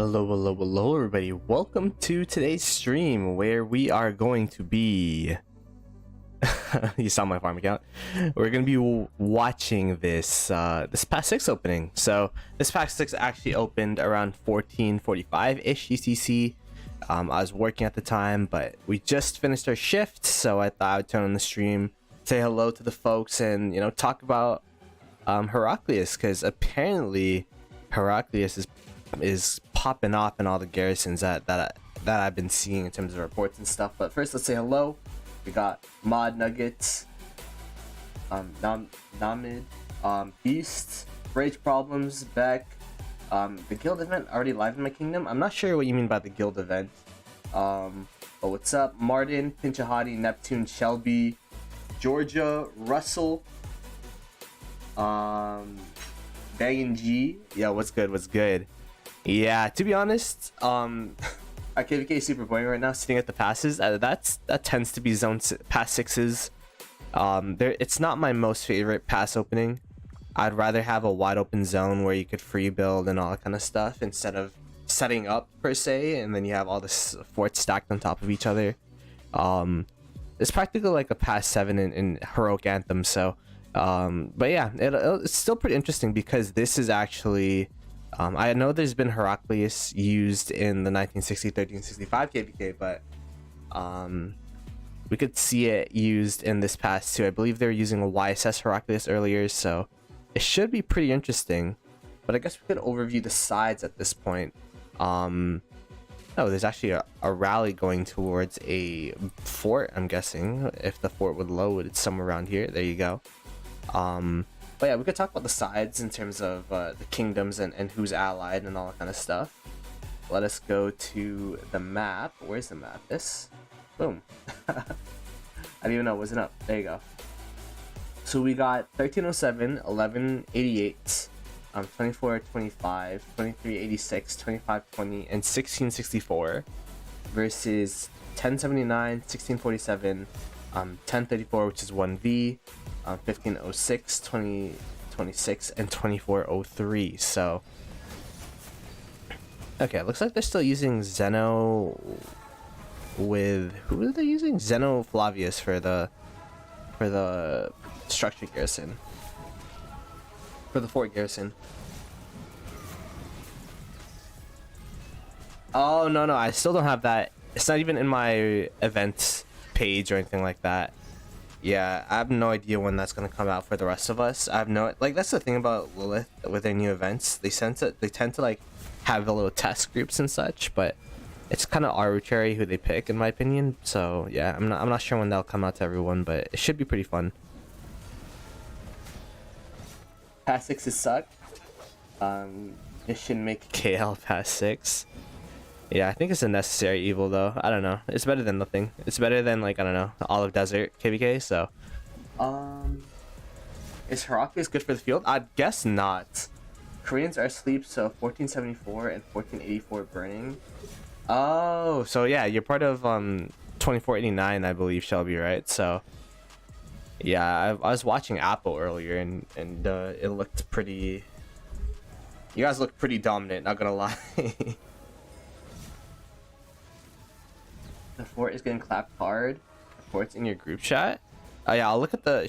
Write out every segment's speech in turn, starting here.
Hello, everybody. Welcome to today's stream where we are going to be... you saw my farm account. We're going to be watching this this Pass 6 opening. So this Pass 6 actually opened around 14:45-ish UTC. I was working at the time, but we just finished our shift, so I thought I would turn on the stream, say hello to the folks, and talk about Heraclius, because apparently Heraclius is popping off in all the garrisons that I've been seeing in terms of reports and stuff. But first, let's say hello. We got Mod Nugget, Namid, Beast, Rage Problems, Beck. The guild event already live in my kingdom. I'm not sure what you mean by the guild event. But what's up? Martin, Pinchahati, Neptune, Shelby, Georgia, Russell, Bangin' G. Yo, what's good? What's good? Yeah, to be honest, our KvK is super boring right now, sitting at the passes. That tends to be pass sixes. It's not my most favorite pass opening. I'd rather have a wide open zone where you could free build and all that kind of stuff instead of setting up per se, and then you have all this forts stacked on top of each other. It's practically like a pass 7 in Heroic Anthem. So, but yeah, it's still pretty interesting because this is actually. I know there's been Heraclius used in the 1960-1365 KvK, but we could see it used in this pass too. I believe they were using a YSS Heraclius earlier, so it should be pretty interesting. But I guess we could overview the sides at this point. Oh, there's actually a rally going towards a fort, I'm guessing. If the fort would load, it's somewhere around here. There you go. But yeah, we could talk about the sides in terms of the kingdoms and who's allied and all that kind of stuff. Let us go to the map. Where's the map? This? Boom. I don't even know. Wasn't up. There you go. So we got 1307, 1188, 2425, 2386, 2520, and 1664 versus 1079, 1647, 1034, which is 1V. 1506, 2026, and 2403. So okay, looks like they're still using Zeno with who are they using? Zeno Flavius for the structure garrison, for the fort garrison. Oh no, I still don't have that. It's not even in my events page or anything like that. Yeah, I have no idea when that's gonna come out for the rest of us. I have no, like, that's the thing about Lilith with their new events. They tend to like have a little test groups and such, but it's kind of arbitrary who they pick, in my opinion. So yeah, I'm not sure when they'll come out to everyone, but it should be pretty fun. Pass 6s suck. It should make KL Pass 6. Yeah, I think it's a necessary evil though. I don't know. It's better than nothing. It's better than, like, I don't know, Olive Desert KvK. So, is Heraclius good for the field? I'd guess not. Koreans are asleep, so 1474 and 1484 burning. Oh, so yeah, you're part of 2489, I believe, Shelby, right? So, yeah, I was watching Apple earlier, and it looked pretty. You guys look pretty dominant. Not gonna lie. The fort is getting clapped hard. The fort's in your group chat. Oh yeah, I'll look at the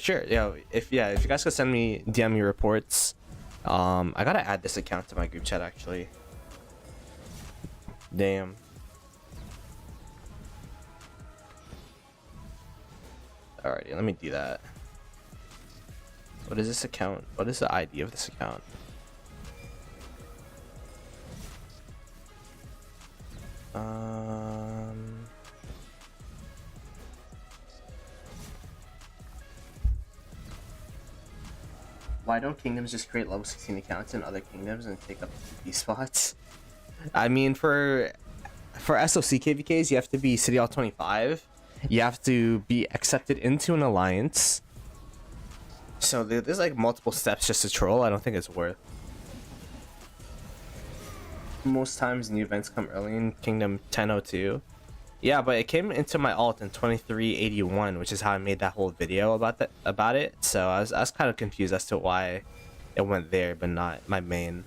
if you guys could send me DM your reports. I gotta add this account to my group chat actually. Damn. Alrighty, let me do that. What is this account? What is the ID of this account? Why don't kingdoms just create level 16 accounts in other kingdoms and take up PvP spots? I mean, for SOC KvKs, you have to be City Hall 25. You have to be accepted into an alliance. So there's like multiple steps just to troll. I don't think it's worth. Most times new events come early in Kingdom 1002. Yeah, but it came into my alt in 2381, which is how I made that whole video about it. So I was kind of confused as to why it went there, but not my main.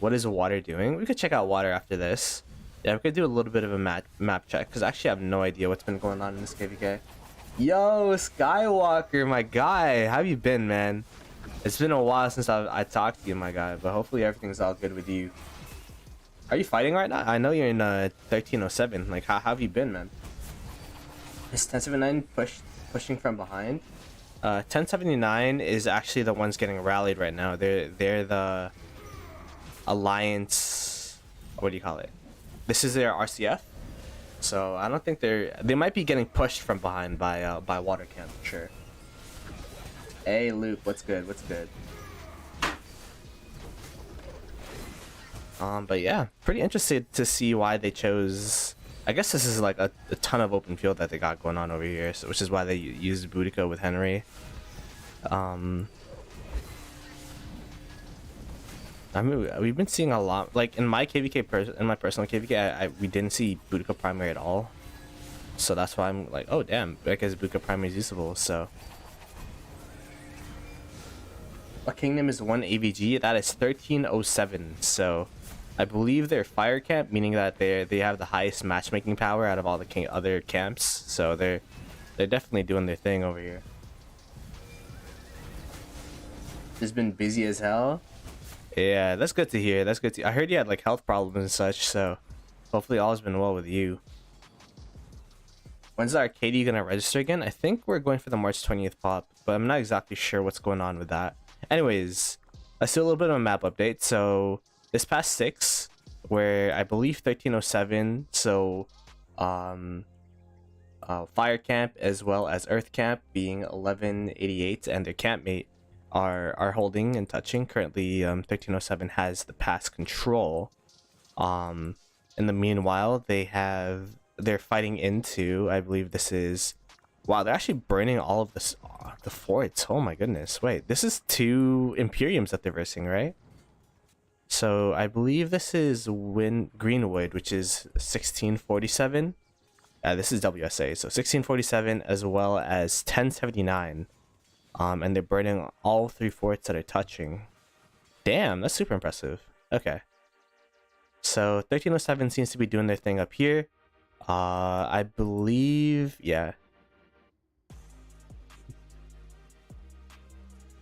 What is water doing? We could check out water after this. Yeah, we could do a little bit of a map check because actually I have no idea what's been going on in this KvK. Yo, Skywalker, my guy, how have you been, man? It's been a while since I talked to you, my guy, but hopefully everything's all good with you. Are you fighting right now? I know you're in 1307. Like, how have you been, man? Is 1079 pushing from behind? 1079 is actually the ones getting rallied right now. They're the alliance. What do you call it? This is their RCF. So I don't think they might be getting pushed from behind by water camp for sure. Hey Luke, what's good? What's good? But yeah, pretty interested to see why they chose. I guess this is like a ton of open field that they got going on over here, so, which is why they used Boudica with Henry. I mean, we've been seeing a lot. Like in my KvK, in my personal KvK, we didn't see Boudica primary at all. So that's why I'm like, oh damn, I guess Boudica primary is usable. So, what kingdom is 1 AVG? That is 1307. So, I believe they're fire camp, meaning that they have the highest matchmaking power out of all the other camps. So they're definitely doing their thing over here. It's been busy as hell. Yeah, that's good to hear. That's good to. I heard you had like health problems and such, so hopefully all has been well with you. When's the Arcadia gonna register again? I think we're going for the March 20th pop, but I'm not exactly sure what's going on with that. Anyways, let's do a little bit of a map update. So this past 6, where I believe 1307, so fire camp as well as earth camp being 1188 and their campmate are holding and touching. Currently 1307 has the pass control. In the meanwhile, they're fighting into, I believe this is, wow, they're actually burning all of this the forts. Oh my goodness. Wait, this is 2 Imperiums that they're versing, right? So I believe this is Greenwood, which is 1647. This is WSA, so 1647 as well as 1079. And they're burning all 3 forts that are touching. Damn, that's super impressive. Okay. So 1307 seems to be doing their thing up here. I believe, yeah.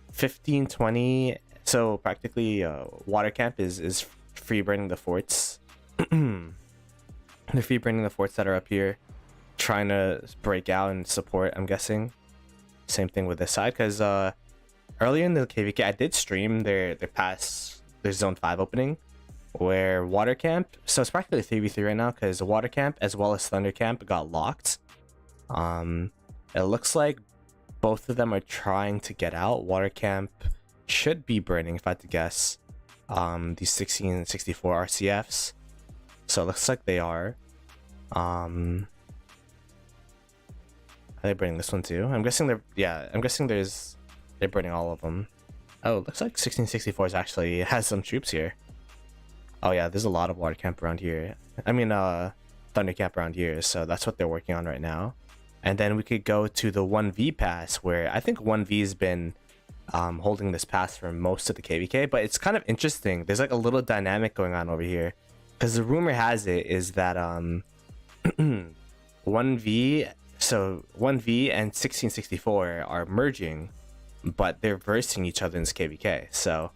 1520. So practically, water camp is free burning the forts. They're free burning the forts that are up here, trying to break out and support, I'm guessing. Same thing with this side, because earlier in the KvK, I did stream their zone 5 opening, where water camp. So it's practically 3v3 right now, because water camp as well as thunder camp got locked. It looks like both of them are trying to get out. Water camp should be burning, if I had to guess, these 1664 RCFs. So it looks like they are. Are they burning this one too? I'm guessing they're, yeah, I'm guessing they're burning all of them. Oh, it looks like 1664 actually has some troops here. Oh yeah, there's a lot of water camp around here. I mean, thunder camp around here. So that's what they're working on right now. And then we could go to the 1v pass, where I think 1v has been holding this pass for most of the KvK, but it's kind of interesting. There's like a little dynamic going on over here, because the rumor has it is that 1v, so 1v and 1664 are merging, but they're versing each other in this KvK. So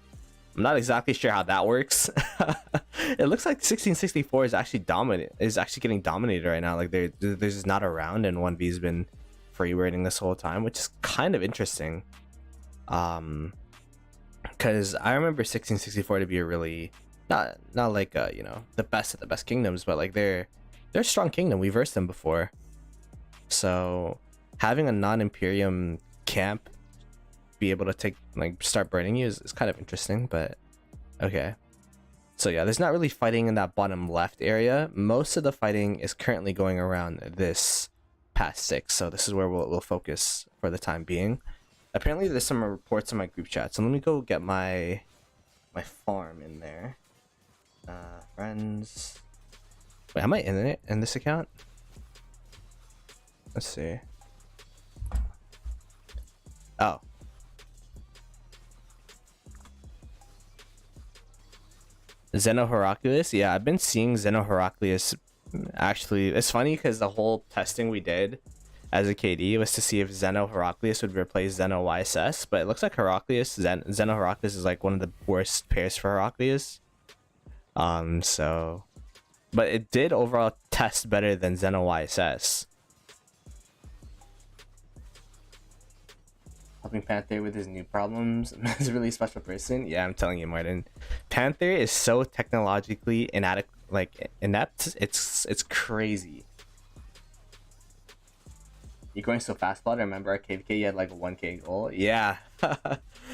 I'm not exactly sure how that works. It looks like 1664 is actually getting dominated right now. Like they're just not around, and 1v's been free wording this whole time, which is kind of interesting. Because I remember 1664 to be a really not like you know, the best of the best kingdoms, but like they're a strong kingdom. We versed them before, so having a non-Imperium camp be able to start burning you is kind of interesting. But okay, so yeah, there's not really fighting in that bottom left area. Most of the fighting is currently going around this past 6, so this is where we'll focus for the time being. Apparently there's some reports in my group chat, so let me go get my farm in there. Friends, wait, am I in it in this account? Let's see. Oh, Zeno Heraclius. Yeah, I've been seeing Zeno Heraclius. Actually, it's funny because the whole testing we did as a KD was to see if Zeno Heraclius would replace Zeno YSS, but it looks like Zeno Heraclius is like one of the worst pairs for Heraclius. So, but it did overall test better than Zeno YSS. Helping Panther with his new problems. He's a really special person. Yeah, I'm telling you, Martin. Panther is so technologically inept. It's crazy. You're going so fast, Ploto. Remember our KvK, you had like a 1k goal? Yeah.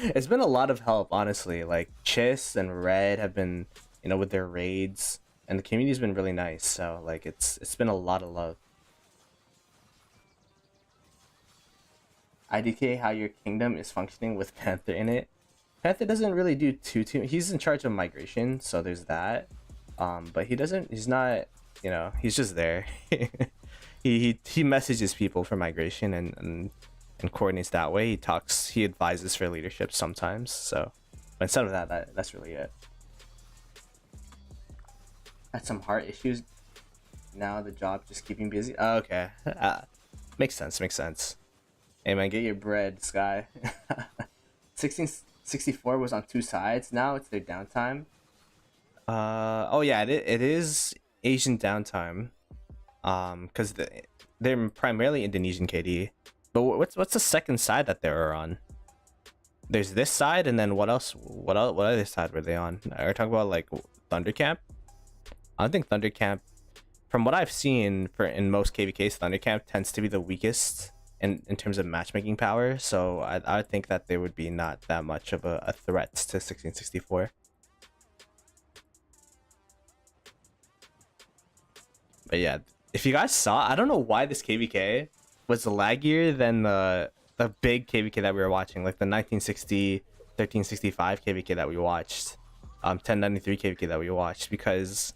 It's been a lot of help, honestly. Like, Chiss and Red have been, with their raids. And the community's been really nice. So, like, it's been a lot of love. IDK, how your kingdom is functioning with Panther in it. Panther doesn't really do too. He's in charge of migration, so there's that. But he's not, he's just there. he messages people for migration and coordinates that way. He advises for leadership sometimes. So, but instead of that's really it. Had some heart issues. Now the job just keeping busy. Oh, okay, makes sense. Hey man, get your bread, Sky. 1664 was on 2 sides. Now it's their downtime. Oh yeah, it is Asian downtime. Because they're primarily Indonesian KD. But what's the second side that they were on? There's this side, and then what else? What other side were they on? Are we talking about like Thundercamp? I don't think Thundercamp, from what I've seen in most KvKs, Thundercamp tends to be the weakest in terms of matchmaking power. So I would think that they would be not that much of a threat to 1664. But yeah, if you guys saw, I don't know why this KvK was laggier than the big KvK that we were watching, like the 1960 1365 KvK that we watched, 1093 KvK that we watched, because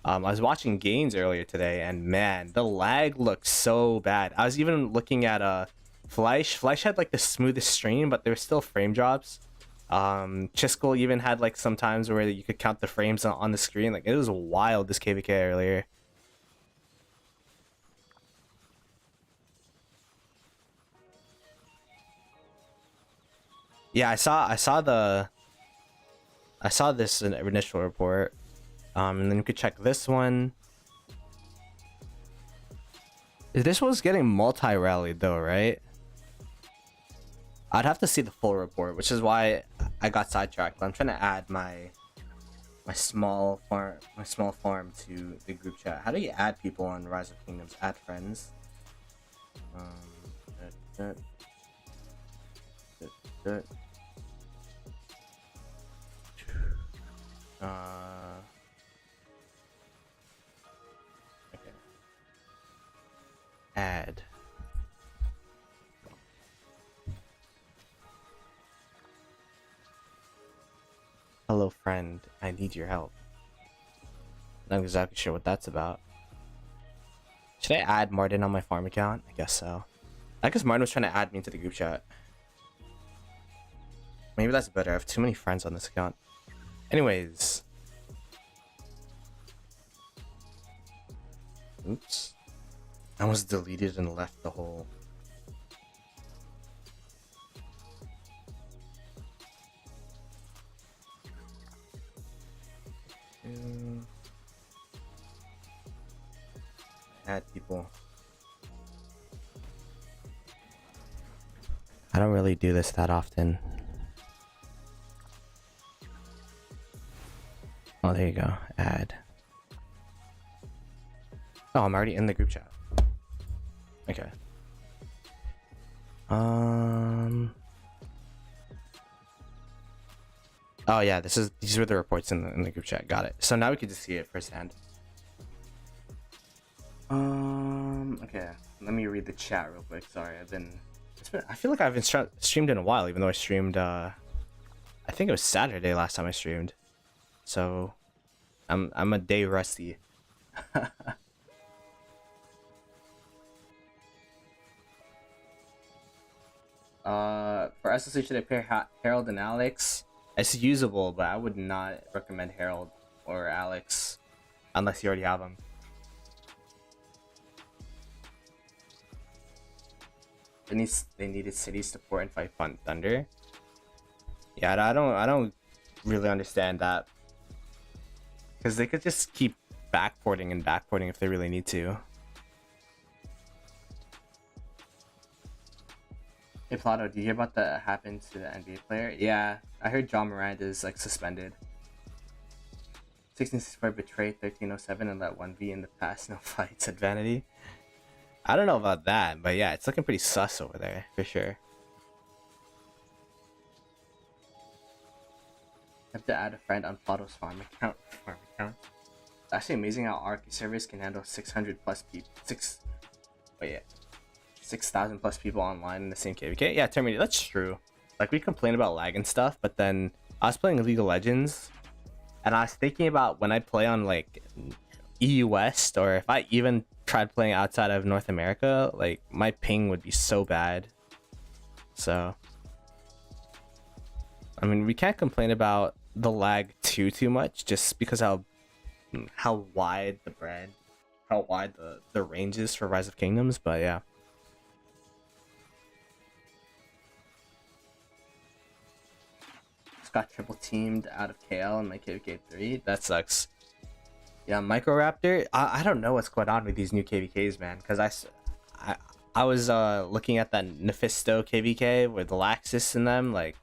I was watching gains earlier today, and man, the lag looked so bad. I was even looking at Fleisch. Fleisch had like the smoothest stream, but there were still frame drops. Chiskel even had like some times where you could count the frames on the screen. Like, it was wild, this KvK earlier. Yeah, I saw this initial report. And then you could check this one. This was getting multi-rallied though, right? I'd have to see the full report, which is why I got sidetracked. I'm trying to add my small farm to the group chat. How do you add people on Rise of Kingdoms? Add friends. Okay. Add. Hello, friend. I need your help. Not exactly sure what that's about. Should I add Martin on my farm account? I guess so. I guess Martin was trying to add me into the group chat. Maybe that's better. I have too many friends on this account. Anyways. Oops. I was deleted and left the whole... Add people. I don't really do this that often. Oh, there you go. Add. Oh, I'm already in the group chat. Okay. Oh yeah, these were the reports in the group chat. Got it. So now we can just see it firsthand. Okay. Let me read the chat real quick. Sorry, I feel like I haven't streamed in a while, even though I streamed I think it was Saturday last time I streamed. So I'm a day rusty. For SSH, should I pair Harold and Alex? It's usable, but I would not recommend Harold or Alex, unless you already have them. They needed city support and fight Fun Thunder. Yeah, I don't really understand that, because they could just keep backporting and backporting if they really need to. Hey Ploto, do you hear about that happened to the NBA player? Yeah, I heard John Morant is like suspended. 1664 betrayed 1307 and let 1v in the past, no fights at Vanity. I don't know about that, but yeah, it's looking pretty sus over there for sure. I have to add a friend on Ploto's farm account. It's actually amazing how Arc servers can handle 600 plus people. 6,000 plus people online in the same KvK. Yeah, Terminator, that's true. Like, we complain about lag and stuff, but then I was playing League of Legends and I was thinking about when I play on like EU West, or if I even tried playing outside of North America, like my ping would be so bad. So I mean, we can't complain about the lag too much, just because how wide the range is for Rise of Kingdoms. But yeah, just got triple teamed out of KL in my KvK 3. That sucks. Yeah, Microraptor, I don't know what's going on with these new KvKs, man, because I was looking at that Nephisto KvK with the Laxus in them. Like,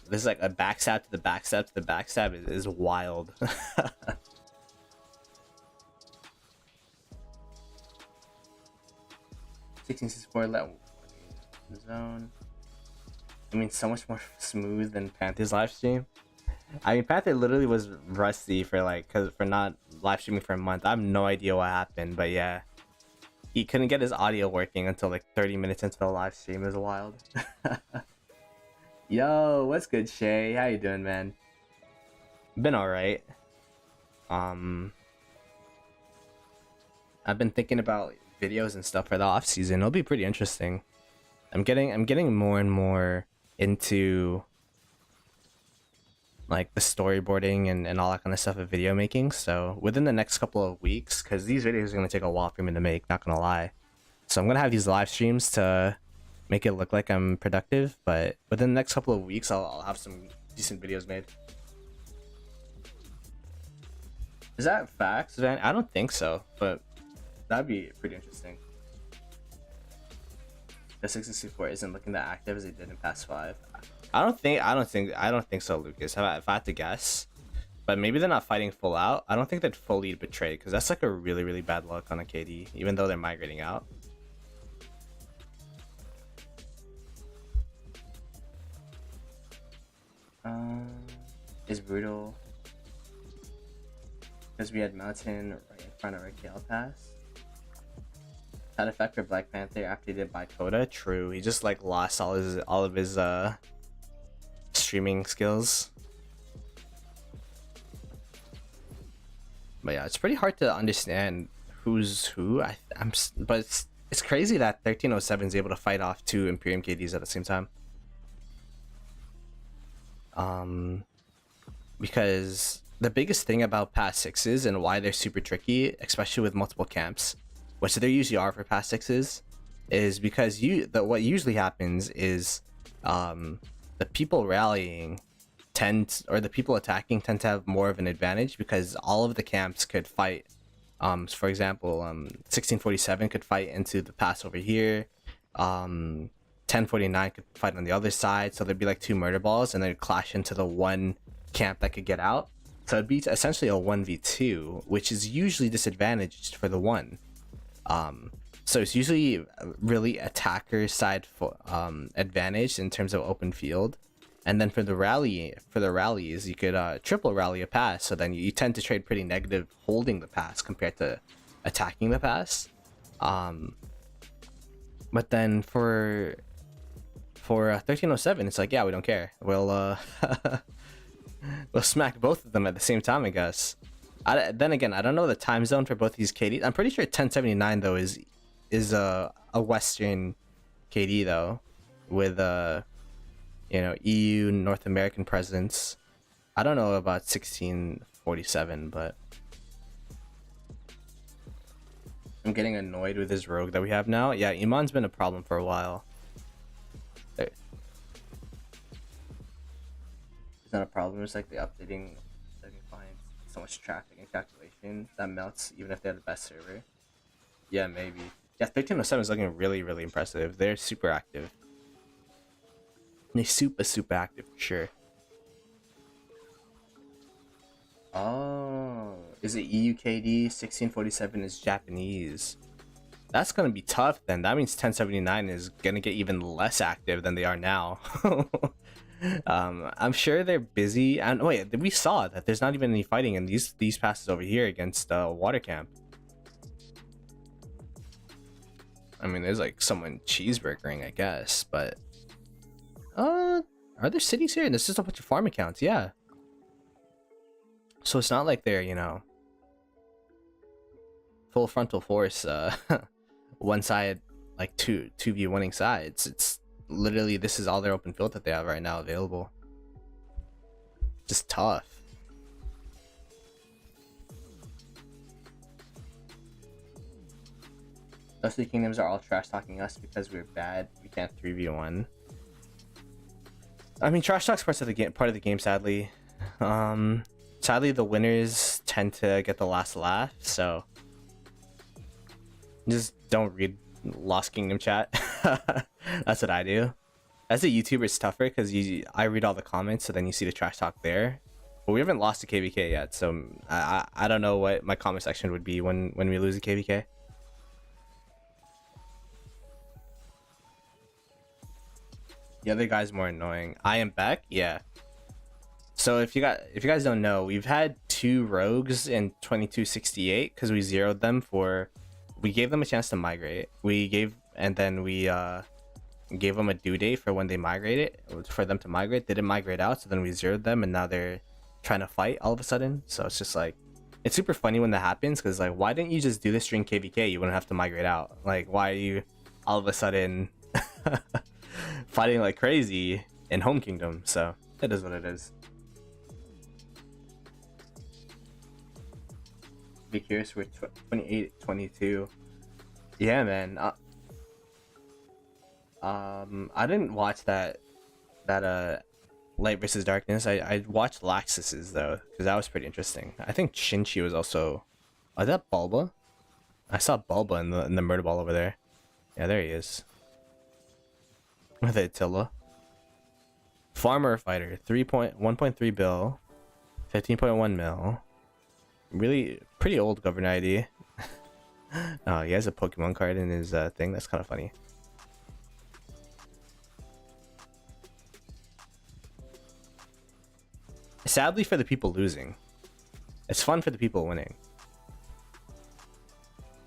this is like a backstab to the backstab to the backstab is wild. 1664 let the zone. I mean, so much more smooth than Panther's live stream. I mean, Panther literally was rusty for for not live streaming for a month. I have no idea what happened, but yeah, he couldn't get his audio working until like 30 minutes into the live stream. It was wild. Yo, what's good, Shay? How you doing, man? Been alright. I've been thinking about videos and stuff for the off season. It'll be pretty interesting. I'm getting more and more into like the storyboarding and all that kind of stuff of video making. So within the next couple of weeks, because these videos are gonna take a while for me to make, not gonna lie. So I'm gonna have these live streams to make it look like I'm productive, but within the next couple of weeks I'll have some decent videos made. Is that facts, Van? I don't think so, but that'd be pretty interesting. The 664 isn't looking that active as it did in past 5. I don't think so, Lucas. If I had to guess, but maybe they're not fighting full out. I don't think they'd fully betray, because that's like a really bad luck on a KD, even though they're migrating out. Is brutal because we had Mountain right in front of our KL pass. Side effect for Black Panther after he did buy Coda. True, he just like lost all of his streaming skills. But yeah, it's pretty hard to understand who's who. But it's crazy that 1307 is able to fight off 2 Imperium KDs at the same time. Because the biggest thing about pass 6s and why they're super tricky, especially with multiple camps, which there usually are for pass 6s, is because what usually happens is the people rallying the people attacking tend to have more of an advantage, because all of the camps could fight. For example, 1647 could fight into the pass over here. 1049 could fight on the other side, so there'd be like 2 murder balls and they'd clash into the one camp that could get out. So it'd be essentially a 1v2, which is usually disadvantaged for the one. So it's usually really attacker side advantage in terms of open field. And then for the rallies, you could triple rally a pass, so then you tend to trade pretty negative holding the pass compared to attacking the pass. But then for 1307, it's like, yeah, we don't care. We'll we'll smack both of them at the same time, I guess. Then again, I don't know the time zone for both these KDs. I'm pretty sure 1079 though is a Western KD though, with you know, EU North American presence. I don't know about 16 47, but I'm getting annoyed with this rogue that we have now. Yeah, Iman's been a problem for a while. It's not a problem, it's like the updating finds so much traffic and calculation that melts even if they're the best server. Yeah, maybe. Yeah, 1307 is looking really, really impressive. They're super active. They're super active for sure. Oh, is it EUKD? 1647 is Japanese. That's gonna be tough then. That means 1079 is gonna get even less active than they are now. I'm sure they're busy. And wait, we saw that there's not even any fighting in these passes over here against water camp. I mean, there's like someone cheeseburgering, I guess, but are there cities here? There's just a bunch of farm accounts, yeah. So it's not like they're, you know, full frontal force, one side, like 2v winning sides. It's literally, this is all their open field that they have right now available. Just tough. Those three kingdoms are all trash talking us because we're bad. We can't 3v1. I mean, trash talk's part of the game, sadly. Sadly, the winners tend to get the last laugh, so just don't read Lost Kingdom chat. That's what I do. As a YouTuber, it's tougher because I read all the comments, so then you see the trash talk there. But we haven't lost to KvK yet, so I don't know what my comment section would be when we lose a KvK. The other guy's more annoying. I am back, yeah. So if you guys don't know, we've had 2 rogues in 2268 because we zeroed them we gave them a chance to migrate. We gave them a due date for when they migrated, for them to migrate. They didn't migrate out, so then we zeroed them, and now they're trying to fight all of a sudden. So it's just like, it's super funny when that happens, because like, why didn't you just do this during KvK? You wouldn't have to migrate out. Like, why are you all of a sudden fighting like crazy in home kingdom? So it is what it is. Be curious, we're 28, 22. Yeah, man. I didn't watch that Light versus Darkness. I watched Laxus's though, because that was pretty interesting. I think Shinchi was also. Oh, is that Bulba? I saw Bulba in the murder ball over there. Yeah, there he is. With Attila. Farmer fighter, 1.3 bill, 15.1 mil. Really pretty old governor ID. Oh, he has a Pokemon card in his thing. That's kind of funny. Sadly for the people losing. It's fun for the people winning.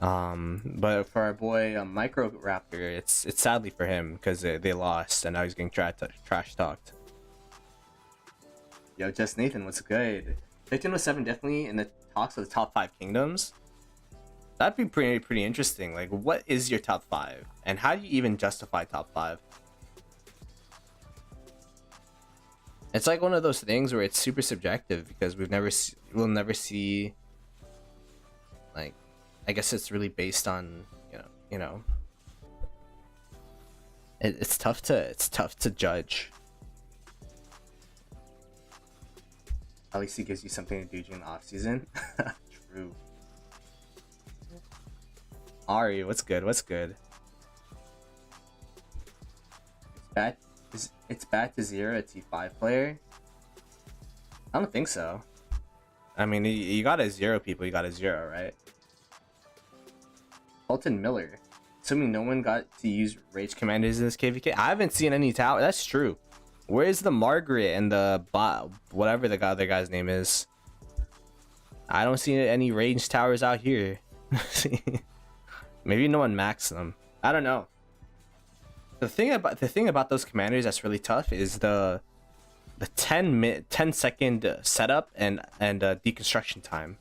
But for our boy Micro Raptor, it's sadly for him because they lost and now he's getting trash talked. Yo, Just Nathan, what's good? 1507 definitely in the talks of the top 5 kingdoms. That'd be pretty interesting. Like, what is your top 5, and how do you even justify top 5? It's like one of those things where it's super subjective because we'll never see. Like, I guess it's really based on you know. It's tough to judge. At least he gives you something to do during the off season. True. Ari, what's good? What's good? It's bad to zero a T5 player? I don't think so. I mean, you gotta zero people, you gotta zero, right? Colton Miller. Assuming no one got to use Rage Commanders in this KvK. I haven't seen any tower. That's true. Where's the Margaret and the bot, whatever the other guy's name is? I don't see any range towers out here. Maybe no one maxed them. I don't know. The thing about those commanders that's really tough is the 10 second setup and deconstruction time.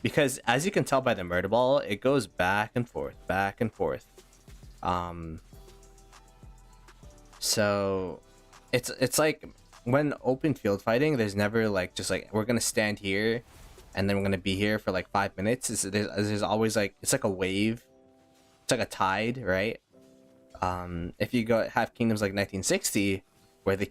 Because as you can tell by the murder ball, it goes back and forth. So it's like when open field fighting, there's never like just like we're gonna stand here and then we're gonna be here for like 5 minutes. There's always like it's like a wave, it's like a tide, right? If you go have kingdoms like 1960 where they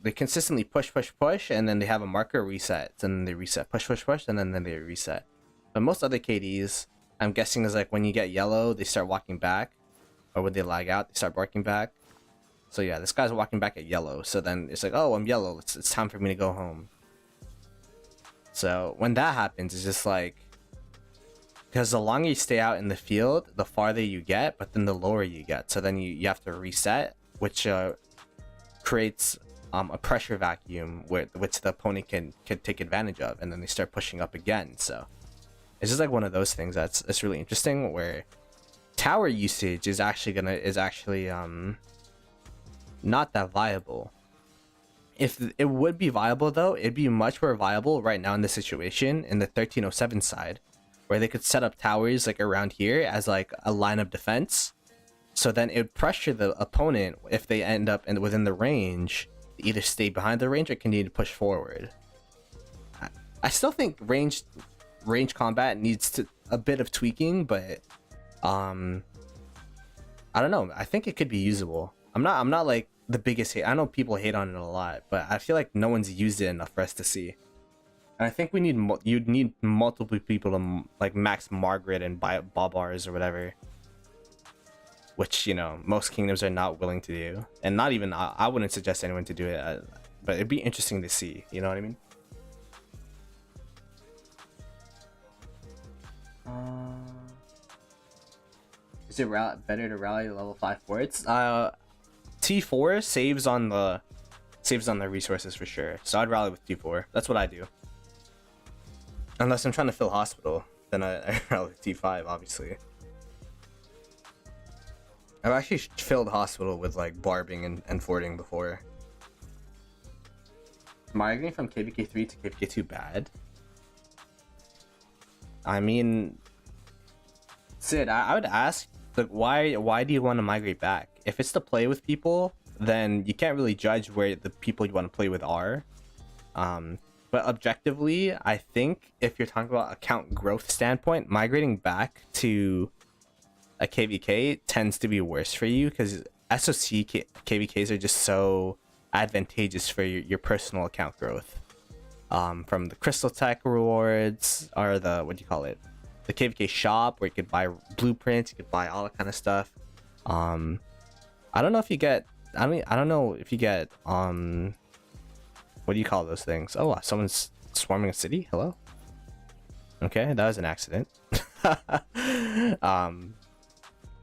they consistently push, and then they have a marker reset, and then they reset, push, and then they reset. But most other KDs, I'm guessing, is like when you get yellow, they start walking back, or when they lag out, they start barking back. So yeah, this guy's walking back at yellow, so then it's like, oh, I'm yellow, it's time for me to go home. So when that happens, it's just like, because the longer you stay out in the field, the farther you get, but then the lower you get. So then you have to reset, which creates a pressure vacuum which the opponent can take advantage of, and then they start pushing up again. So it's just like one of those things it's really interesting, where tower usage is actually not that viable. If it would be viable though, it'd be much more viable right now in this situation in the 1307 side, where they could set up towers like around here as like a line of defense. So then it would pressure the opponent if they end up within the range to either stay behind the range or continue to push forward. I still think range combat needs a bit of tweaking, but I don't know. I think it could be usable. I'm not like the biggest hate. I know people hate on it a lot, but I feel like no one's used it enough for us to see. And I think you'd need multiple people to like max Margaret and buy barbars or whatever, which, you know, most kingdoms are not willing to do, and not even I wouldn't suggest anyone to do it, but it'd be interesting to see, you know what I mean? Is it better to rally level 5 forts? T4 saves on the resources for sure, so I'd rally with T4. That's what I do, unless I'm trying to fill hospital, then I rally with T5, obviously. I've actually filled hospital with like barbing and forting before. Migrating from KvK 3 to KvK 2 bad? I mean, Sid, I would ask, like, why do you want to migrate back? If it's to play with people, then you can't really judge where the people you want to play with are. But objectively, I think if you're talking about account growth standpoint, migrating back to a KvK tends to be worse for you, because SOC KvKs are just so advantageous for your personal account growth. From the crystal tech rewards, or the, what do you call it, the KvK shop, where you could buy blueprints, you could buy all that kind of stuff. I don't know if you get, I don't know if you get what do you call those things? Oh, someone's swarming a city. Hello. Okay, that was an accident.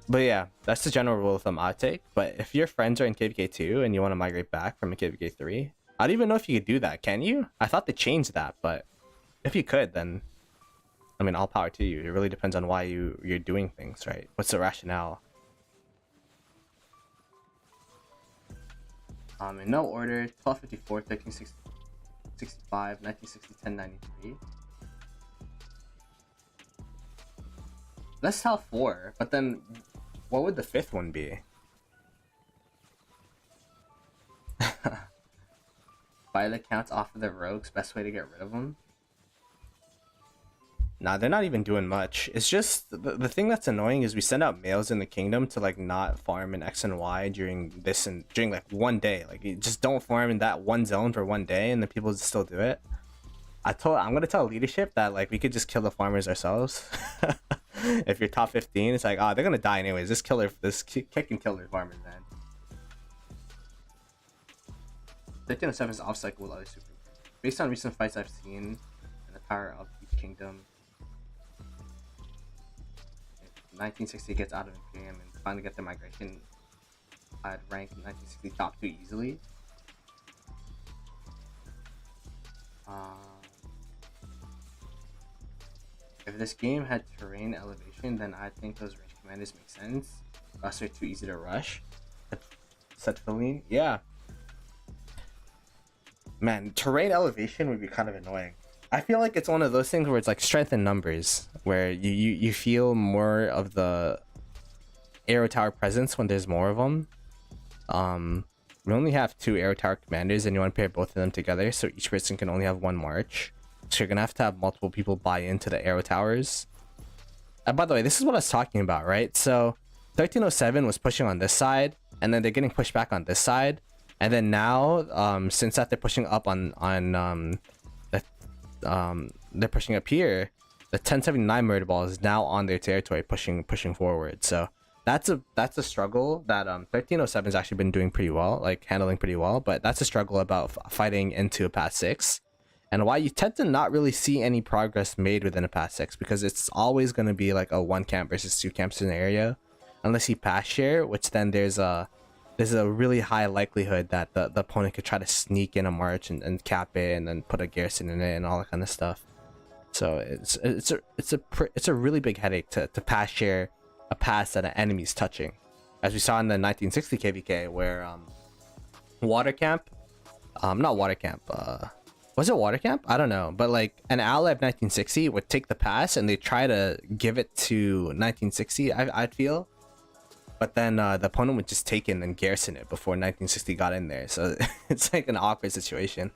But yeah, that's the general rule of thumb I take. But if your friends are in KvK 2 and you want to migrate back from a KvK 3, I don't even know if you could do that. Can you? I thought they changed that, but if you could, then I mean, all power to you. It really depends on why you're doing things, right? What's the rationale? In no order: 1254, 1365, 1960, 1093. Let's tell 4, but then what would the 5th one be? Buy the accounts off of the rogues, best way to get rid of them? Nah, they're not even doing much. It's just the thing that's annoying is we send out mails in the kingdom to like not farm in X and Y during this and during like one day. Like, you just don't farm in that one zone for one day, and then people just still do it. I'm gonna tell leadership that like we could just kill the farmers ourselves. If you're top 15, it's like, oh, they're gonna die anyways. Just kick and kill their farmers, man. 1307 is off cycle with other super. Based on recent fights I've seen and the power of each kingdom, if 1960 gets out of Imperium and finally get their migration, I'd rank 1960 top 2 easily. If this game had terrain elevation, then I think those range commanders make sense. Us are too easy to rush. Such feeling, yeah. Man, terrain elevation would be kind of annoying. I feel like it's one of those things where it's like strength in numbers, where you feel more of the arrow tower presence when there's more of them. we only have 2 air tower commanders, and you want to pair both of them together, so each person can only have 1 march. So you're gonna have to have multiple people buy into the arrow towers. And by the way, this is what I was talking about, right? So 1307 was pushing on this side, and then they're getting pushed back on this side, and then now, since that they're pushing up they're pushing up here, the 1079 murder ball is now on their territory, pushing forward. So that's a struggle that 1307 has actually been doing pretty well, like handling pretty well, but that's a struggle about fighting into a path 6, and why you tend to not really see any progress made within a path 6, because it's always going to be like a 1 camp versus 2 camp scenario, unless you pass share, which then there's a really high likelihood that the opponent could try to sneak in a march and cap it, and then put a garrison in it and all that kind of stuff. So it's a really big headache to pass share a pass that an enemy's touching, as we saw in the 1960 KvK, where water camp, not water camp, was it water camp? I don't know, but like an ally of 1960 would take the pass and they try to give it to 1960. I'd feel. But then the opponent would just take it and garrison it before 1960 got in there. So it's like an awkward situation.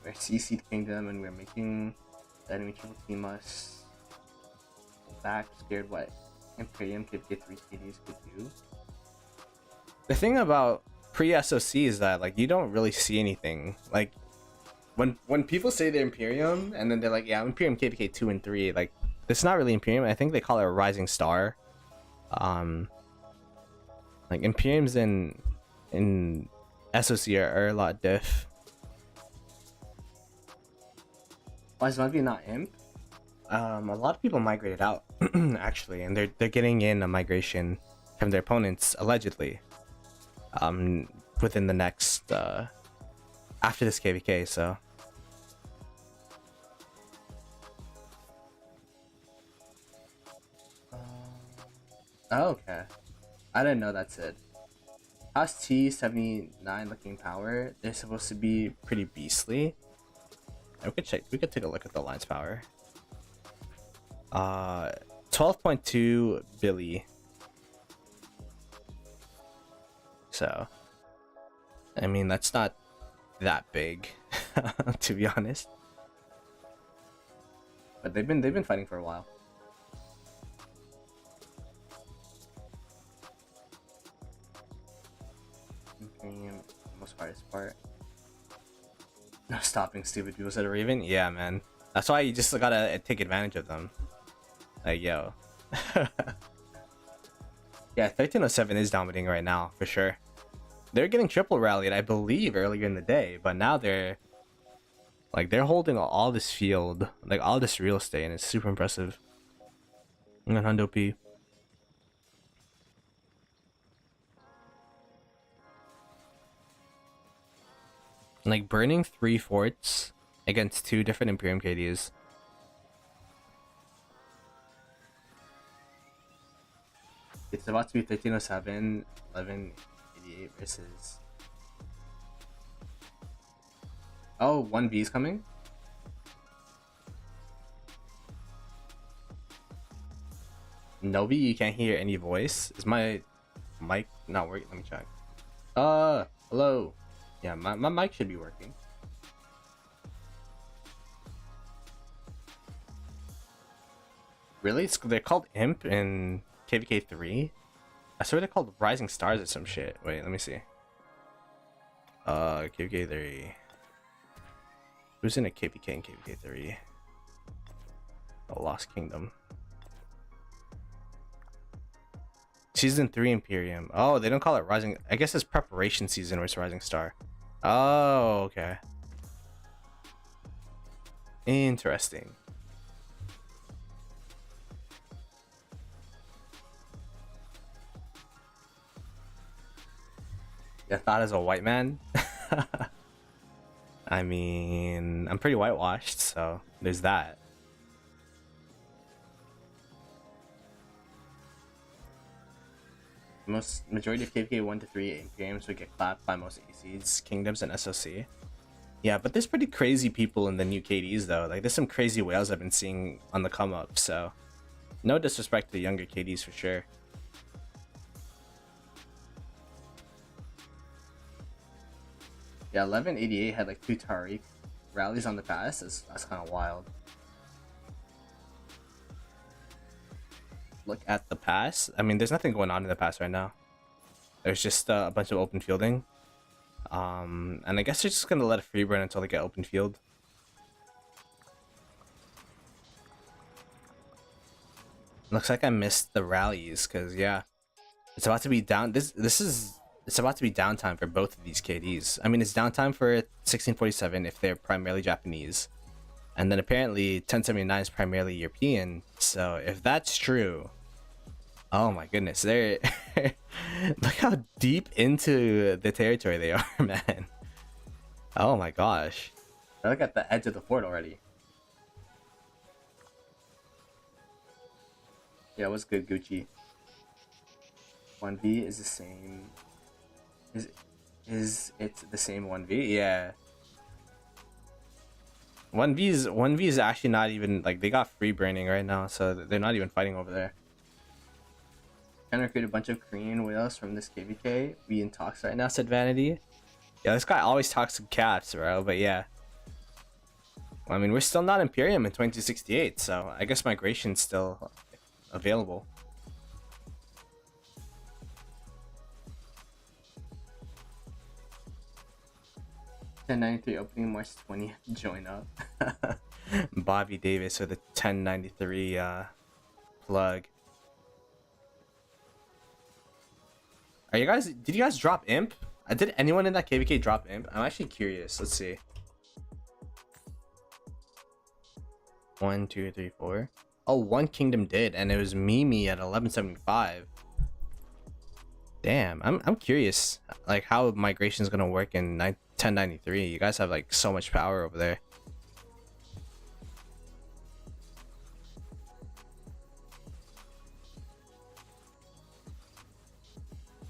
We're CC'd Kingdom and we're making the enemy triple team us back, scared what Imperium KvK 3 KDs could do. The thing about pre-SOC is that like you don't really see anything. Like when people say they're Imperium and then they're like, yeah, I'm Imperium KvK 2 and 3, like it's not really Imperium. I think they call it a rising star. Like Imperiums in SOC are a lot diff. Why is ONEV not Imp? A lot of people migrated out actually, and they're getting in a migration from their opponents allegedly within the next after this KvK. So oh, okay, I didn't know that's it. Past T79 looking power, they're supposed to be pretty beastly. We could take a look at the line's power. 12.2 Billy. So I mean, that's not that big to be honest, but they've been fighting for a while. Imperium, most hardest part. No stopping stupid people said a Raven. Yeah, man. That's why you just gotta take advantage of them. Like, yo. Yeah, 1307 is dominating right now, for sure. They're getting triple rallied, I believe, earlier in the day, but now they're holding all this field, like all this real estate, and it's super impressive. And then Hundo P. Like burning 3 forts against 2 different Imperium KDs. It's about to be 1307, 1188 versus. Oh, 1B is coming. Nobi, you can't hear any voice. Is my mic not working? Let me check. Hello. Yeah, my mic should be working. Really? They're called Imp in KvK 3? I swear they're called Rising Stars or some shit. Wait, let me see. KvK 3. Who's in a KvK in KvK 3? The Lost Kingdom. Season 3 Imperium. Oh, they don't call it Rising. I guess it's preparation season where it's Rising Star. Oh, okay. Interesting. You thought as a white man? I mean, I'm pretty whitewashed, so there's that. Majority of KvK 1 to 3 Imperiums would get clapped by most ACs, Kingdoms, and SOC. Yeah, but there's pretty crazy people in the new KDs though. Like there's some crazy whales I've been seeing on the come up, so No disrespect to the younger KDs for sure. Yeah, 1188 had like 2 Tariq rallies on the pass. That's kind of wild. Look at the pass. I mean, there's nothing going on in the pass right now. There's just a bunch of open fielding. And I guess they're just gonna let it free burn until they get open field. Looks like I missed the rallies because yeah, it's about to be down. It's about to be downtime for both of these KDs. I mean, it's downtime for 1647 if they're primarily Japanese, and then apparently 1079 is primarily European. So if that's true, oh my goodness, they're look how deep into the territory they are, man. Oh my gosh, look at the edge of the fort already. Yeah, what's good, Gucci? 1v is the same. Is it the same 1v? Yeah. 1v is actually not even like they got free burning right now, so they're not even fighting over there. Trying to recruit a bunch of Korean whales from this KvK. We in talks right now, said Vanity. Yeah, this guy always talks to cats, bro. But yeah. I mean, we're still not Imperium in 2068, so I guess migration's still available. $10.93 opening March 20th. Join up. Bobby Davis with a 1093 plug. Are you guys? Did you guys drop Imp? Did anyone in that KvK drop Imp? I'm actually curious. Let's see. 1, 2, 3, 4. Oh, one kingdom did, and it was Mimi at 1175. Damn, I'm curious, like how migration is gonna work in 1093. You guys have like so much power over there.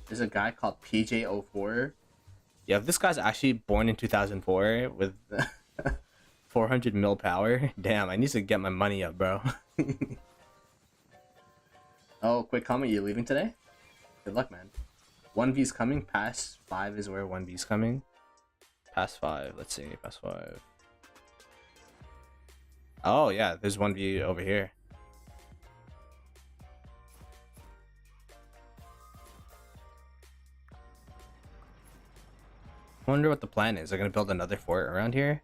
There's a guy called PJ04. Yeah, if this guy's actually born in 2004 with 400 mil power, damn, I need to get my money up, bro. Oh, quick comment, you leaving today? Good luck, man. 1v's coming. Past 5 is where 1v's coming. Past 5. Let's see. Past 5. Oh, yeah. There's 1v over here. I wonder what the plan is. They're going to build another fort around here.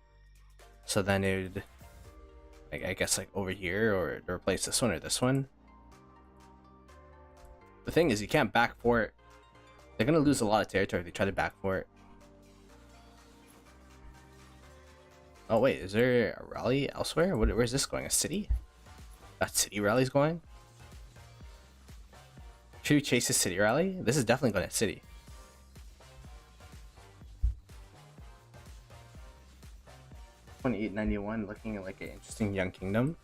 So then it would, I guess, like over here, or to replace this one or this one. The thing is, you can't back fort. They're gonna lose a lot of territory if they try to back fort. Oh wait, is there a rally elsewhere? Where's this going? A city? That city rally's going? Should we chase the city rally? This is definitely going to city. $28.91, looking at like an interesting young kingdom.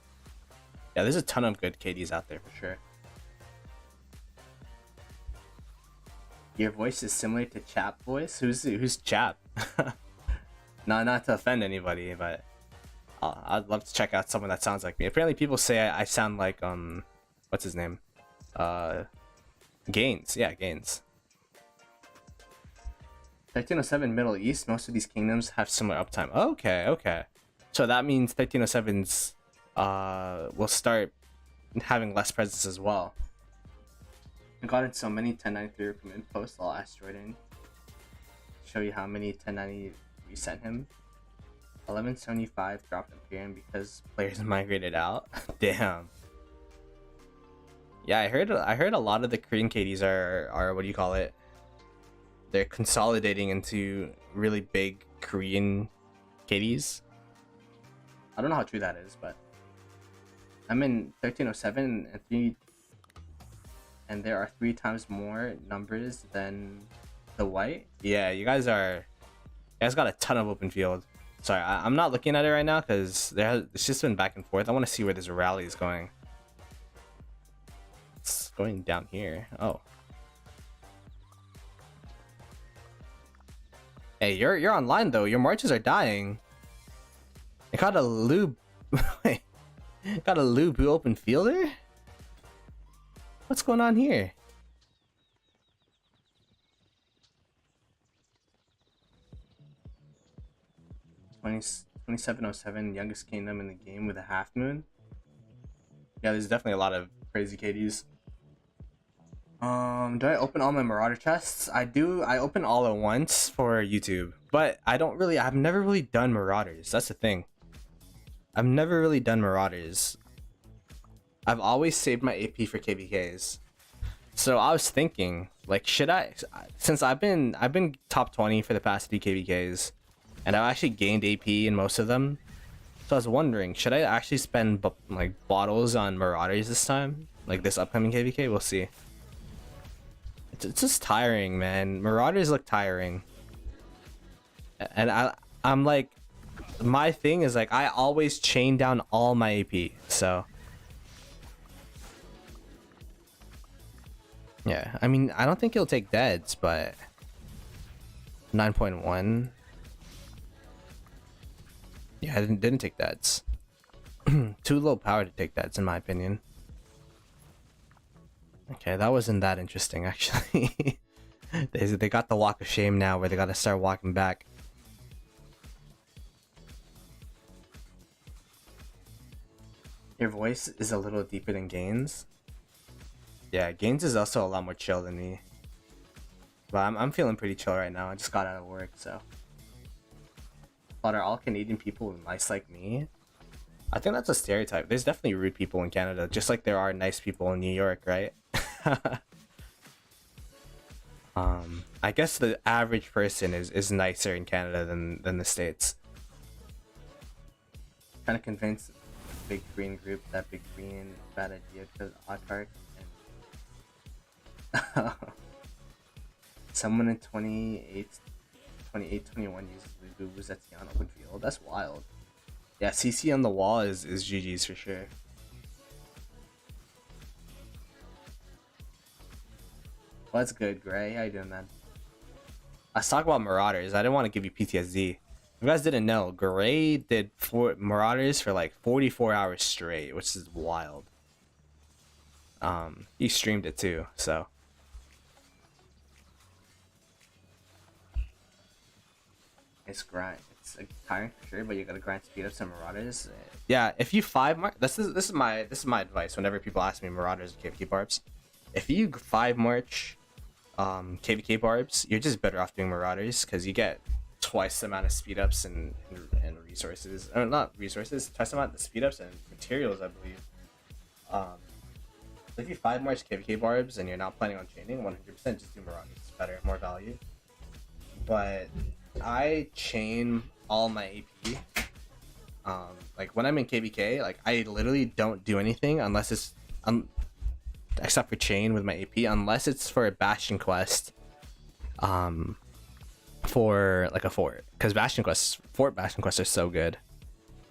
Yeah, there's a ton of good KDs out there for sure. Your voice is similar to Chap voice. Who's Chap? Not to offend anybody, but I'd love to check out someone that sounds like me. Apparently, people say I sound like what's his name? Gaines. Yeah, Gaines. 1307 Middle East. Most of these kingdoms have similar uptime. Okay, okay. So that means 1307's will start having less presence as well. I got in so many 1093 recommend posts. I'll asteroid in. Show you how many 1090 we sent him. 1175 dropped Imperium because players migrated out. Damn. Yeah, I heard a lot of the Korean KDs are what do you call it? They're consolidating into really big Korean KDs. I don't know how true that is, but I'm in 1307 and there are 3 times more numbers than the white. Yeah, you guys got a ton of open field. Sorry, I'm not looking at it right now because it's just been back and forth. I want to see where this rally is going. It's going down here. Oh. Hey, you're online though. Your marches are dying. I got a lube. Wait, got a lube who open fielder? What's going on here? $20, 2707, youngest kingdom in the game with a half moon. Yeah, there's definitely a lot of crazy KDs. Do I open all my Marauder chests? I do. I open all at once for YouTube, but I've never really done Marauders. That's the thing. I've never really done Marauders. I've always saved my AP for KvKs. So I was thinking, like, should I, since I've been top 20 for the past 3 KvKs, and I've actually gained AP in most of them. So I was wondering, should I actually spend like bottles on Marauders this time? Like this upcoming KvK? We'll see. It's just tiring, man. Marauders look tiring. And I'm like, my thing is like, I always chain down all my AP, so. Yeah, I mean, I don't think he'll take deads, but 9.1. Yeah, I didn't take deads. Too low power to take deads, in my opinion. Okay, that wasn't that interesting, actually. They got the walk of shame now, where they gotta start walking back. Your voice is a little deeper than Gaines. Yeah, Gaines is also a lot more chill than me. But I'm feeling pretty chill right now. I just got out of work, so. But are all Canadian people nice like me? I think that's a stereotype. There's definitely rude people in Canada, just like there are nice people in New York, right? I guess the average person is nicer in Canada than the States. Kind of convinced the Big Green group that Big Green is a bad idea because Autark and someone in 21 uses Lubu's at the open field. That's wild. Yeah, CC on the wall is GG's for sure. Well, that's good, Gray. How you doing, man? Let's talk about Marauders. I didn't want to give you PTSD. If you guys didn't know, Gray did Marauders for like 44 hours straight, which is wild. He streamed it too, so. It's grind. It's like tiring for sure, but you gotta grind speed up some Marauders. Yeah, if you 5 march, this is my advice whenever people ask me Marauders and KvK barbs. If you 5 march KvK barbs, you're just better off doing Marauders because you get twice the amount of speed ups and resources. Or not resources, twice the amount of speed ups and materials, I believe. If you 5 march KvK barbs and you're not planning on chaining, 100% just do Marauders. It's better, more value. But I chain all my AP. Like when I'm in KvK, like I literally don't do anything unless it's except for chain with my AP, unless it's for a Bastion quest. For like a fort, because fort Bastion quests are so good.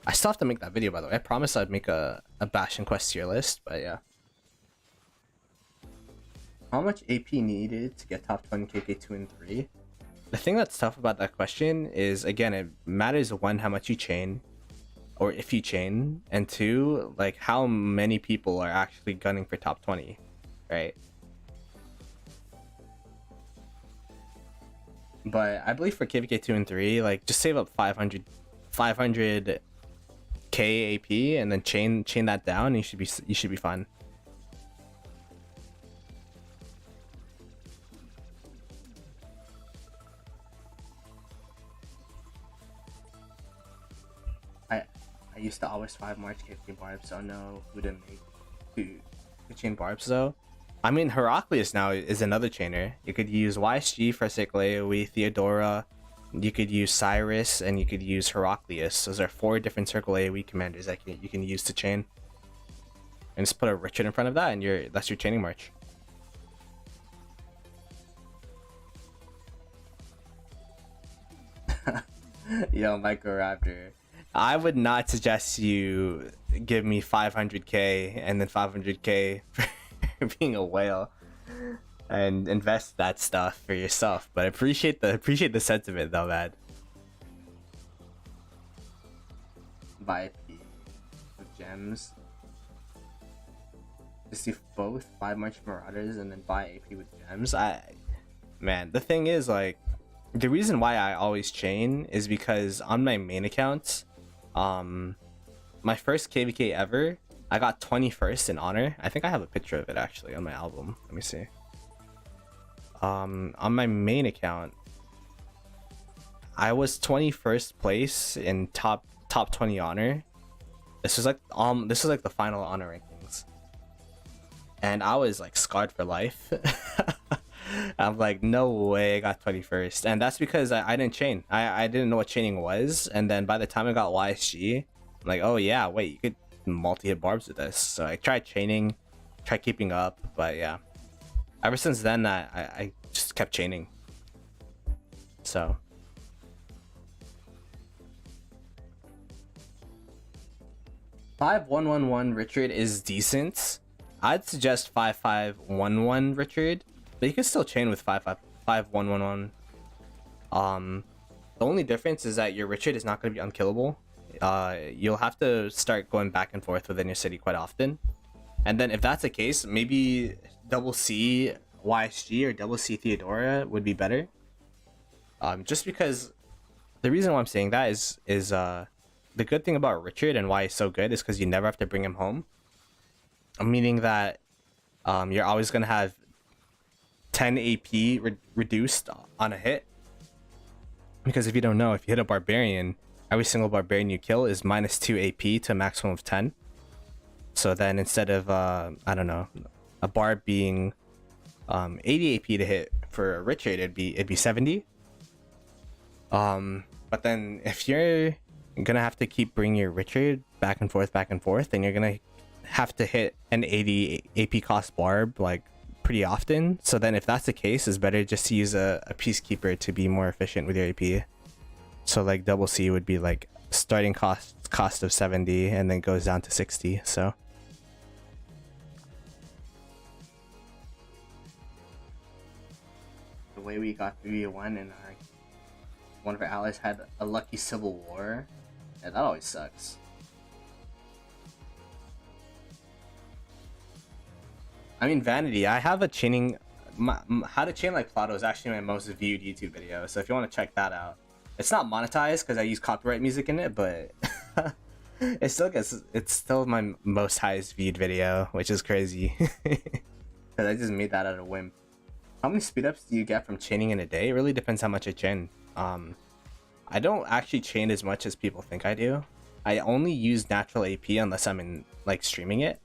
I still have to make that video, by the way. I promised I'd make a Bastion quest tier list, but yeah. How much AP needed to get top 20 KvK 2 and 3? The thing that's tough about that question is, again, it matters one, how much you chain, or if you chain, and 2, like how many people are actually gunning for top 20, right? But I believe for KvK 2 and 3, like just save up 500 K AP and then chain that down, and you should be fine. I used to always 5 march KvK barbs, so I know who to make to chain barbs though. I mean, Heraclius now is another chainer. You could use YSG for Circle AoE, Theodora, you could use Cyrus, and you could use Heraclius. Those are 4 different Circle AoE commanders that you can use to chain. And just put a Richard in front of that, and that's your chaining march. Yo, Microraptor. I would not suggest you give me 500k and then 500k for being a whale and invest that stuff for yourself. But I appreciate the sentiment though, man. Buy P with gems. Just do both, buy March Marauders and then buy AP with gems. Man, the thing is, like, the reason why I always chain is because on my main account, my first KvK ever, I got 21st in honor. I think I have a picture of it actually on my album. Let me see. On my main account, I was 21st place in top 20 honor. This was like the final honor rankings, and I was like scarred for life. I'm like, no way I got 21st, and that's because I didn't chain. I didn't know what chaining was, and then by the time I got YSG, I'm like, oh yeah, wait, you could multi-hit barbs with this. So I tried chaining, tried keeping up, but yeah, ever since then I just kept chaining. So 5111 Richard is decent. I'd suggest 5511 Richard, but you can still chain with 5111. The only difference is that your Richard is not going to be unkillable. You'll have to start going back and forth within your city quite often, and then if that's the case, maybe double C YSG or double C Theodora would be better. Just because the reason why I'm saying that is the good thing about Richard and why he's so good is because you never have to bring him home. Meaning that you're always going to have 10 AP reduced on a hit. Because if you don't know, if you hit a barbarian, every single barbarian you kill is -2 AP to a maximum of 10. So then instead of, I don't know, a barb being 80 AP to hit for a Richard, it'd be 70. But then if you're gonna have to keep bringing your Richard back and forth, then you're gonna have to hit an 80 AP cost barb like pretty often. So then if that's the case, it's better just to use a peacekeeper to be more efficient with your AP. So like double C would be like starting cost of 70 and then goes down to 60. So the way we got 3v1 and one of our allies had a lucky civil war. Yeah, that always sucks. I mean, Vanity, I have a chaining... how to chain like Ploto is actually my most viewed YouTube video, so if you want to check that out. It's not monetized because I use copyright music in it, but it's still my most highest viewed video, which is crazy. Because I just made that out of whim. How many speed ups do you get from chaining in a day? It really depends how much I chain. I don't actually chain as much as people think I do. I only use natural AP unless I'm in like streaming it.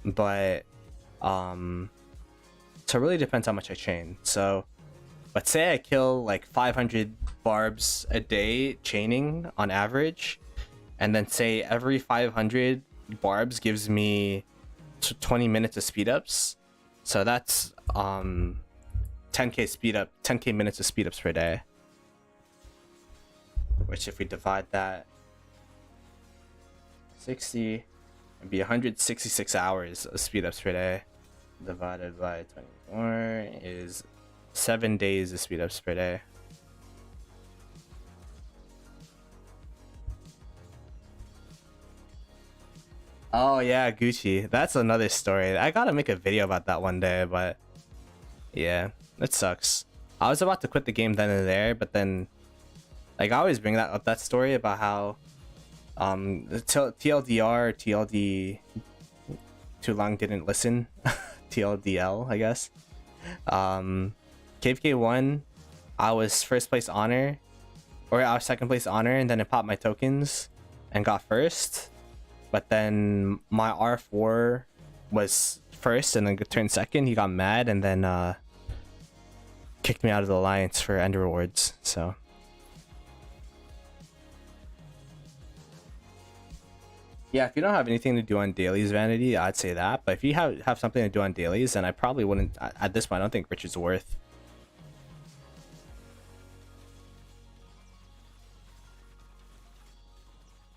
But so it really depends how much I chain. So let's say I kill like 500 barbs a day chaining on average, and then say every 500 barbs gives me 20 minutes of speed ups. So that's 10k minutes of speed ups per day. Which if we divide that 60, it'd be 166 hours of speed ups per day. Divided by 24 is 7 days of speed ups per day. Oh yeah, Gucci. That's another story. I gotta make a video about that one day, but yeah, it sucks. I was about to quit the game then and there, but then like I always bring that story about how the TLDR, TLD too long didn't listen. TLDL, I guess. KvK won. I was first place honor, or I was second place honor, and then I popped my tokens and got first. But then my R4 was first and then turned second. He got mad and then kicked me out of the alliance for end rewards. So yeah, if you don't have anything to do on dailies, Vanity, I'd say that. But if you have something to do on dailies, then I probably wouldn't. At this point, I don't think Richard's worth.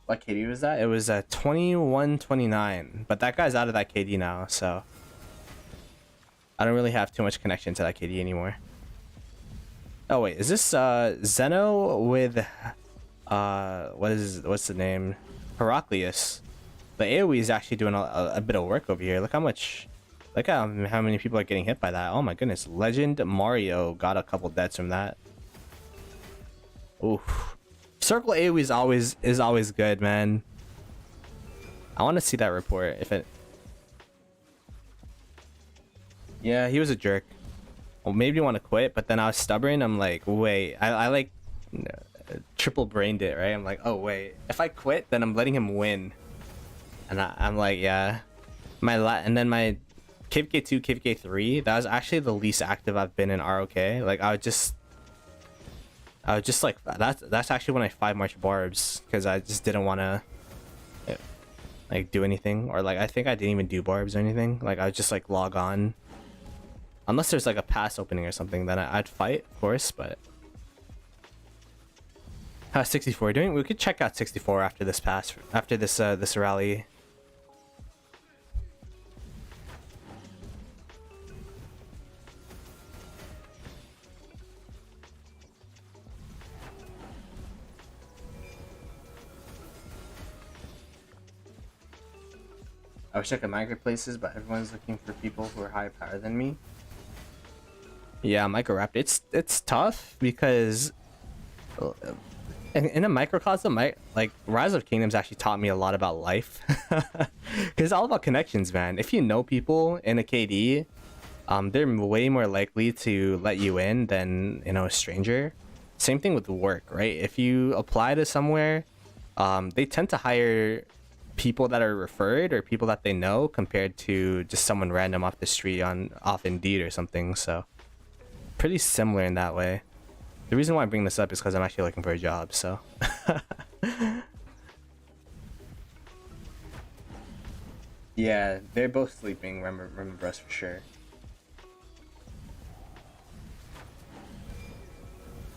What KD was that? It was 2129, but that guy's out of that KD now, so I don't really have too much connection to that KD anymore. Oh wait, is this Zeno with what's the name? Heraclius. The AoE is actually doing a bit of work over here. Look how much... Look at how many people are getting hit by that. Oh my goodness. Legend Mario got a couple deaths from that. Oof. Circle AoE is always good, man. I want to see that report. If it... Yeah, he was a jerk. Well, maybe want to quit, but then I was stubborn. I'm like, wait. I like... triple brained it, right? I'm like, oh wait. If I quit, then I'm letting him win. And I'm like, yeah. And then my KvK 2, KvK 3, that was actually the least active I've been in ROK. Like I would just like that's actually when I 5 March barbs, because I just didn't want to like do anything, or like I think I didn't even do barbs or anything. Like I would just like log on, unless there's like a pass opening or something, then I'd fight, of course. But how's 64 doing? We could check out 64 after this pass, after this this rally. I wish I could migrate places, but everyone's looking for people who are higher power than me. Yeah, micro rap. It's tough because in a microcosm, like Rise of Kingdoms actually taught me a lot about life. Because it's all about connections, man. If you know people in a KD, they're way more likely to let you in than, you know, a stranger. Same thing with work, right? If you apply to somewhere, they tend to hire people that are referred or people that they know compared to just someone random off the street off Indeed or something. So pretty similar in that way. The reason why I bring this up is because I'm actually looking for a job, so yeah, they're both sleeping. Remember us for sure.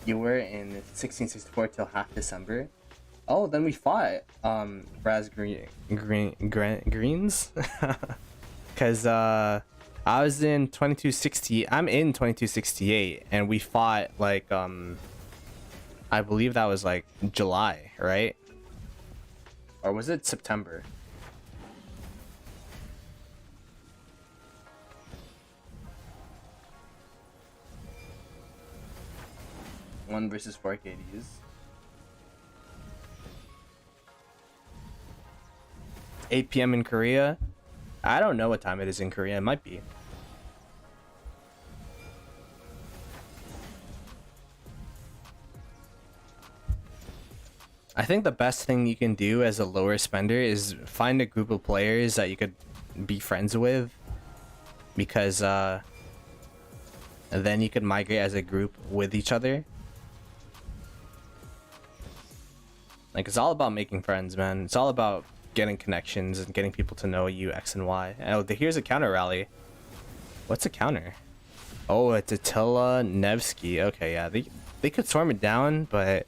You were in 1664 till half December. Oh, then we fought Raz Greens. Because I was in 2260. I'm in 2268, and we fought like I believe that was like July, right? Or was it September? One versus 4 KDs. 8 p.m. in Korea. I don't know what time it is in Korea. It might be. I think the best thing you can do as a lower spender is find a group of players that you could be friends with, because then you could migrate as a group with each other. Like, it's all about making friends, man. It's all about getting connections and getting people to know you, X and Y. Oh, here's a counter rally. What's a counter? Oh, it's Attila Nevsky. Okay, yeah, they could swarm it down, but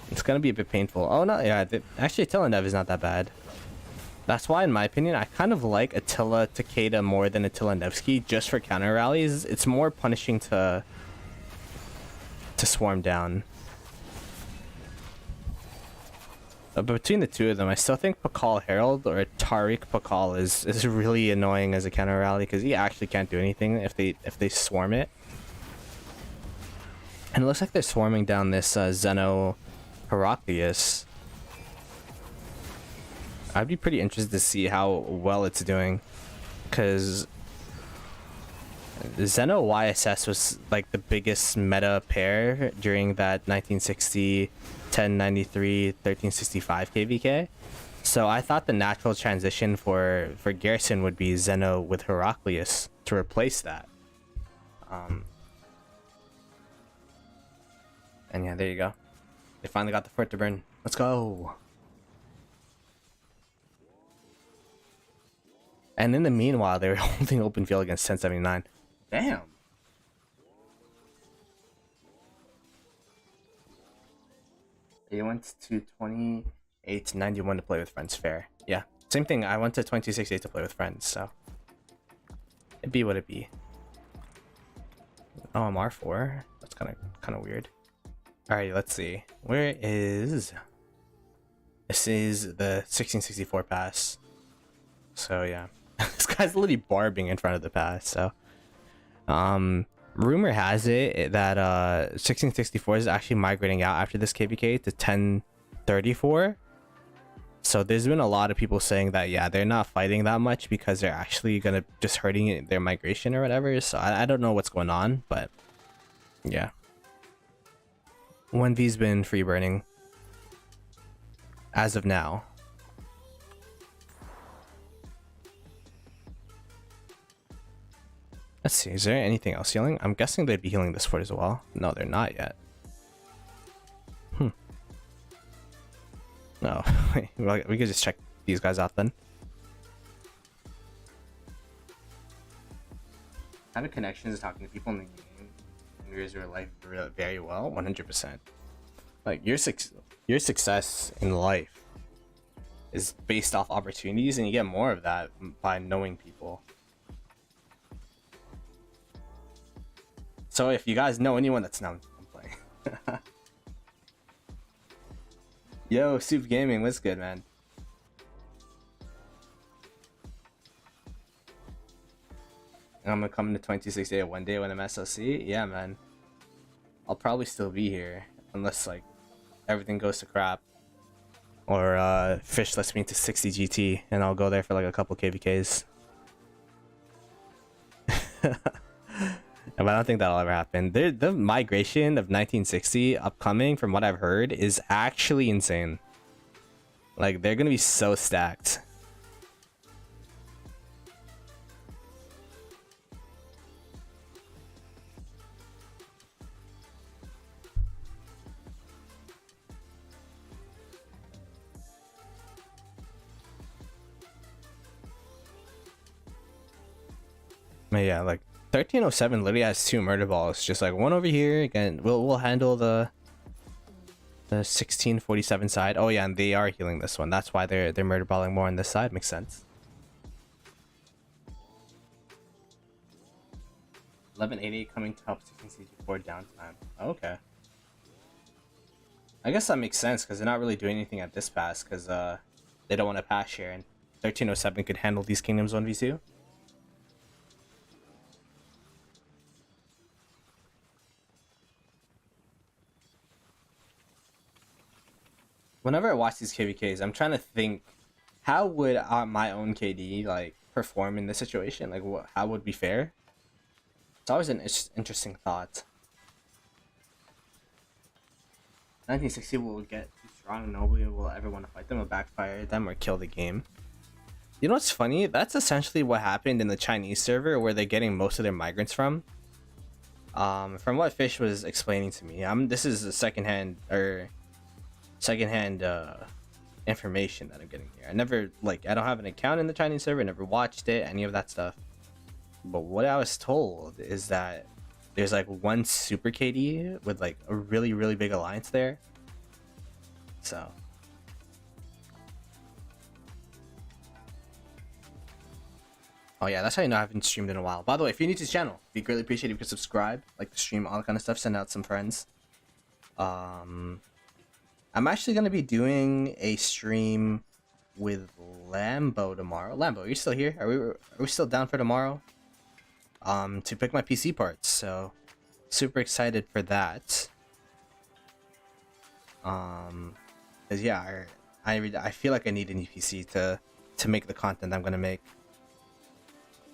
it's gonna be a bit painful. Oh no, yeah, actually Attila Nev is not that bad. That's why, in my opinion, I kind of like Attila Takeda more than Attila Nevsky, just for counter rallies. It's more punishing to swarm down. But between the two of them, I still think Pakal Herald or Tariq Pakal is really annoying as a counter rally, because he actually can't do anything if they swarm it. And it looks like they're swarming down this Zeno Heraclius. I'd be pretty interested to see how well it's doing, because Zeno YSS was like the biggest meta pair during that 1960 1093 1365 KvK. So I thought the natural transition for Garrison would be Zeno with Heraclius to replace that. And yeah, there you go. They finally got the fort to burn. Let's go. And in the meanwhile, they were holding open field against 1079. Damn. They went to 2891 to play with friends. Fair. Yeah. Same thing. I went to 2268 to play with friends, so it'd be what it be. Oh, I'm R4. That's kind of weird. Alright, let's see. Where is this is the 1664 pass. So yeah, this guy's literally barbing in front of the pass. So rumor has it that 1664 is actually migrating out after this KvK to 1034. So there's been a lot of people saying that, yeah, they're not fighting that much because they're actually gonna just hurting their migration or whatever. So I don't know what's going on, but yeah, 1V's been free burning as of now. Let's see, is there anything else healing? I'm guessing they'd be healing this fort as well. No, they're not yet. No, we could just check these guys out then. Kind of connections, talking to people in the game, in your life very well, 100%. Like your success in life is based off opportunities, and you get more of that by knowing people. So if you guys know anyone that's now I'm playing. Yo, Soup Gaming, what's good, man? I'm gonna come to 2068 one day when I'm SLC. Yeah, man. I'll probably still be here unless like everything goes to crap, or Fish lets me into 60 GT, and I'll go there for like a couple KvKs. But I don't think that'll ever happen. The migration of 1960 upcoming, from what I've heard, is actually insane. Like, they're gonna be so stacked. But yeah, like 1307 literally has 2 murder balls, just like one over here. Again, we'll handle the 1647 side. Oh yeah, and they are healing this one. That's why they're murder balling more on this side. Makes sense. 1188 coming to help 1664 downtime. Okay. I guess that makes sense because they're not really doing anything at this pass because they don't want to pass share, and 1307 could handle these kingdoms 1v2. Whenever I watch these KvKs, I'm trying to think, how would my own KD like perform in this situation? Like, how would be fair? It's always an interesting thought. 1960 will get too strong and nobody will ever want to fight them or backfire them or kill the game. You know what's funny? That's essentially what happened in the Chinese server where they're getting most of their migrants from. From what Fish was explaining to me, this is a secondhand information that I'm getting here. I don't have an account in the Chinese server, never watched it, any of that stuff. But what I was told is that there's like one super KD with like a really, really big alliance there. So oh yeah, that's how you know I haven't streamed in a while. By the way, if you're new to this channel, we greatly appreciate if you could subscribe, like the stream, all that kind of stuff, send out some friends. I'm actually going to be doing a stream with Lambo tomorrow. Lambo, are you still here? Are we still down for tomorrow? To pick my PC parts, so super excited for that. Cause yeah, I feel like I need a new PC to make the content I'm gonna make.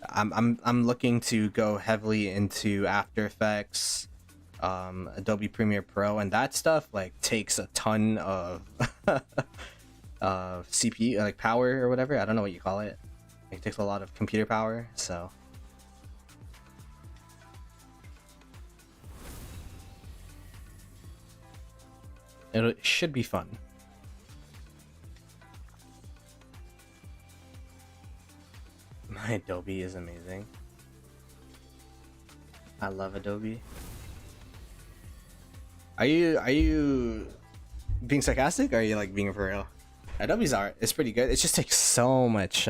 I'm looking to go heavily into After Effects, Adobe Premiere Pro, and that stuff like takes a ton of CPU, like power or whatever. I don't know what you call it. It takes a lot of computer power, so it should be fun. My Adobe is amazing. I love Adobe. Are you being sarcastic, or are you like being for real? Adobe's art is pretty good. It just takes so much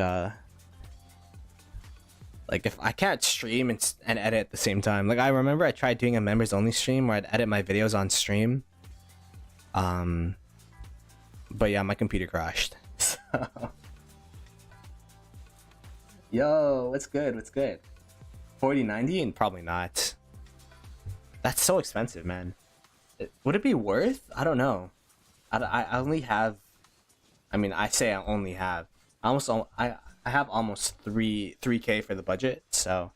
like, if I can't stream and edit at the same time. Like, I remember I tried doing a members only stream where I'd edit my videos on stream. But yeah, my computer crashed. Yo, what's good? What's good? 4090 and probably not. That's so expensive, man. Would it be worth? I don't know. I only have. I mean, I say I only have. I have almost 3K for the budget. So.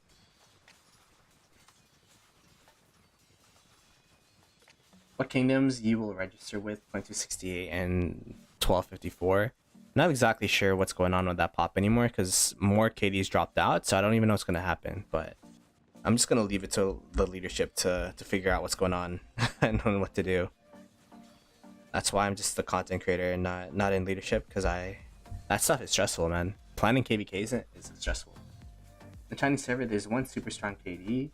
What kingdoms you will register with 2268 and 1254? Not exactly sure what's going on with that pop anymore because more KDs dropped out, so I don't even know what's gonna happen. But I'm just gonna leave it to the leadership to figure out what's going on and know what to do. That's why I'm just the content creator and not in leadership, because that stuff is stressful, man. Planning KvK is stressful. The Chinese server, there's one super strong KD.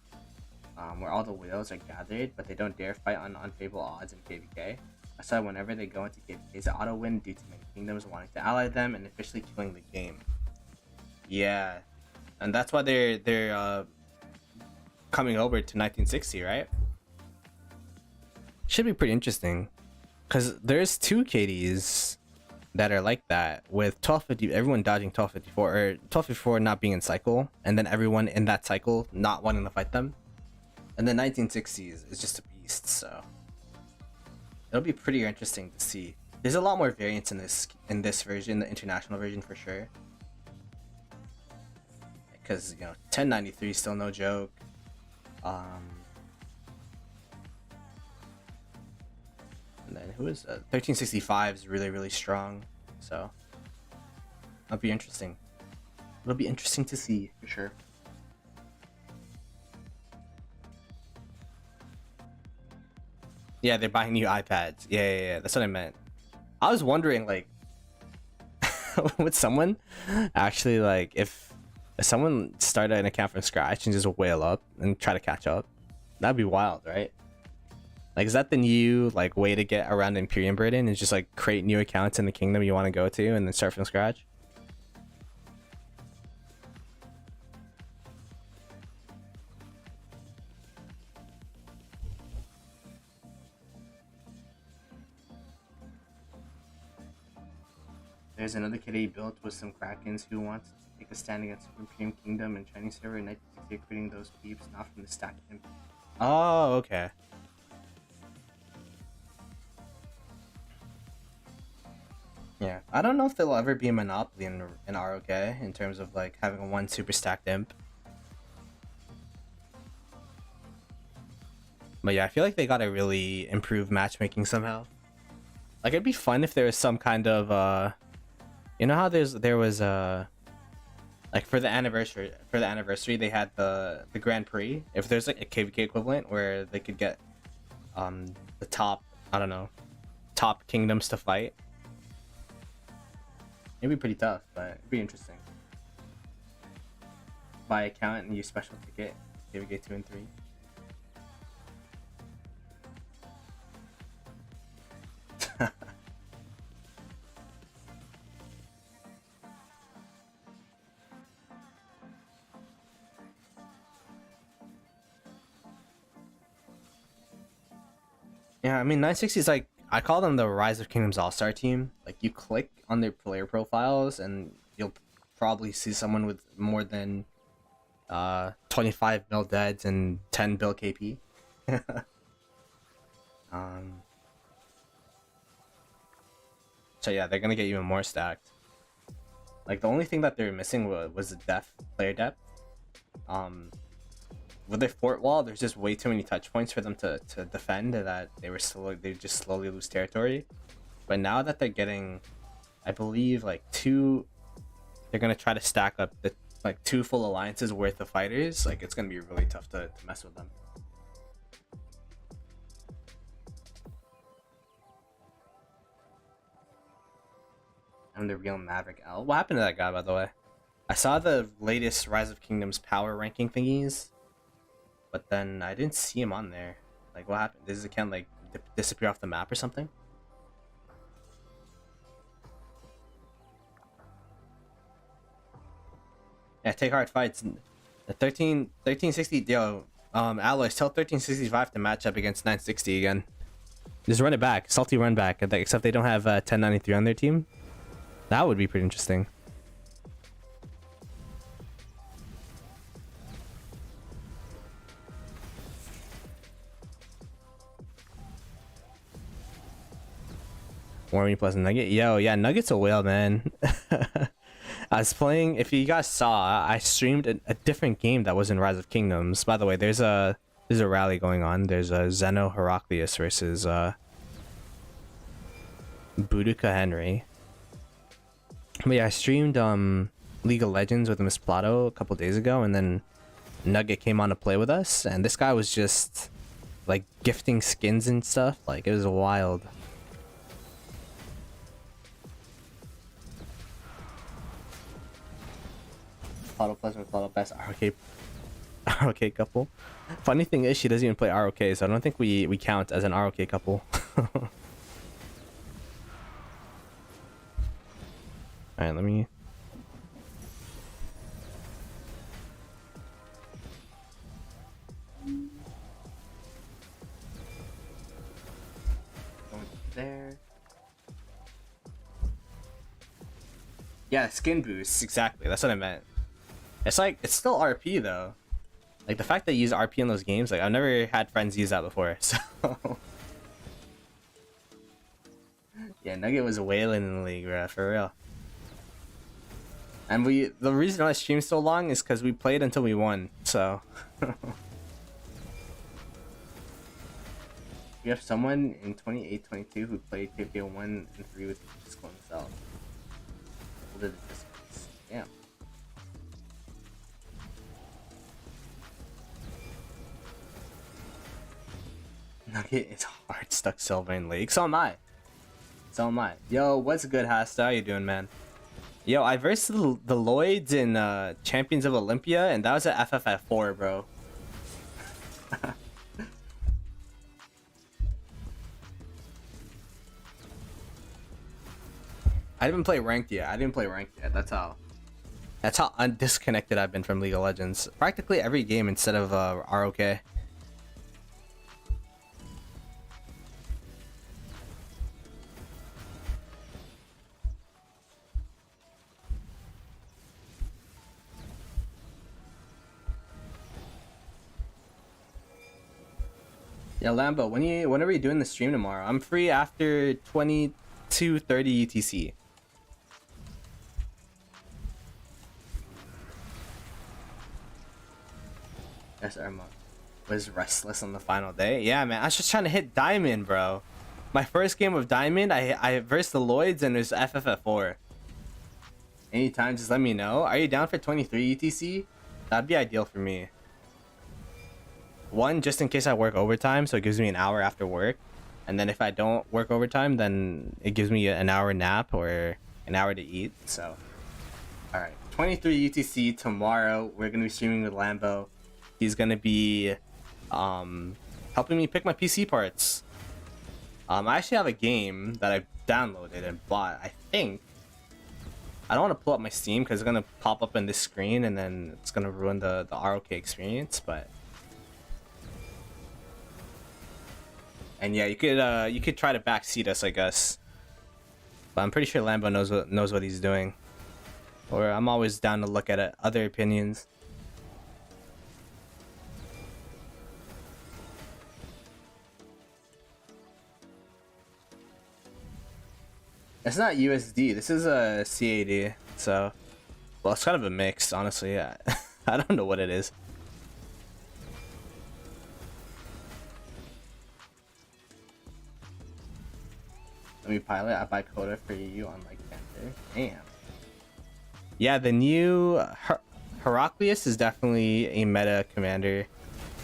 Where all the whales are gathered, but they don't dare fight on unfavorable odds in KvK. That's why whenever they go into KvK, it's an auto win due to many kingdoms wanting to ally them and officially killing the game. Yeah, and that's why they're coming over to 1960, right? Should be pretty interesting, because there's 2 KDs that are like that, with 1250, everyone dodging 1254, or 1254 not being in cycle, and then everyone in that cycle not wanting to fight them. And the 1960s is just a beast, so it'll be pretty interesting to see. There's a lot more variance in this version, the international version for sure. Because 1093 is still no joke. And then who is 1365 is really strong, so that'll be interesting. It'll be interesting to see for sure. Yeah, they're buying new iPads. Yeah, that's what I meant. I was wondering, like, would someone actually, like, if someone started an account from scratch and just whale up and try to catch up, that'd be wild, right? Like, is that the new, like, way to get around Imperium burden? Is just, like, create new accounts in the kingdom you want to go to and then start from scratch? There's another kid he built with some Krakens who wants to take a stand against the Imperium Kingdom and Chinese server, and 1968 creating those peeps, not from the stack imp. Oh, okay. Yeah, I don't know if there'll ever be a monopoly in ROK in terms of like having one super stacked imp. But yeah, I feel like they gotta really improve matchmaking somehow. Like, it'd be fun if there was some kind of you know how there was like for the anniversary they had the Grand Prix. If there's like a KvK equivalent where they could get the top, I don't know, top kingdoms to fight. It'd be pretty tough, but it'd be interesting. Buy account and use special ticket, KvK 2 and 3. Yeah, I mean 960 is like, I call them the Rise of Kingdoms All-Star team. Like, you click on their player profiles and you'll probably see someone with more than 25 mil deads and 10 bill KP. So yeah, they're gonna get even more stacked. Like, the only thing that they were missing was the player depth. With their fort wall, there's just way too many touch points for them to defend, that they just slowly lose territory. But now that they're getting, I believe, like they're gonna try to stack up the like 2 full alliances worth of fighters. Like, it's gonna be really tough to mess with them. I'm the real Maverick L. What happened to that guy, by the way? I saw the latest Rise of Kingdoms power ranking thingies, but then I didn't see him on there. Like, what happened? Did his account like disappear off the map or something? Yeah, take hard fights. The 1360, yo, Alloys, tell 1365 to match up against 960 again. Just run it back. Salty run back. Except they don't have 1093 on their team. That would be pretty interesting. Warmy plus Nugget. Yo, yeah, Nugget's a whale, man. I was playing, if you guys saw, I streamed a different game that was in Rise of Kingdoms. By the way, there's a rally going on. There's a Zeno Heraclius versus Boudica Henry. But yeah, I streamed League of Legends with Miss Ploto a couple days ago, and then Nugget came on to play with us, and this guy was just like gifting skins and stuff. Like, it was wild. Ploto plus with Ploto best ROK couple. Funny thing is, she doesn't even play ROK, so I don't think we count as an ROK couple. Alright, let me... Going there. Yeah, skin boosts, exactly. That's what I meant. It's like, it's still RP though. Like, the fact that you use RP in those games, like, I've never had friends use that before, so... Yeah, Nugget was wailing in the league, bro, for real. And the reason I streamed so long is because we played until we won, so... We have someone in 28-22 who played KvK 1 and 3 with Disco himself. Damn. Nugget is hard stuck silver in league. So am I. So am I. Yo, what's good, Hasta? How you doing, man? Yo, I versed the Lloyds in Champions of Olympia, and that was at FFF4, bro. I didn't play ranked yet. That's how undisconnected I've been from League of Legends. Practically every game instead of ROK. Yeah, Lambo, when are we doing the stream tomorrow? I'm free after 22:30 UTC. Yes, Irma was restless on the final day. Yeah, man, I was just trying to hit Diamond, bro. My first game of Diamond, I versed the Lloyds and it was FFF4. Anytime, just let me know. Are you down for 23 UTC? That'd be ideal for me. One, just in case I work overtime, so it gives me an hour after work. And then if I don't work overtime, then it gives me an hour nap or an hour to eat. So, alright. 23 UTC tomorrow. We're going to be streaming with Lambo. He's going to be helping me pick my PC parts. I actually have a game that I downloaded and bought, I think. I don't want to pull up my Steam because it's going to pop up on this screen and then it's going to ruin the ROK experience, but... And yeah, you could try to backseat us, I guess. But I'm pretty sure Lambo knows what he's doing. Or I'm always down to look at other opinions. It's not USD. This is a CAD. So, well, it's kind of a mix, honestly. Yeah. I don't know what it is. Let me pilot. I buy Coda for you on like Panther. Damn. Yeah, the new Heraclius is definitely a meta commander.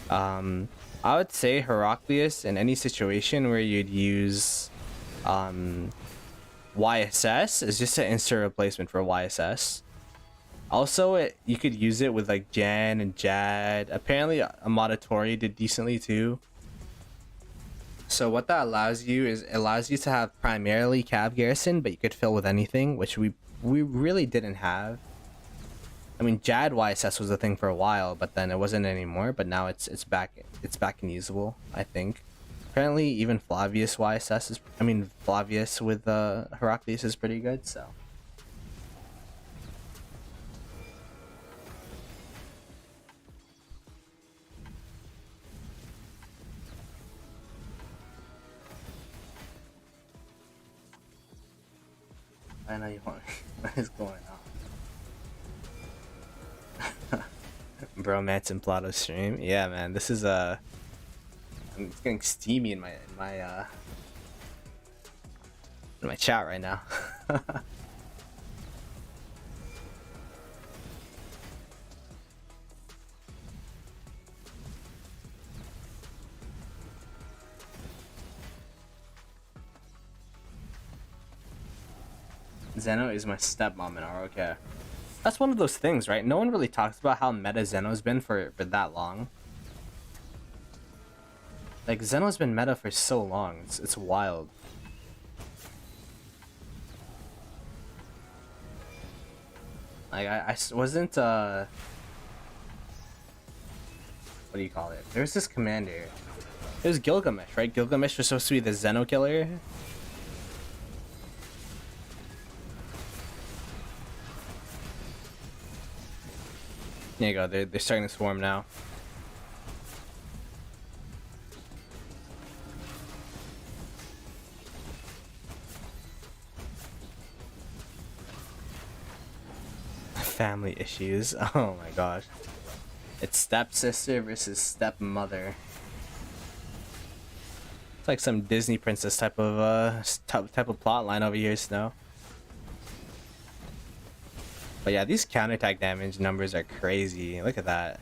I would say Heraclius in any situation where you'd use YSS is just an instant replacement for YSS. Also, you could use it with like Jan and Jad. Apparently, Amatori did decently too. So what that allows you is it allows you to have primarily Cav Garrison, but you could fill with anything, which we really didn't have. I mean, Jad YSS was a thing for a while, but then it wasn't anymore. But now it's back and usable, I think. Apparently, even Flavius YSS is, I mean, Flavius with Heraclius is pretty good, so. I know you want. What is going on? Bromance and Ploto stream. Yeah, man, this is it's getting steamy in my chat right now. Zeno is my stepmom in ROK. That's one of those things, right? No one really talks about how meta Zeno's been for that long. Like, Zeno's been meta for so long. It's wild. Like, I wasn't, what do you call it? There's this commander. It was Gilgamesh, right? Gilgamesh was supposed to be the Zeno killer. There you go, they're starting to swarm now. Family issues. Oh my gosh. It's stepsister versus stepmother. It's like some Disney princess type of plot line over here, Snow. But yeah, these counterattack damage numbers are crazy. Look at that.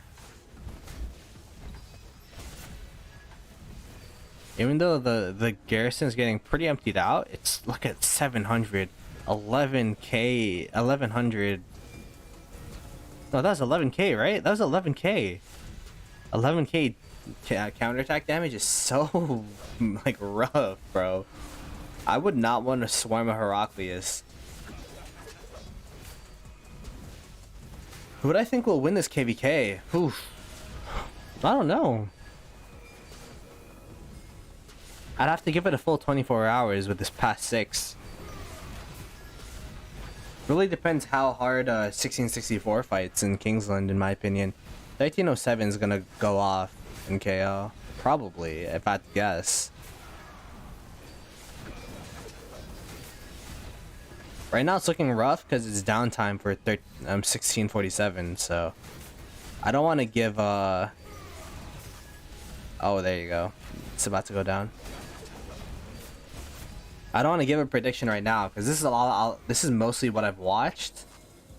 Even though the Garrison is getting pretty emptied out, it's, look at 700, 11k, 1100. No, that was 11k, right? That was 11k. 11k counterattack damage is so like rough, bro. I would not want to swarm a Heraclius. Who would I think will win this KvK? Oof. I don't know. I'd have to give it a full 24 hours with this past 6. Really depends how hard 1664 fights in Kingsland, in my opinion. 1307 is gonna go off in KO. Probably, if I had to guess. Right now it's looking rough because it's downtime for 1647, so I don't want to give oh, there you go. It's about to go down. I don't want to give a prediction right now because this is this is mostly what I've watched,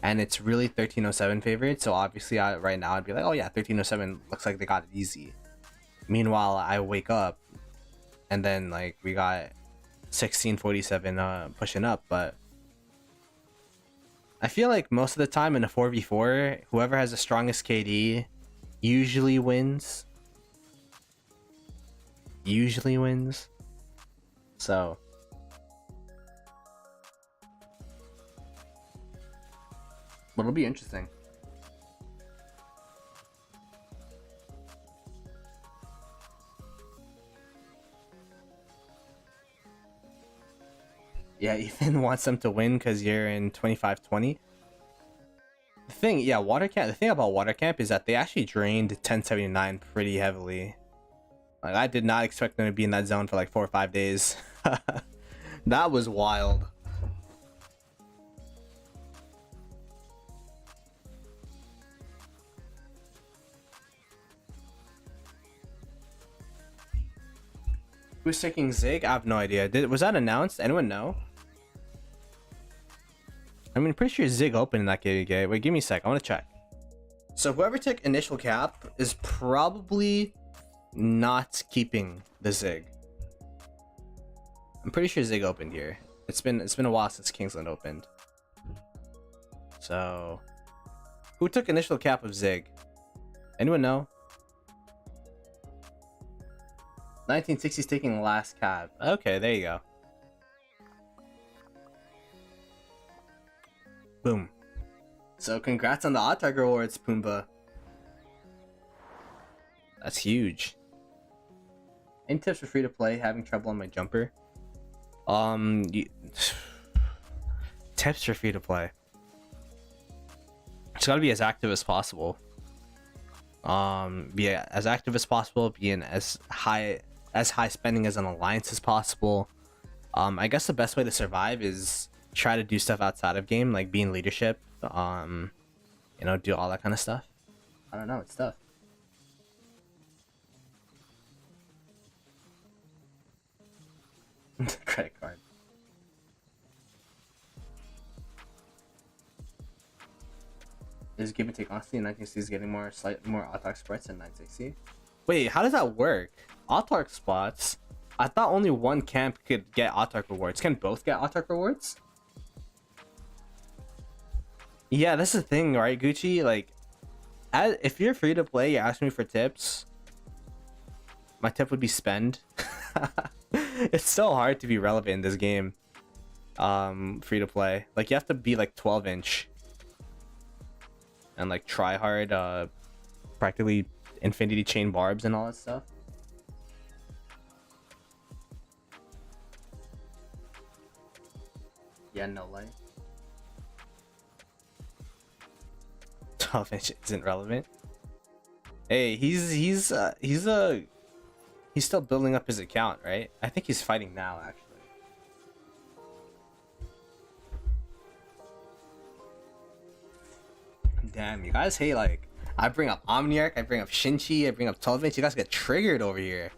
and it's really 1307 favorite. So obviously, right now I'd be like, oh yeah, 1307 looks like they got it easy. Meanwhile, I wake up, and then like we got 1647 pushing up, but I feel like most of the time in a 4v4, whoever has the strongest KD usually wins. Usually wins. So. But it'll be interesting. Yeah, Ethan wants them to win because you're in 2520. The thing, yeah, water camp. The thing about water camp is that they actually drained 1079 pretty heavily. Like, I did not expect them to be in that zone for like 4 or 5 days. That was wild. Who's taking Zig? I have no idea. Was that announced? Anyone know? I mean, pretty sure Zig opened in that KvK. Wait, give me a sec. I want to check. So whoever took initial cap is probably not keeping the Zig. I'm pretty sure Zig opened here. It's been a while since Kingsland opened. So who took initial cap of Zig? Anyone know? 1960s taking last cap. Okay, there you go. Boom. So congrats on the Odd Tiger Awards, Pumbaa. That's huge. Any tips for free to play? Having trouble on my jumper. Tips for free to play. It's got to be as active as possible. Be as active as possible. Be in as high spending as an alliance as possible. I guess the best way to survive is try to do stuff outside of game, like be in leadership. You know, do all that kind of stuff. I don't know. It's tough. Credit card. Is give and take honestly, 960 is getting more autarch spreads than 960. Wait, how does that work? Autarch spots? I thought only one camp could get autarch rewards. Can both get autarch rewards? Yeah, that's the thing, right, Gucci? Like, if you're free to play, you ask me for tips. My tip would be spend. It's so hard to be relevant in this game. Free to play. Like, you have to be like 12-inch. And like try hard, practically infinity chain barbs and all that stuff. Yeah, no light. 12-inch isn't relevant. Hey, he's still building up his account, right? I think he's fighting now, actually. Damn, you guys hate, like, I bring up Omniarch, I bring up Shinchi, I bring up 12-inch, you guys get triggered over here.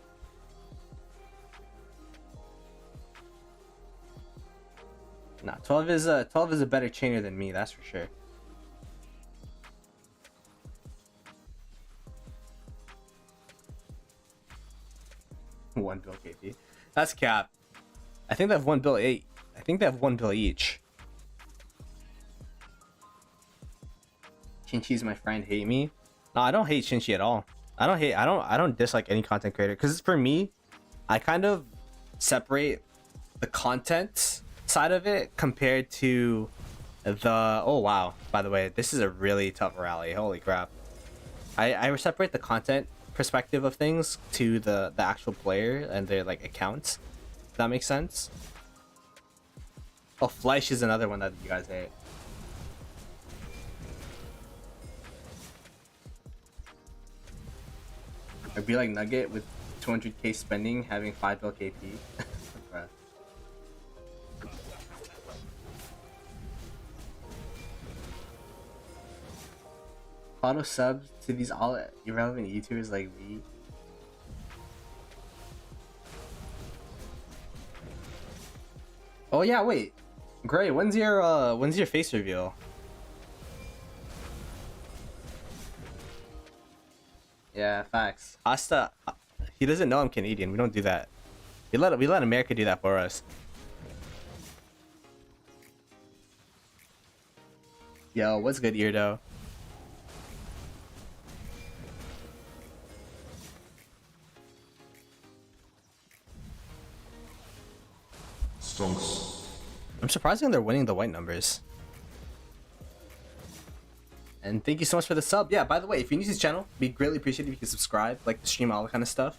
Nah, 12 is a better chainer than me, that's for sure. One bill KP. That's cap. I think they have one bill eight. I think they have one bill each. Shinchi's my friend, hate me? No, I don't hate Shinchi at all. I don't dislike any content creator, because for me, I kind of separate the content side of it compared to the oh wow, by the way, this is a really tough rally, holy crap. I separate the content perspective of things to the actual player and their like accounts. If that makes sense. Oh, Fleisch is another one that you guys hate. I'd be like Nugget with 200k spending, having 5 bill KP. Auto subs to these all irrelevant YouTubers like me. Oh yeah, wait. Gray, when's your face reveal? Yeah, facts. Asta, he doesn't know I'm Canadian. We don't do that. We let America do that for us. Yo, what's good, Eardo? Stonks. I'm surprised they're winning the white numbers. And thank you so much for the sub. Yeah, by the way, if you're new to this channel, we greatly appreciate it if you can subscribe, like the stream, all that kind of stuff.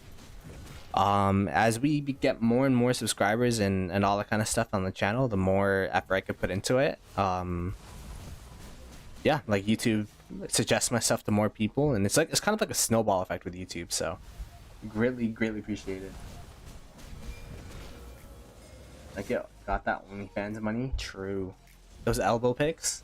As we get more and more subscribers and all that kind of stuff on the channel, the more effort I could put into it. Yeah, like YouTube suggests myself to more people, and it's kind of like a snowball effect with YouTube. So, greatly appreciate it. Like, yo, got that OnlyFans money? True. Those elbow picks?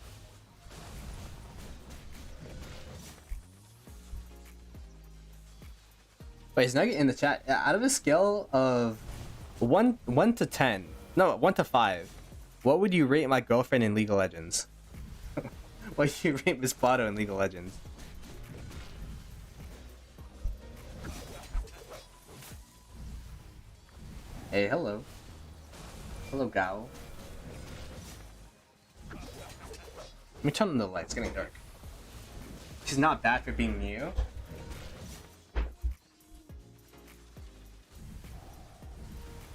Wait, is Nugget in the chat? Out of a scale of 1 to 10, no, 1 to 5, what would you rate my girlfriend in League of Legends? What do you rate Miss Ploto in League of Legends? Hey, hello. Hello, Gao. Let me turn on the lights, it's getting dark. She's not bad for being new.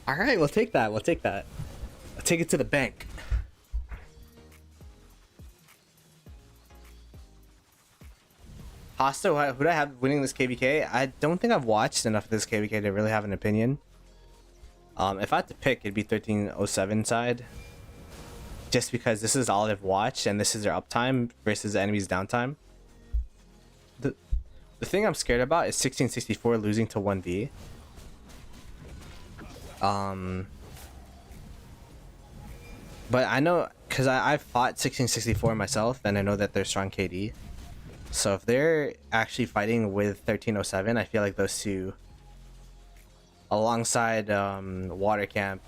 Alright, we'll take that, we'll take that. I'll take it to the bank. Pasta, who do I have winning this KvK? I don't think I've watched enough of this KvK to really have an opinion. If I had to pick, it'd be 1307 side. Just because this is all I've watched and this is their uptime versus the enemy's downtime. The thing I'm scared about is 1664 losing to 1v. But I know, because I've fought 1664 myself, and I know that they're strong KD. So if they're actually fighting with 1307, I feel like those two, alongside Water Camp,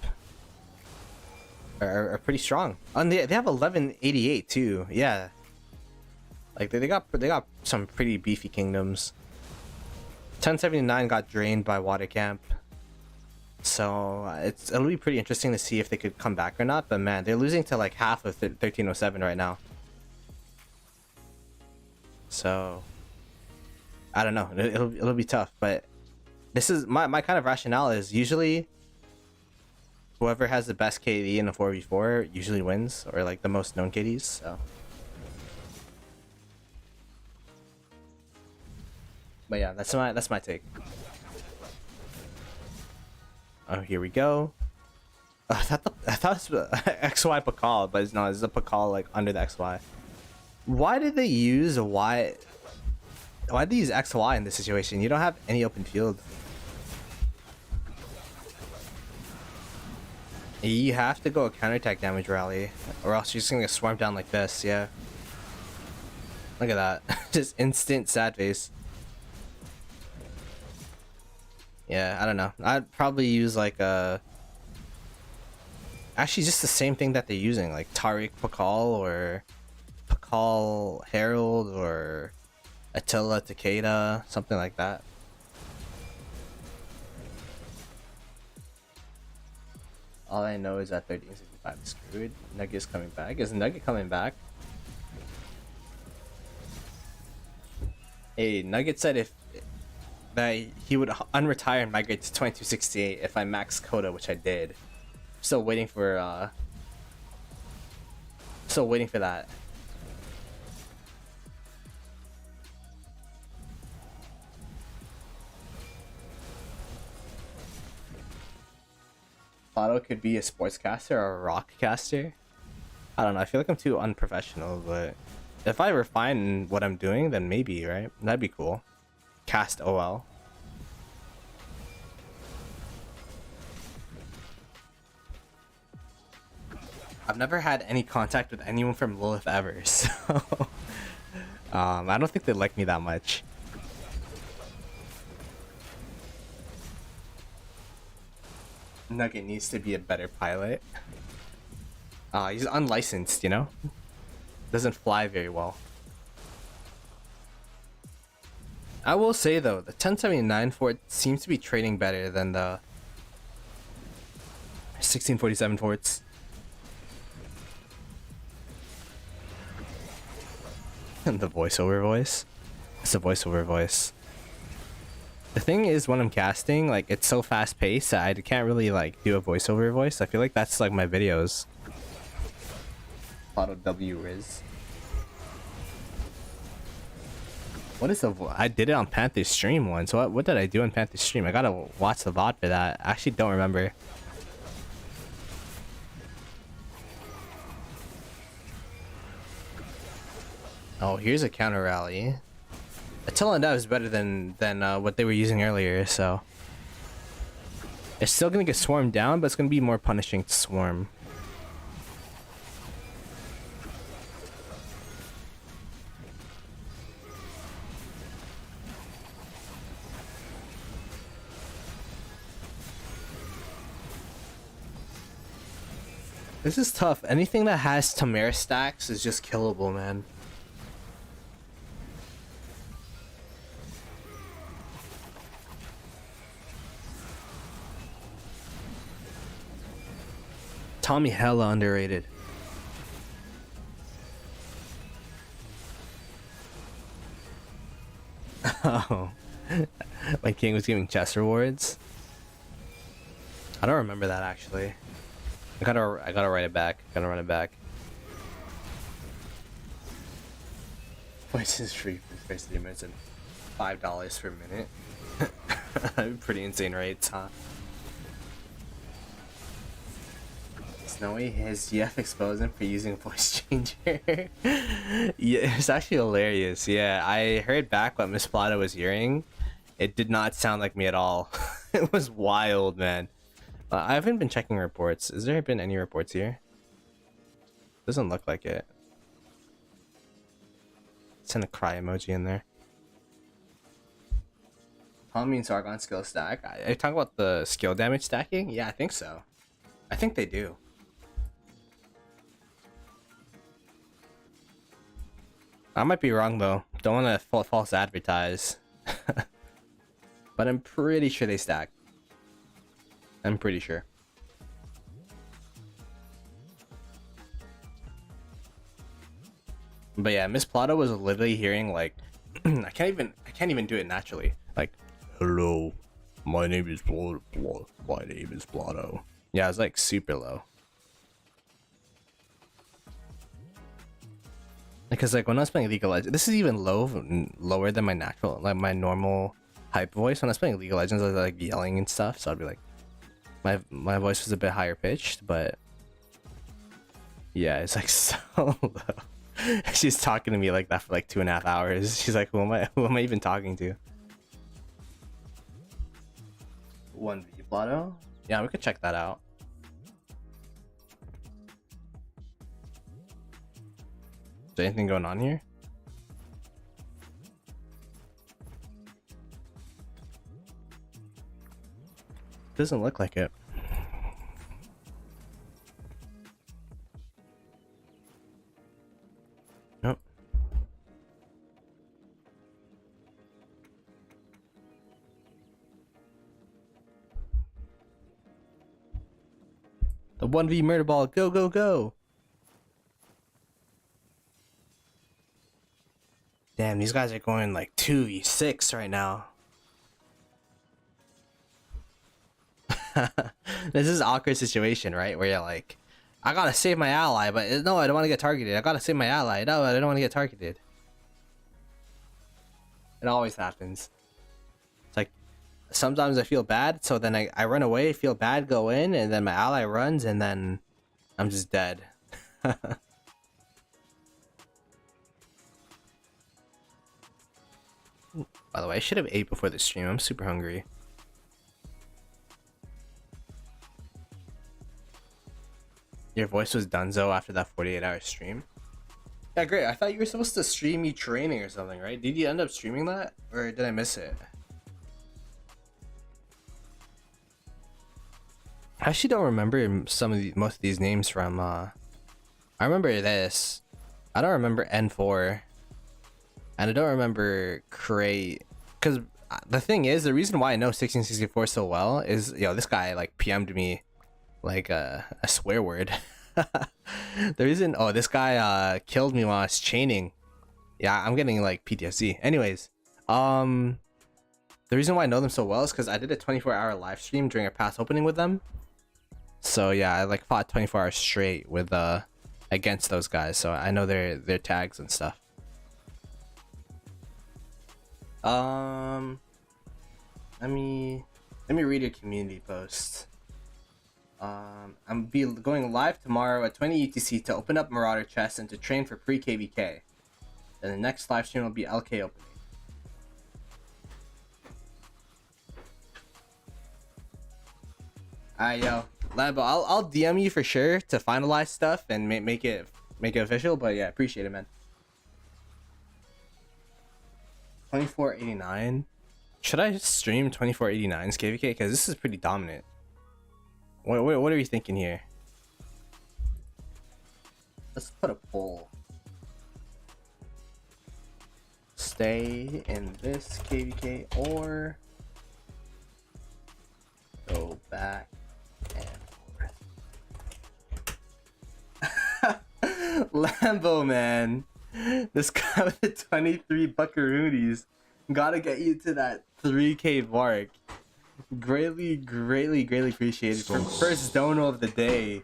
are pretty strong. And they have 1188 too. Yeah, like they got some pretty beefy kingdoms. 1079 got drained by Water Camp. So it'll be pretty interesting to see if they could come back or not. But man, they're losing to like half of 1307 right now. So I don't know. It'll be tough. But this is my kind of rationale is usually whoever has the best KD in a 4v4 usually wins, or like the most known KDs. So. But yeah, that's my take. Oh, here we go. I thought it was XY Pakal, but it's not. It's a Pakal like under the XY. Why did they use Y? Why did they use XY in this situation? You don't have any open field. You have to go a counterattack damage rally, or else you're just gonna get swarmed down like this. Yeah. Look at that. Just instant sad face. Yeah, I don't know. I'd probably use like a... Actually, just the same thing that they're using, like Tariq Pakal or Pakal Herald or Attila Takeda, something like that. All I know is that 1365 is screwed. Nugget's coming back. Is Nugget coming back? Hey, Nugget said that he would unretire and migrate to 2268 if I max quota, which I did. Still waiting for that. Ploto could be a sportscaster or a rock caster. I don't know. I feel like I'm too unprofessional, but if I refine what I'm doing, then maybe, right? That'd be cool. Cast OL. I've never had any contact with anyone from Lilith ever, so I don't think they like me that much. Nugget needs to be a better pilot. He's unlicensed, you know? Doesn't fly very well. I will say though, the 1079 fort seems to be trading better than the 1647 forts. And the voiceover voice. It's a voiceover voice. The thing is, when I'm casting, like, it's so fast paced that I can't really like do a voiceover voice. I feel like that's like my videos. Auto W Riz. What is the... I did it on Panther's stream once. What did I do on Panther's stream? I gotta watch the VOD for that. I actually don't remember. Oh, here's a counter rally. Attila and Dev is better than what they were using earlier, so... It's still gonna get swarmed down, but it's gonna be more punishing to swarm. This is tough. Anything that has Tamara stacks is just killable, man. Tommy hella underrated. Oh. My king was giving chest rewards. I don't remember that actually. I gotta write it back. Gotta run it back. Voice is free for the first 3 minutes and $5 per minute. Pretty insane rates, huh? Snowy has GF exposed him for using a voice changer. Yeah, it's actually hilarious. Yeah, I heard back what Miss Ploto was hearing. It did not sound like me at all. It was wild, man. I haven't been checking reports. Has there been any reports here? Doesn't look like it. Send a cry emoji in there. Palmy and Sargon skill stack. Are you talking about the skill damage stacking? Yeah, I think so. I think they do. I might be wrong though. Don't want to false advertise. But I'm pretty sure they stack. I'm pretty sure. But yeah, Miss Ploto was literally hearing like I can't even do it naturally. Like, hello, my name is Ploto. My name is Ploto. Yeah, it's like super low. Because like when I was playing League of Legends, this is even lower than my natural, like my normal hype voice. When I was playing League of Legends, I was like yelling and stuff, so I'd be like, my voice was a bit higher pitched, but yeah, it's like so low. She's talking to me like that for like 2.5 hours. She's like, who am I even talking to? 1v Ploto? Yeah, we could check that out. Is there anything going on here? Doesn't look like it. Nope. The 1v murder ball, go, go, go! Damn, these guys are going like 2v6 right now. This is an awkward situation, right? Where you're like, I gotta save my ally, but no, I don't want to get targeted. I gotta save my ally. No, I don't want to get targeted. It always happens. It's like, sometimes I feel bad, so then I run away, feel bad, go in, and then my ally runs, and then I'm just dead. By the way, I should have ate before the stream. I'm super hungry. Your voice was donezo after that 48-hour stream? Yeah, great. I thought you were supposed to stream me training or something, right? Did you end up streaming that? Or did I miss it? I actually don't remember most of these names from, I remember this. I don't remember N4. And I don't remember Crate. Because the thing is, the reason why I know 1664 so well is, yo, this guy, like, PM'd me like a swear word. The reason, oh, this guy killed me while I was chaining. Yeah, I'm getting like PTSD. Anyways, the reason why I know them so well is because I did a 24-hour live stream during a past opening with them. So yeah, I like fought 24 hours straight with against those guys, so I know their tags and stuff. Let me read your community post. I'm going live tomorrow at 20 UTC to open up Marauder chests and to train for Pre-KvK. Then the next live stream will be LK opening. Alright, yo, Lambo, I'll DM you for sure to finalize stuff and make it official. But yeah, appreciate it, man. 2489. Should I stream 2489's KvK? Because this is pretty dominant. What are you thinking here? Let's put a poll. Stay in this KvK or go back and forth. Lambo, man. This guy with the 23 buckaroonies. Gotta get you to that 3K mark. Greatly appreciated from first dono of the day.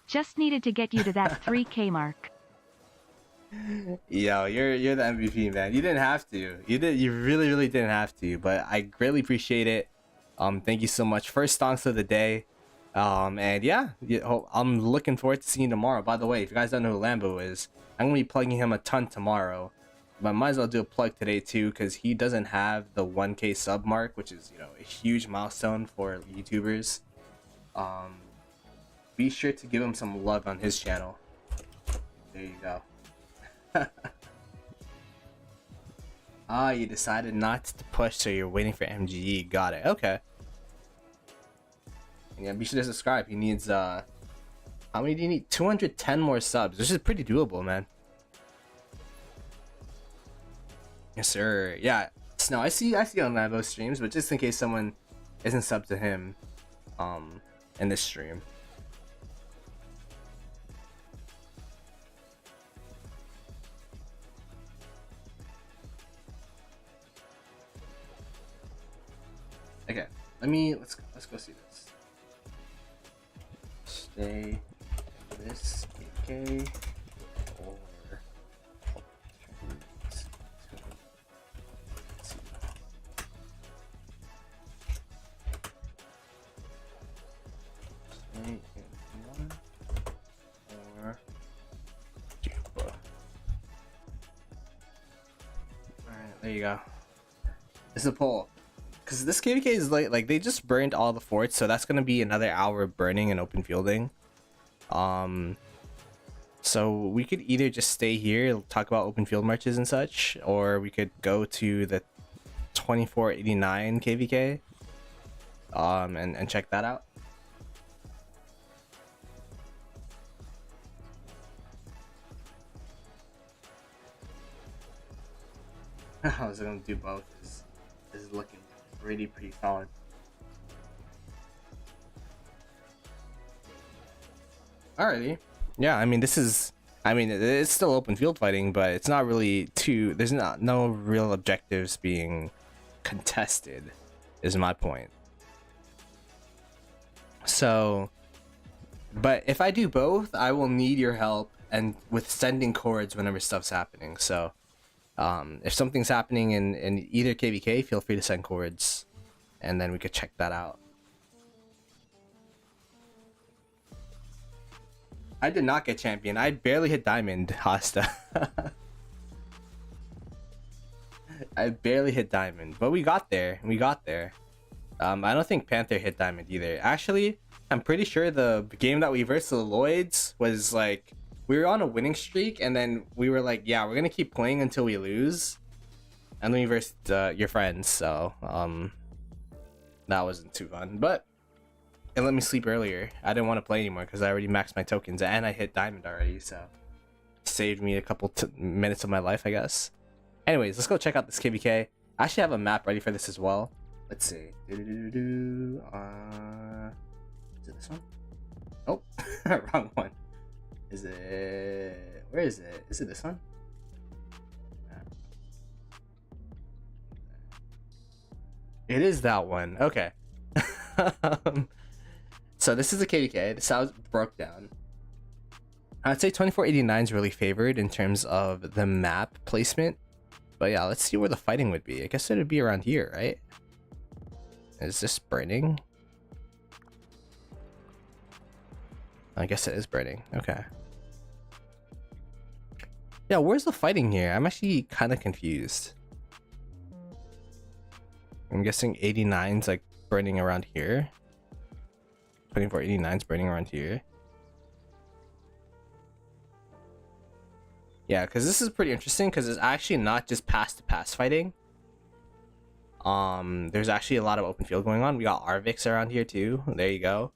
Just needed to get you to that 3K mark. Yo, you're the MVP, man. You didn't have to. You really didn't have to, but I greatly appreciate it. Thank you so much. First stonks of the day. And yeah, I'm looking forward to seeing you tomorrow. By the way, if you guys don't know who Lambo is, I'm gonna be plugging him a ton tomorrow. But I might as well do a plug today too, because he doesn't have the 1K sub mark, which is, you know, a huge milestone for YouTubers. Be sure to give him some love on his channel. There you go. Ah, you decided not to push, so you're waiting for MGE. Got it. Okay. Yeah, be sure to subscribe. He needs how many do you need? 210 more subs, which is pretty doable, man. Yes, sir. Yeah. No, I see on Lavo streams, but just in case someone isn't subbed to him, in this stream. Okay, let's go see this. Stay this KvK or stay in one or Cuba. Alright, there you go. It's a poll. Because this KvK is like they just burned all the forts, so that's gonna be another hour of burning and open fielding. So we could either just stay here, talk about open field marches and such, or we could go to the 2489 KvK, and check that out. I was gonna do both. This is looking pretty solid. Alrighty. Yeah, I mean it's still open field fighting, but it's not really there's no real objectives being contested, is my point. So, but if I do both, I will need your help and with sending chords whenever stuff's happening. So if something's happening in either KvK, feel free to send chords, and then we could check that out. I did not get champion. I barely hit diamond, Hasta. I barely hit diamond, but we got there. I don't think Panther hit diamond either. Actually, I'm pretty sure the game that we versed the Lloyds was like, we were on a winning streak, and then we were like, yeah, we're gonna keep playing until we lose, and then we versed your friends. So that wasn't too fun, but it let me sleep earlier. I didn't want to play anymore because I already maxed my tokens and I hit diamond already, so it saved me a couple minutes of my life, I guess. Anyways, let's go check out this KvK. I actually have a map ready for this as well. Let's see. Is it this one? Oh, wrong one. Is it? Where is it? Is it this one? It is that one. Okay. So this is a KvK. This house broke down. I'd say 2489 is really favored in terms of the map placement. But yeah, let's see where the fighting would be. I guess it would be around here, right? Is this burning? I guess it is burning. Okay. Yeah, where's the fighting here? I'm actually kind of confused. I'm guessing 89's like burning around here. 2489's burning around here. Yeah, because this is pretty interesting because it's actually not just pass to pass fighting. There's actually a lot of open field going on. We got Arvix around here too. There you go.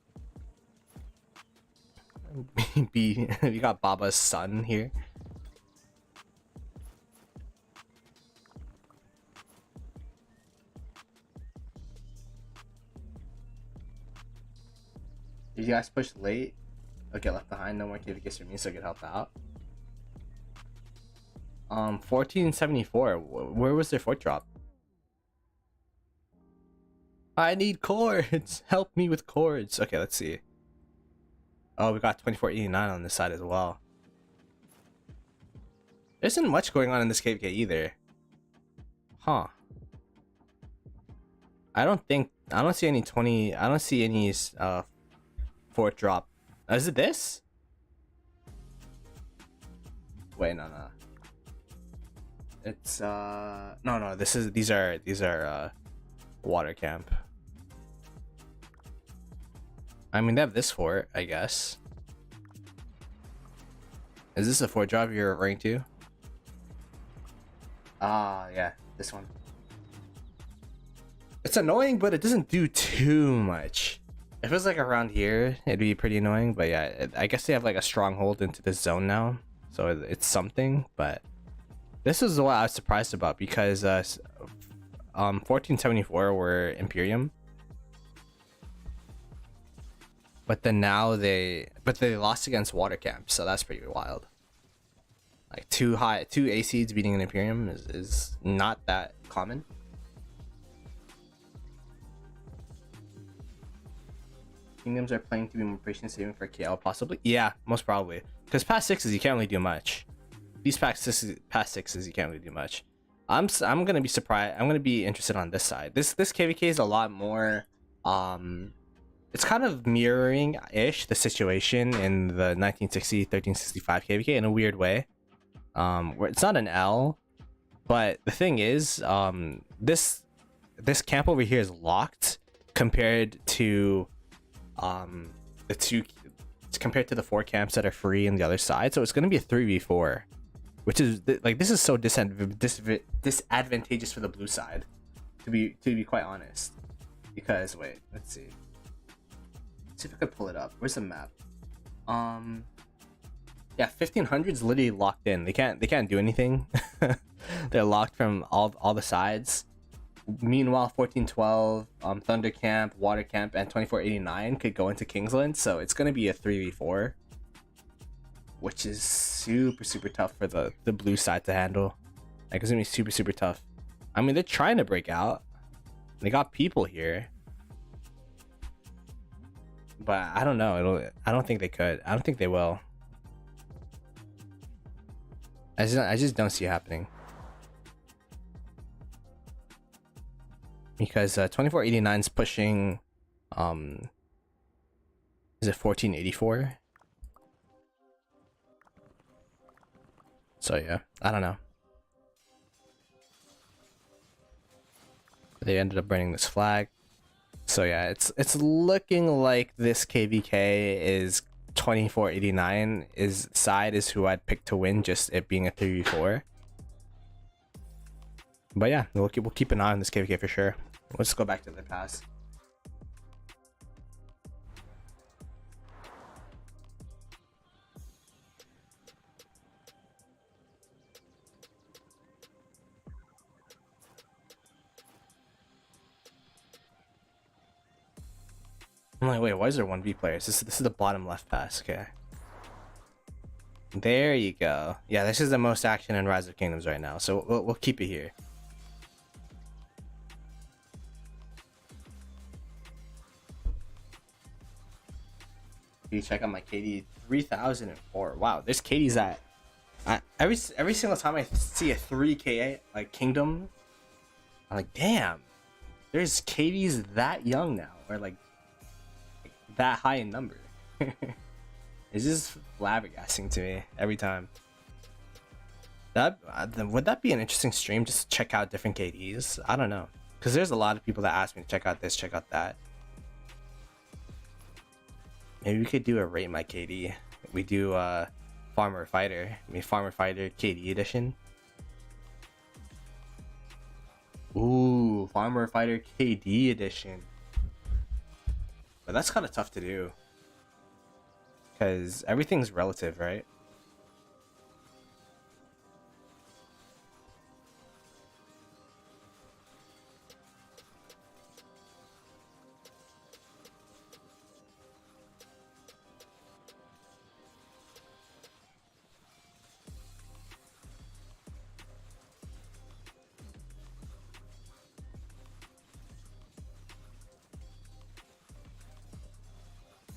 We got Baba's son here. Did you guys push late? Okay, left behind. No more KvK for me, so I could help out. 1474. Where was their fort drop? I need chords. Help me with chords. Okay, let's see. Oh, we got 2489 on this side as well. There isn't much going on in this KvK either. Huh. I don't see any 20, I don't see any fort drop. Is it this? Wait, no. It's no, these are water camp. I mean, they have this fort, I guess. Is this a fort drop you're referring to? Yeah, this one. It's annoying, but it doesn't do too much. If it was like around here, it'd be pretty annoying. But yeah, I guess they have like a stronghold into this zone now, so it's something. But this is what I was surprised about, because 1474 were Imperium, but then now they lost against water camp, so that's pretty wild. Like two A seeds beating an Imperium is not that common. Kingdoms are planning to be more patient saving for KL, possibly. Yeah, most probably, because past sixes you can't really do much. These past sixes you can't really do much. I'm gonna be surprised. I'm gonna be interested on this side. This KvK is a lot more. It's kind of mirroring ish the situation in the 1960-1365 KvK in a weird way. Where it's not an L, but the thing is, this camp over here is locked compared to compared to the 4 camps that are free on the other side. So it's going to be a 3v4, which is like, this is so disadvantageous for the blue side, to be quite honest. Because wait, let's see if I could pull it up. Where's the map? Yeah, 1500 is literally locked in. They can't do anything. They're locked from all the sides. Meanwhile, 1412, Thunder Camp, Water Camp, and 2489 could go into Kingsland, so it's gonna be a 3v4, which is super tough for the blue side to handle. Like, it's gonna be super tough. I mean, they're trying to break out. They got people here, but I don't know. I don't think they could. I don't think they will. I just don't see it happening. Because 2489 is pushing, is it 1484? So yeah, I don't know. They ended up burning this flag. So yeah, it's looking like this KvK is 2489 side is who I'd pick to win, just it being a 3v4. But yeah, we'll keep an eye on this KvK for sure. Let's go back to the pass. I'm like, wait, why is there 1v players? This is the bottom left pass. Okay. There you go. Yeah, this is the most action in Rise of Kingdoms right now, so we'll keep it here. You check out my KD 3004. Wow, there's KDs at every single time I see a 3K like kingdom, I'm like, damn, there's KDs that young now, or like that high in number. It's just flabbergasting to me every time. Would that be an interesting stream, just to check out different KDs? I don't know, because there's a lot of people that ask me to check out this, check out that. Maybe we could do a rate my KD. We do Farmer Fighter. I mean, Farmer Fighter KD edition. Ooh, Farmer Fighter KD edition. But that's kind of tough to do, because everything's relative, right?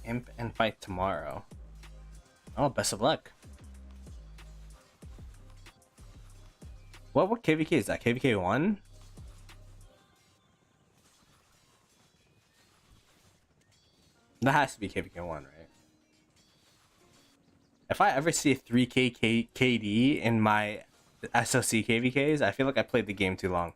Imp and fight tomorrow. Oh, best of luck. What KvK is that? KvK 1? That has to be KvK 1, right? If I ever see a 3k KD in my SOC KvKs, I feel like I played the game too long.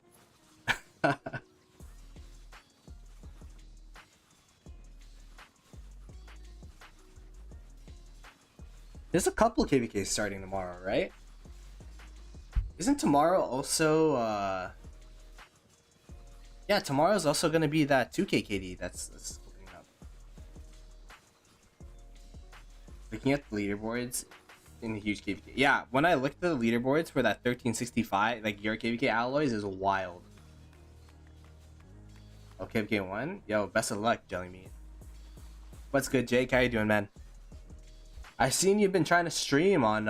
There's a couple KvKs starting tomorrow, right? Isn't tomorrow also yeah, tomorrow's also gonna be that 2k KD that's opening up. Looking at the leaderboards in the huge KvK. Yeah, when I looked at the leaderboards for that 1365, like your KvK alloys is wild. Oh, KvK 1? Yo, best of luck, Jellymeat. What's good, Jake? How you doing, man? I've seen you've been trying to stream on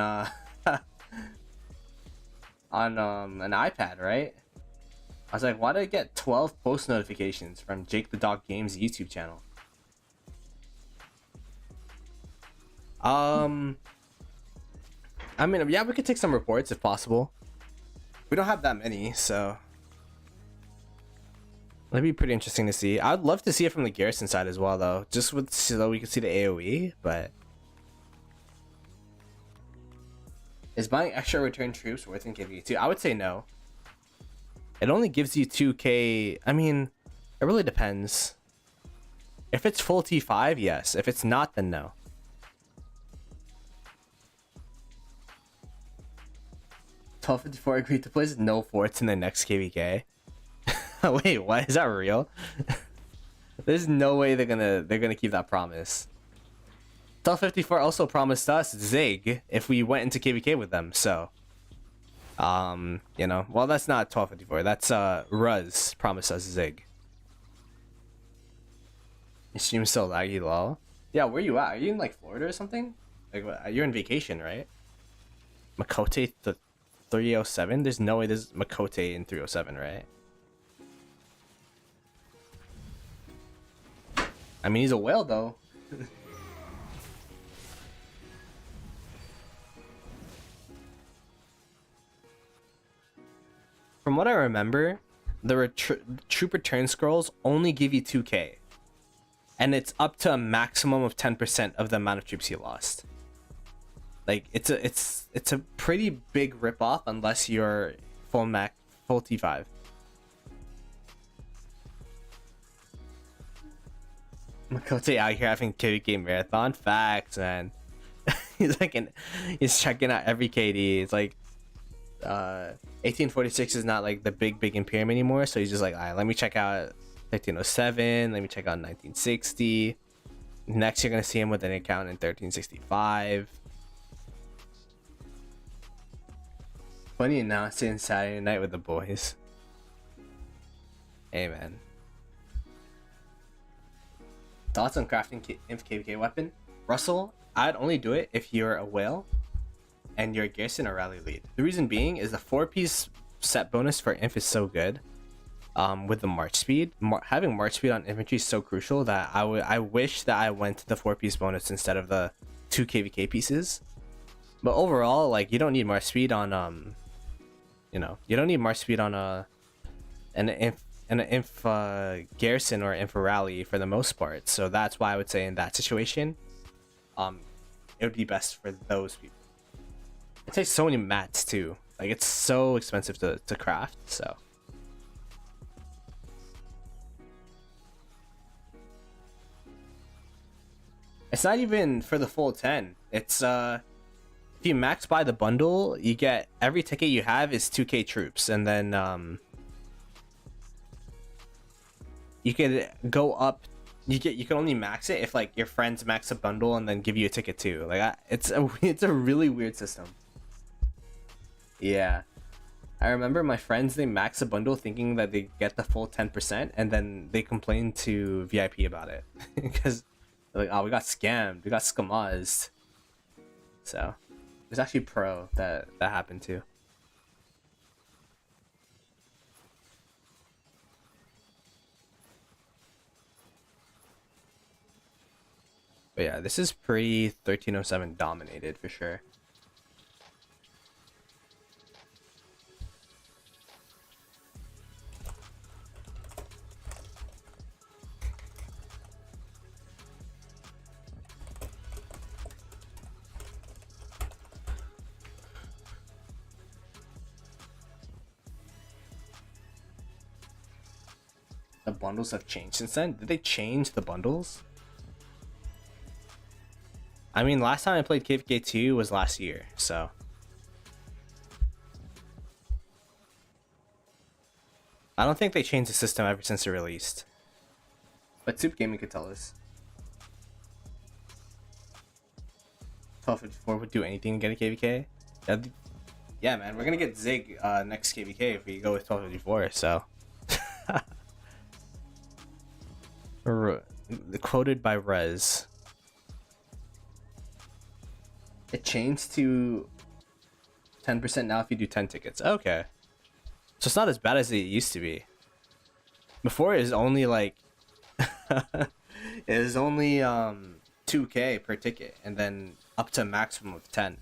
on an iPad, right? I was like, why did I get 12 post notifications from Jake the Dog Games YouTube channel? I mean, yeah, we could take some reports if possible. We don't have that many, so that'd be pretty interesting to see. I'd love to see it from the Garrison side as well, though, just with so we can see the AOE. But is buying extra return troops worth in KvK 2? I would say no. It only gives you 2k. I mean, it really depends. If it's full T5, yes. If it's not, then no. $12.54 agreed to place no forts in the next KvK. Wait, what? Is that real? There's no way they're gonna keep that promise. $12.54 also promised us Zig if we went into KvK with them, so you know, well, that's not $12.54, that's Ruz promised us Zig. Your stream's so laggy, lol. Yeah, where you at? Are you in like Florida or something? Like, you're on vacation, right? Makote 307? There's no way there's Makote in 307, right? I mean, he's a whale though. From what I remember, the troop return scrolls only give you 2k. And it's up to a maximum of 10% of the amount of troops you lost. Like, it's a pretty big ripoff unless you're full T5. Makote out here having KvK marathon. Facts, man. He's checking out every KD. It's like 1846 is not like the big Imperium anymore, so he's just like, all right, let me check out 1307, let me check out 1960. Next you're gonna see him with an account in 1365. Funny announcing Saturday night with the boys. Hey man. Thoughts on crafting IMP KvK weapon? Russell, I'd only do it if you're a whale and you're a Garrison or rally lead. The reason being is the 4-piece set bonus for IMP is so good. With the march speed, having march speed on infantry is so crucial that I wish that I went to the 4-piece bonus instead of the 2 KvK pieces. But overall, like, you don't need march speed on you know, you don't need march speed on an IMP Garrison or IMP rally for the most part. So that's why I would say in that situation, it would be best for those people. It takes so many mats too. Like, it's so expensive to craft, so. It's not even for the full 10. It's if you max buy the bundle, you get every ticket you have is 2k troops, and then you can go up. You can only max it if like your friends max a bundle and then give you a ticket too. Like, it's a really weird system. Yeah, I remember my friends, they max a bundle thinking that they get the full 10%, and then they complain to VIP about it because they're like, oh, we got scammed, we got scamazed. So it's actually pro that happened too. But yeah, this is pretty 1307 dominated for sure. The bundles have changed since then. Did they change the bundles? I mean, last time I played KvK 2 was last year, so. I don't think they changed the system ever since it released. But Soup Gaming could tell us. 1254 would do anything to get a KvK. Yeah, man, we're gonna get Zig next KvK if we go with 1254, so. Quoted by Rez. It changed to 10% now if you do 10 tickets. Okay. So it's not as bad as it used to be. Before it was only like it was only 2k per ticket and then up to a maximum of 10.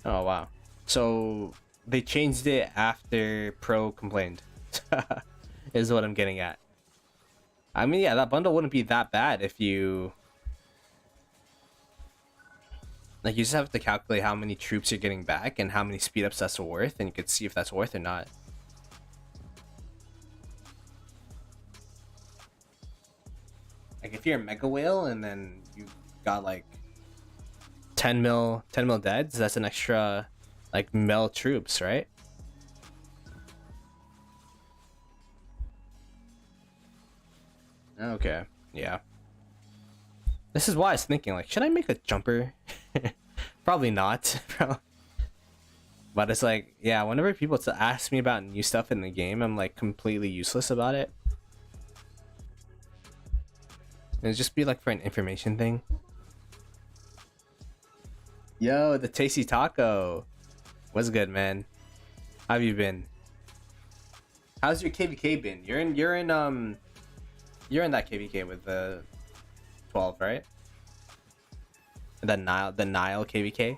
Oh wow. So they changed it after Pro complained. Is what I'm getting at. I mean, yeah, that bundle wouldn't be that bad if you like, you just have to calculate how many troops you're getting back and how many speed ups that's worth, and you could see if that's worth or not. Like if you're a mega whale and then you got like 10 mil deads, that's an extra like mil troops, right? Okay, yeah. This is why I was thinking, like, should I make a jumper? Probably not. But it's like, yeah, whenever people ask me about new stuff in the game, I'm like completely useless about it. It'd just be like for an information thing. Yo, the Tasty Taco. What's good, man? How have you been? How's your KvK been? You're in that KvK with the 12, right? The Nile KvK.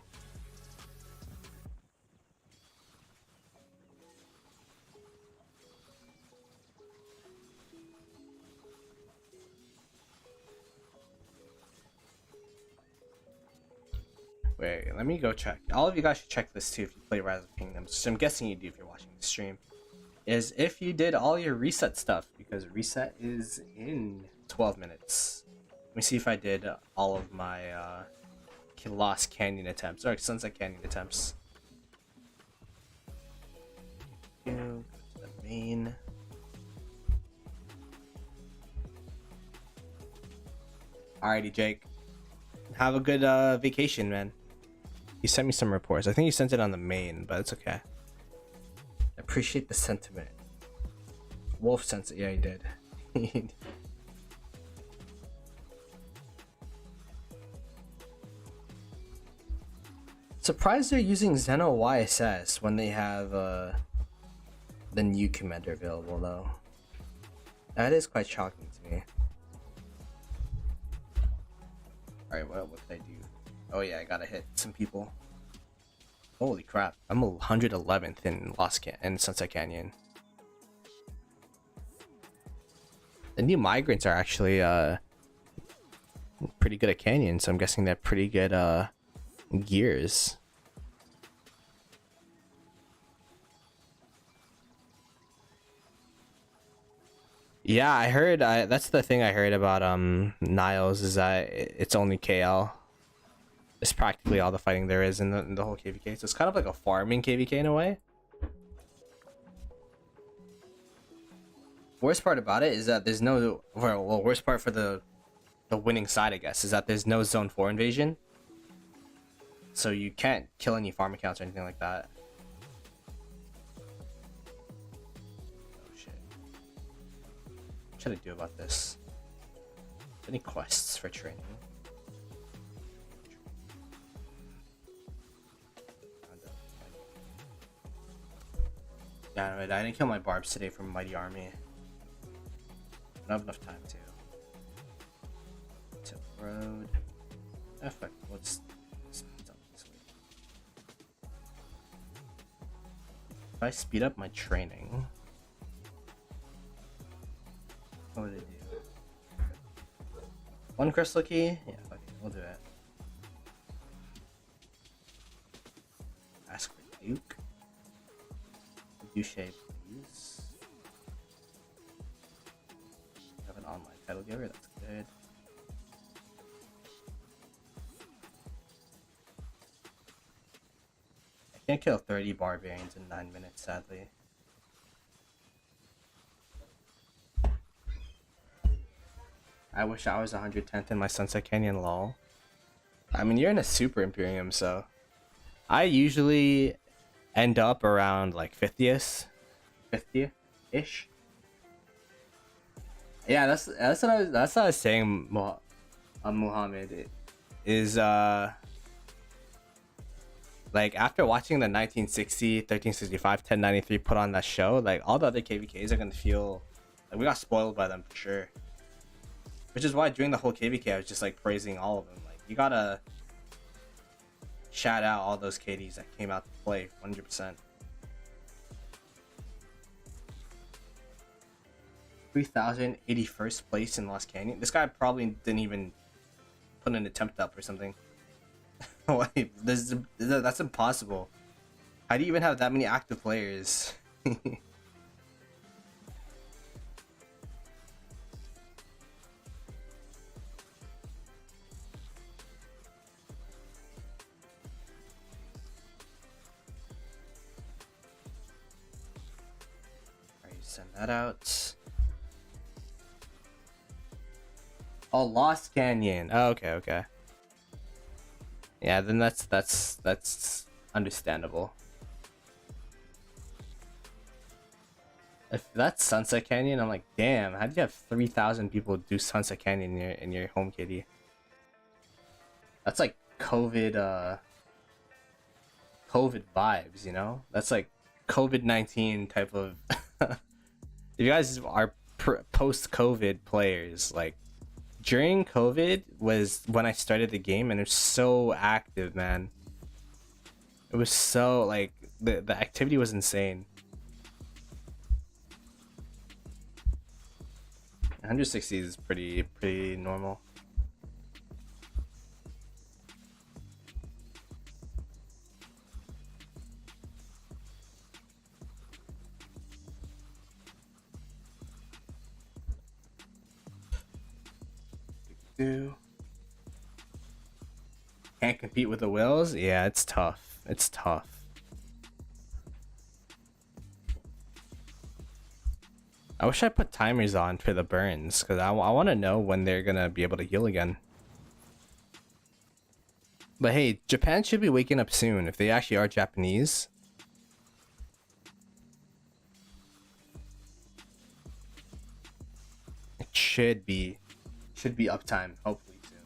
Wait, let me go check. All of you guys should check this too if you play Rise of Kingdoms. So I'm guessing you do if you're watching the stream. Is if you did all your reset stuff, because reset is in 12 minutes. Let me see if I did all of my Lost Canyon attempts, or Sunset Canyon attempts. Go to the main. Alrighty, Jake. Have a good vacation, man. You sent me some reports. I think you sent it on the main, but it's okay. Appreciate the sentiment. Wolf sent it. Yeah, he did. Surprised they're using Xeno YSS when they have the new commander available, though. That is quite shocking to me. Alright, what did I do? Oh yeah, I gotta hit some people. Holy crap, I'm 111th in Sunset Canyon. The new migrants are actually pretty good at canyon, so I'm guessing they're pretty good gears. Yeah, I heard that's the thing I heard about Niles, is that it's only KL. It's practically all the fighting there is in the whole KvK. So it's kind of like a farming KvK in a way. Worst part about it is that there's no, well, worst part for the winning side, I guess, is that there's no Zone 4 invasion. So you can't kill any farm accounts or anything like that. Oh shit. What should I do about this? Any quests for training? Yeah, I didn't kill my barbs today from Mighty Army. I don't have enough time to. Tip road. Ah, fuck. Let's speed up this way. If I speed up my training, what would it do? One crystal key? Yeah, fuck it. We'll do it. Douche, please. Have an online title giver, that's good. I can't kill 30 barbarians in 9 minutes, sadly. I wish I was 110th in my Sunset Canyon, lol. I mean, you're in a super Imperium, so I usually end up around like 50th-ish. Yeah, that's what I was saying, Muhammad. Is like after watching the 1960, 1365, 1093 put on that show, like all the other KvKs are gonna feel like we got spoiled by them for sure. Which is why during the whole KvK I was just like praising all of them. Like you gotta shout out all those KDs that came out to play 100%. 3,081st place in Lost Canyon. This guy probably didn't even put an attempt up or something. Wait, that's impossible. How do you even have that many active players? Send that out. Oh, Lost Canyon. Oh, okay. Yeah, then that's understandable. If that's Sunset Canyon, I'm like, damn, how do you have 3,000 people do Sunset Canyon in your home kitty? That's like COVID vibes, you know? That's like COVID-19 type of. If you guys are post-COVID players, like during COVID was when I started the game and it was so active, man. It was so like the activity was insane. 160 is pretty normal. Can't compete with the whales? Yeah, it's tough. It's tough. I wish I put timers on for the burns, because I want to know when they're gonna be able to heal again. But hey, Japan should be waking up soon if they actually are Japanese. It should be uptime, hopefully soon.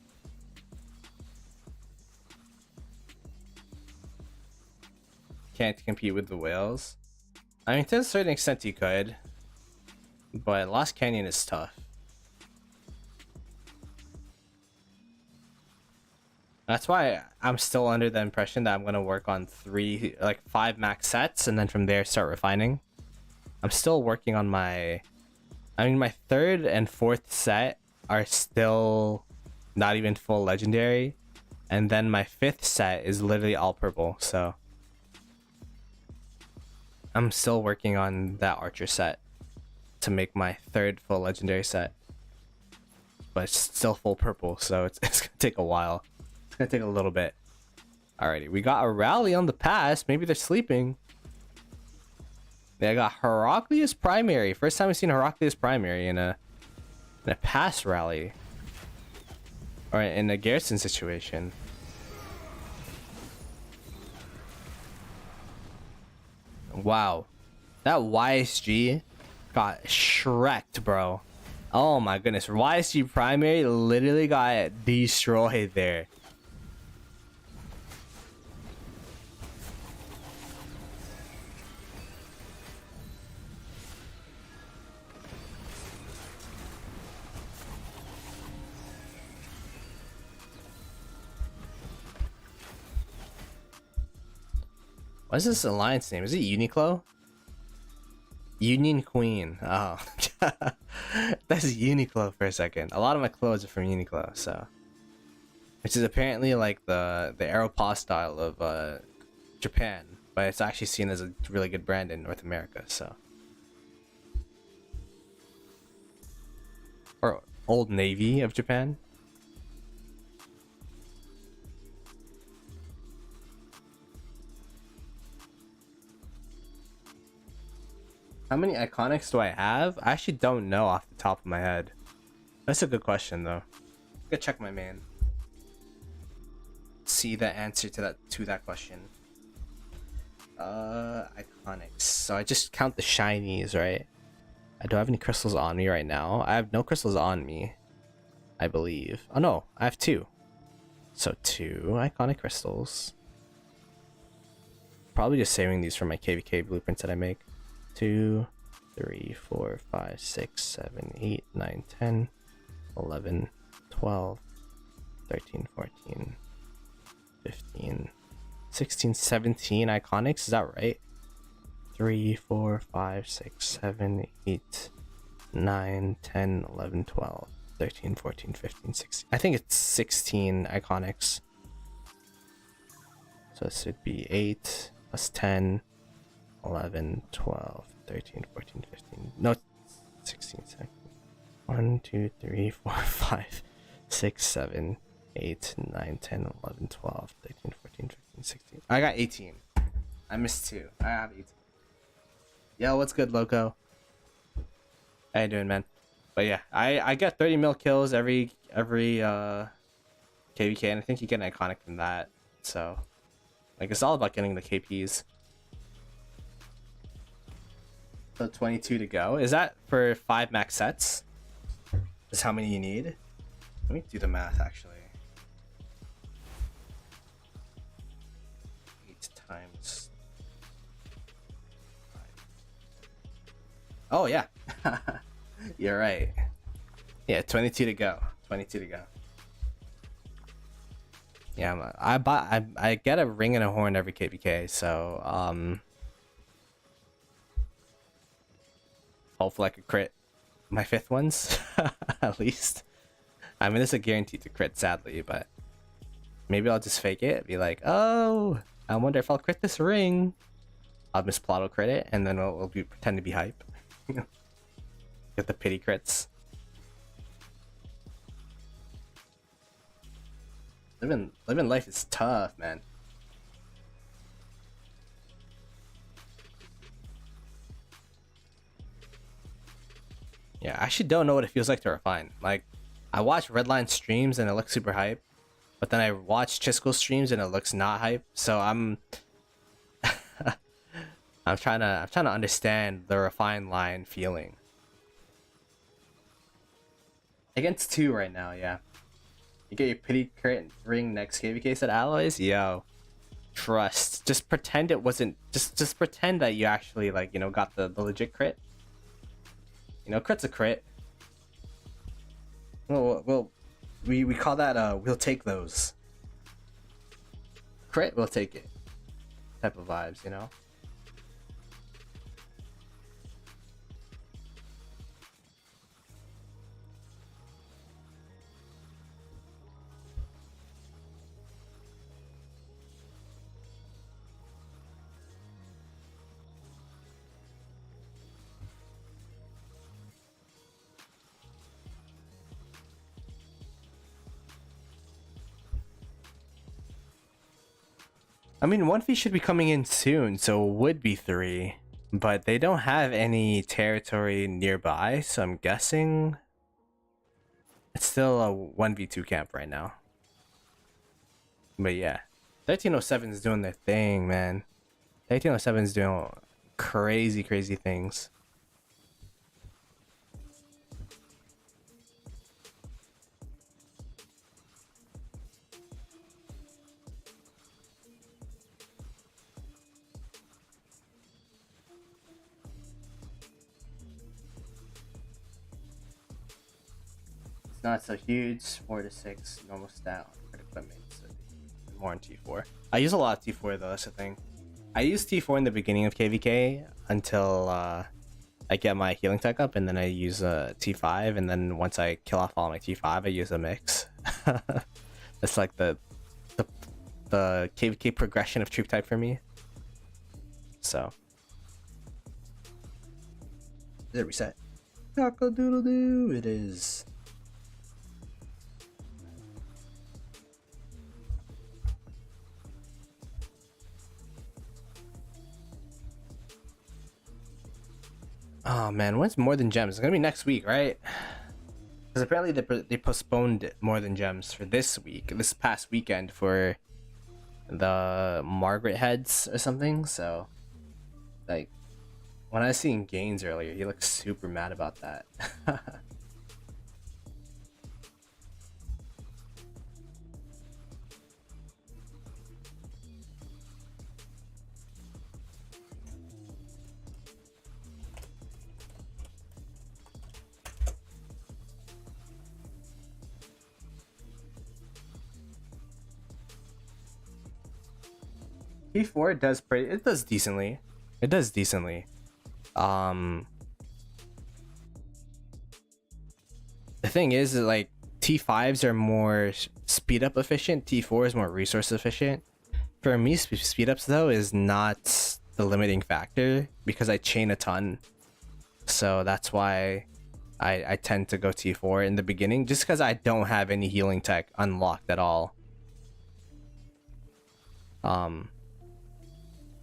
Can't compete with the whales. I mean, to a certain extent you could, but Lost Canyon is tough. That's why I'm still under the impression that I'm gonna work on 5 max sets and then from there start refining. I'm still working on my 3rd and 4th set are still not even full legendary, and then my 5th set is literally all purple, so I'm still working on that archer set to make my 3rd full legendary set, but it's still full purple, so it's gonna take a while. It's gonna take a little bit. Alrighty, we got a rally on the pass. Maybe they're sleeping. Yeah, I got Heraclius Primary. First time we've seen Heraclius Primary in a pass rally. Or in a Garrison situation. Wow. That YSG got shreked, bro. Oh my goodness. YSG Primary literally got destroyed there. What is this alliance name? Is it Uniqlo? Union Queen. Oh. That's Uniqlo for a second. A lot of my clothes are from Uniqlo, so. Which is apparently like the Aeropostale of Japan. but it's actually seen as a really good brand in North America. So, or Old Navy of Japan. How many iconics do I have? I actually don't know off the top of my head. That's a good question though. I'm gonna check my main. See the answer to that question. Iconics. So I just count the shinies, right? I don't have any crystals on me right now. I have no crystals on me, I believe. Oh no, I have 2. So 2 iconic crystals. Probably just saving these for my KvK blueprints that I make. 2, 3, 4, 5, 6, 7, 8, 9, 10, 11, 12, 13, 14, 15, 16, 17 iconics. Is that right? 3, 4, 5, 6, 7, 8, 9, 10, 11, 12, 13, 14, 15, 16. I think it's 16 iconics. So this would be 8 plus 10, 11, 12, 13, 14, 15. No, 16 seconds. 1, 2, 3, 4, 5, 6, 7, 8, 9, 10, 11, 12, 13, 14, 15, 16. I got 18. I missed 2. I have 18. Yo, what's good, Loco? How you doing, man? But yeah, I got 30 mil kills every KvK, and I think you get an iconic from that. So, like, it's all about getting the KPs. So 22 to go. Is that for 5 max sets? Is how many you need? Let me do the math actually. 8 times 5. Oh yeah. You're right. Yeah, 22 to go. 22 to go. Yeah, I get a ring and a horn every KvK, so hopefully I could crit my 5th ones at least. I mean, it's a guarantee to crit, sadly, but maybe I'll just fake it. Be like, oh, I wonder if I'll crit this ring. I'll miss Ploto crit it, and then we'll pretend to be hype. Get the pity crits. Living life is tough, man. Yeah, I actually don't know what it feels like to refine. Like, I watch Redline streams and it looks super hype, but then I watch Chisco streams and it looks not hype. So I'm I'm trying to understand the refine line feeling. Against 2 right now, yeah. You get your pity crit ring next KvK set alloys, yo. Trust. Just pretend it wasn't. Just pretend that you actually, like, you know, got the legit crit. You know, crit's a crit. We call that we'll take those. Crit, we'll take it. Type of vibes, you know. I mean, 1v should be coming in soon, so it would be 3. But they don't have any territory nearby, so I'm guessing it's still a 1v2 camp right now. But yeah, 1307 is doing their thing, man. 1307 is doing crazy things. Not so huge. 4 to 6 normal stat on crit equipment, so more in T4. I use a lot of T4 though, that's the thing. I use T4 in the beginning of KvK until I get my healing tech up, and then I use T5, and then once I kill off all my T5 I use a mix. That's like the KvK progression of troop type for me. So is it reset? Cock-a-doodle-doo, it is. Oh man, when's More Than Gems? It's gonna be next week, right? Because apparently they postponed More Than Gems for this week, this past weekend, for the Margaret heads or something. So, like, when I was seeing Gaines earlier, he looked super mad about that. T4 it does decently. It does decently. The thing is that, like, T5s are more speed up efficient, T4 is more resource efficient. For me, speed ups though is not the limiting factor because I chain a ton. So that's why I tend to go T4 in the beginning, just because I don't have any healing tech unlocked at all.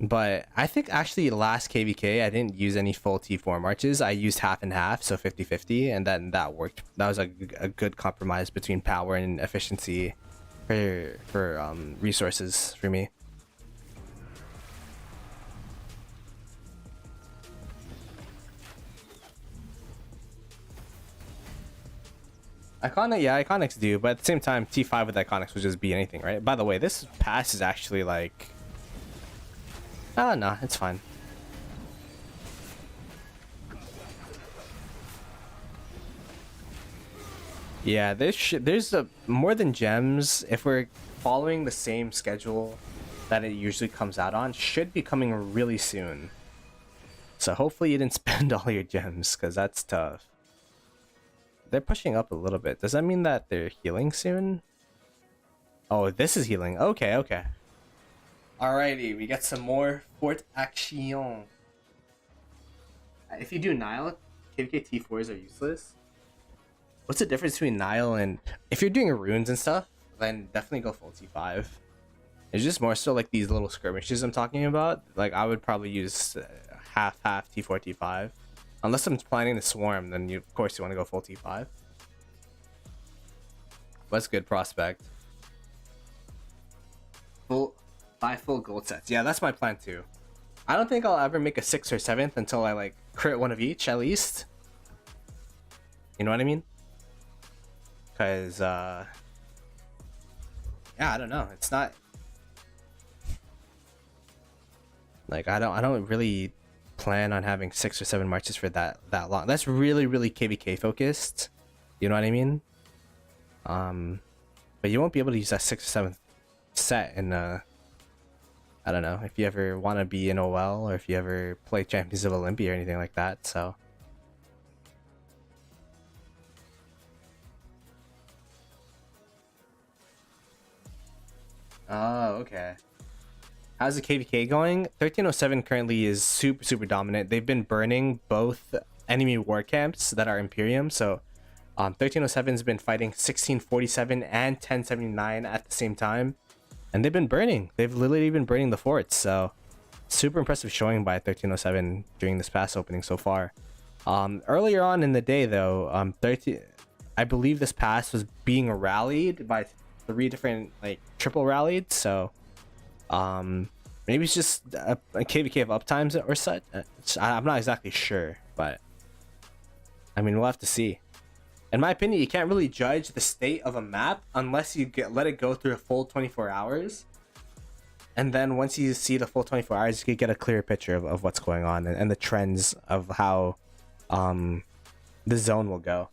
But I think actually last KvK I didn't use any full T4 marches. I used half and half, so 50-50, and then that worked. That was a good compromise between power and efficiency for resources for me. Iconics do, but at the same time, T5 with Iconics would just be anything, right? By the way, this pass is actually like... Oh, no, it's fine. Yeah, there's a More Than Gems, if we're following the same schedule that it usually comes out on, should be coming really soon. So hopefully you didn't spend all your gems, because that's tough. They're pushing up a little bit. Does that mean that they're healing soon? Oh, this is healing. Okay, okay. Alrighty, we get some more Fort Action. If you do Nile, KvK T4s are useless. What's the difference between Nile and... If you're doing runes and stuff, then definitely go full T5. It's just more so like these little skirmishes I'm talking about. Like, I would probably use half T4, T5. Unless I'm planning to swarm, then of course you want to go full T5. That's good prospect. Buy full gold sets. Yeah, that's my plan too. I don't think I'll ever make a 6th or 7th until I like crit one of each at least. You know what I mean? Because yeah, I don't know. It's not like I don't really plan on having 6 or 7 marches for that long. That's really KvK focused. You know what I mean? But you won't be able to use that 6th or 7th set in I don't know, if you ever want to be in OL or if you ever play Champions of Olympia or anything like that, so. Oh, okay. How's the KvK going? 1307 currently is super dominant. They've been burning both enemy war camps that are Imperium, so 1307's been fighting 1647 and 1079 at the same time. And they've been burning. They've literally been burning the forts. So super impressive showing by 1307 during this past opening so far. Earlier on in the day though, I believe this pass was being rallied by 3 different like triple rallied. So maybe it's just a KvK of uptimes or such. I'm not exactly sure, but I mean we'll have to see. In my opinion, you can't really judge the state of a map unless you let it go through a full 24 hours. And then once you see the full 24 hours, you can get a clear picture of what's going on and the trends of how the zone will go.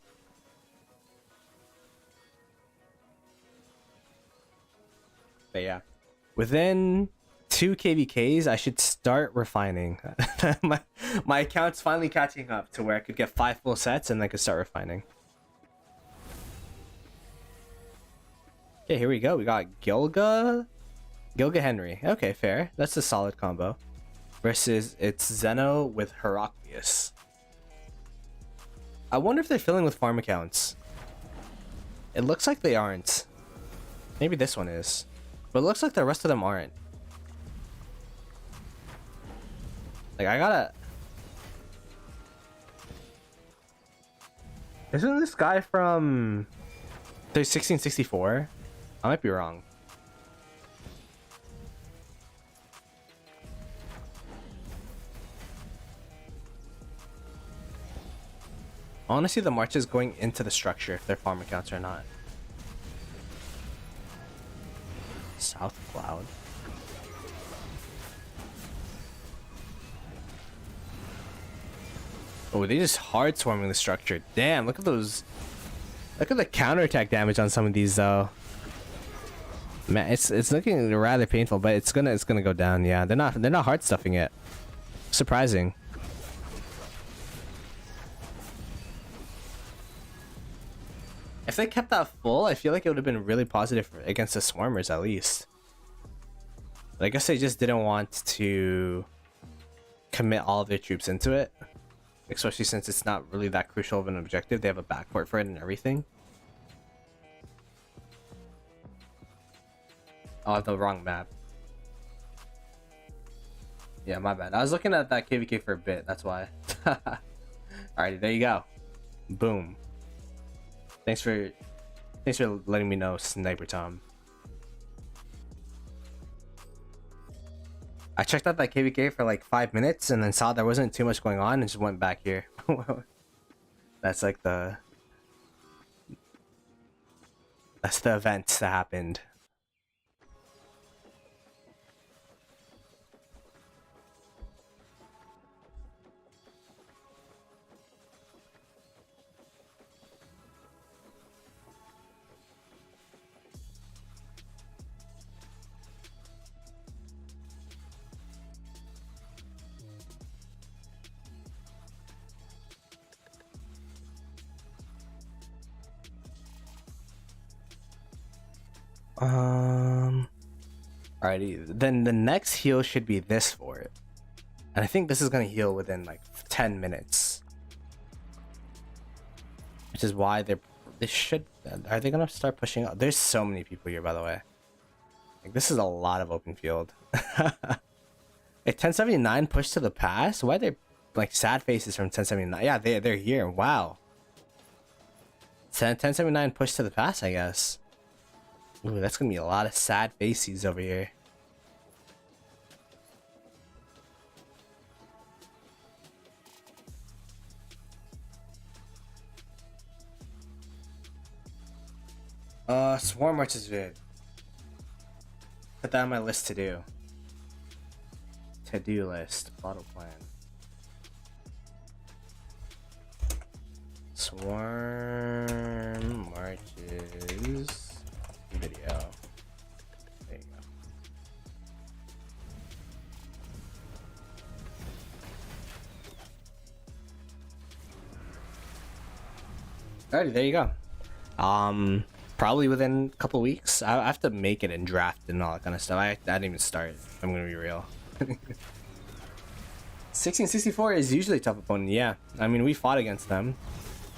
But yeah, within 2 KvKs, I should start refining. my account's finally catching up to where I could get 5 full sets and then I could start refining. Okay, here we go. We got Gilga Henry. Okay, fair. That's a solid combo. versus it's Zeno with Heraclius. I wonder if they're filling with farm accounts. It looks like they aren't. Maybe this one is. But it looks like the rest of them aren't. Like, I gotta... Isn't this guy from... There's 1664? I might be wrong. I want to see the marches going into the structure, if they're farm accounts or not. South Cloud. Oh, they just hard swarming the structure. Damn, look at those. Look at the counterattack damage on some of these though. Man, it's looking rather painful, but it's gonna go down. Yeah, they're not hard stuffing it. Surprising. If they kept that full, I feel like it would have been really positive against the swarmers at least. But I guess they just didn't want to commit all of their troops into it. Especially since it's not really that crucial of an objective. They have a backport for it and everything. Oh, I have the wrong map. Yeah, my bad. I was looking at that KvK for a bit, that's why. Alrighty, there you go. Boom. Thanks for letting me know, Sniper Tom. I checked out that KvK for like 5 minutes and then saw there wasn't too much going on and just went back here. That's like the event that happened. Alrighty, then the next heal should be this for it. And I think this is gonna heal within like 10 minutes. Which is why they should... Are they gonna start pushing out? There's so many people here, by the way. Like, this is a lot of open field. A 1079 push to the pass? Why are there like sad faces from 1079? Yeah, they're here. Wow. 1079 push to the pass, I guess. Ooh, that's gonna be a lot of sad faces over here. Swarm March is vid. Put that on my list to do. To-do list. Ploto plan. Swarm marches video. There you go. Alrighty, there you go. Probably within a couple weeks. I have to make it and draft and all that kind of stuff. I didn't even start. I'm gonna be real. 1664 is usually a tough opponent. Yeah, I mean we fought against them,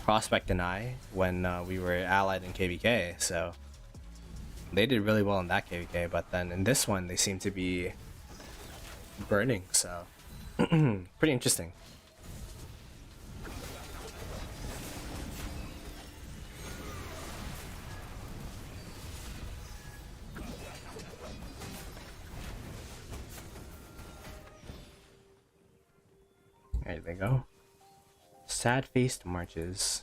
Prospect and I, when we were allied in KvK. So they did really well in that KvK. But then in this one, they seem to be burning. So pretty interesting. There they go. Sad-faced marches.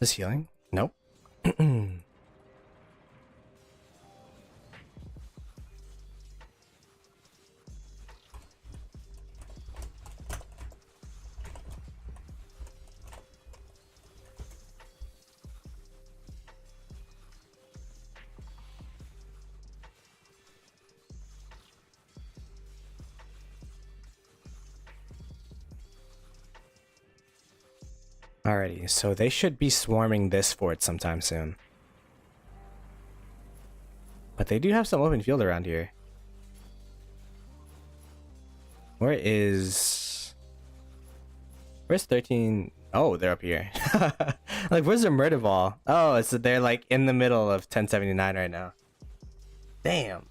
This healing? Nope. Alrighty, so they should be swarming this fort sometime soon. But they do have some open field around here. Where's 13? Oh, they're up here. Like, where's the murder ball? Oh, it's they're like in the middle of 1079 right now. Damn.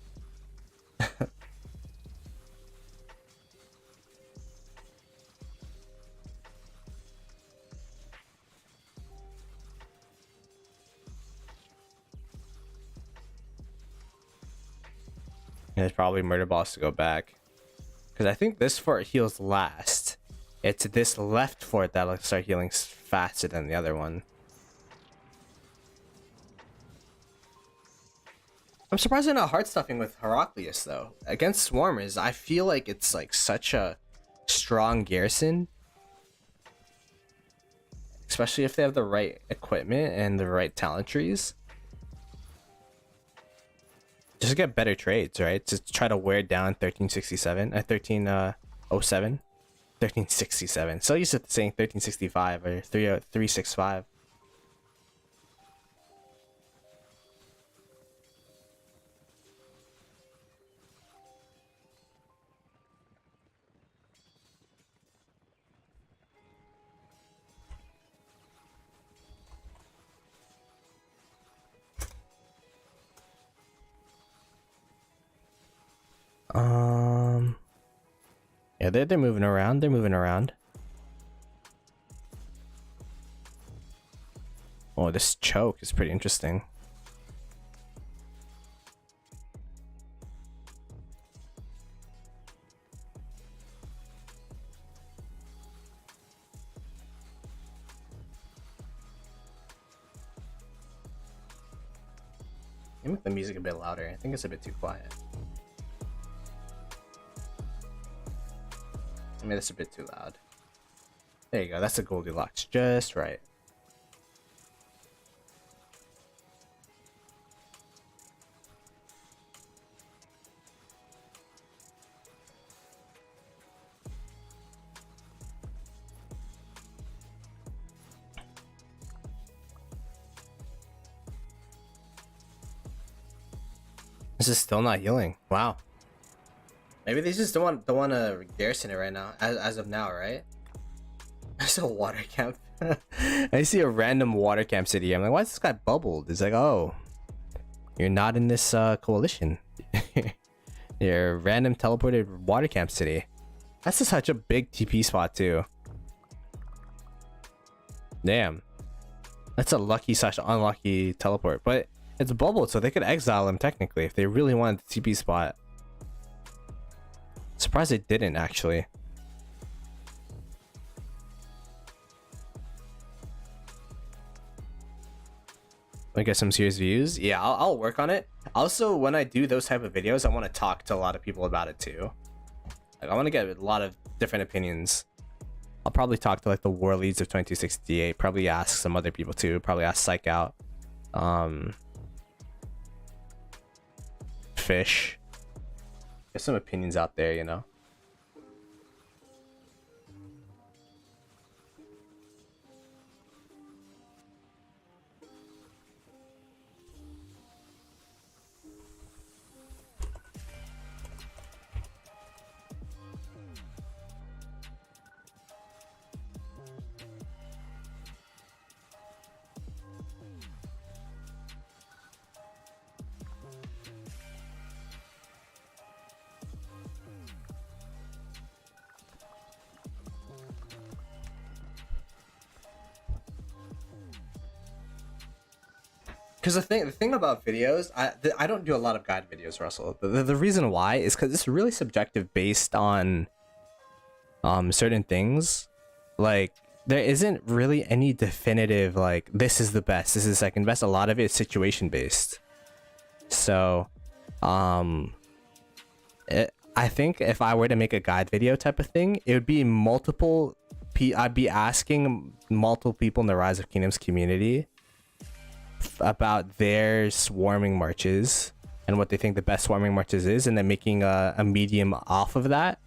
There's probably murder balls to go back. Because I think this fort heals last. It's this left fort that'll start healing faster than the other one. I'm surprised they're not hard stuffing with Heraclius though. Against Swarmers, I feel like it's like such a strong garrison. Especially if they have the right equipment and the right talent trees. Just to get better trades, right? To try to wear down 1367, 1307, 1367. So used to saying 1365 or 365. Yeah, they're moving around. They're moving around. Oh, this choke is pretty interesting. Let me make the music a bit louder. I think it's a bit too quiet. I mean, that's a bit too loud. There you go. That's a Goldilocks. Just right. This is still not healing. Wow. Maybe they just don't want to garrison it right now, as of now, right? There's a water camp. I see a random water camp city. I'm like, why is this guy bubbled? It's like, oh, you're not in this coalition. You're a random teleported water camp city. That's just such a big TP spot too. Damn, that's a lucky / unlucky teleport, but it's bubbled, so they could exile him technically if they really wanted the TP spot. Surprised they didn't actually. I get some serious views. Yeah, I'll work on it. Also, when I do those type of videos, I want to talk to a lot of people about it too. Like, I want to get a lot of different opinions. I'll probably talk to like the war leads of 2268. Probably ask some other people too. Probably ask Psych out. Fish. There's some opinions out there, you know. Because the thing about videos, I don't do a lot of guide videos, Russell. The reason why is because it's really subjective based on certain things. Like, there isn't really any definitive like this is the best, this is the second best. A lot of it is situation based. So I think if I were to make a guide video type of thing, it would be multiple I'd be asking multiple people in the Rise of Kingdoms community about their swarming marches and what they think the best swarming marches is, and then making a medium off of that.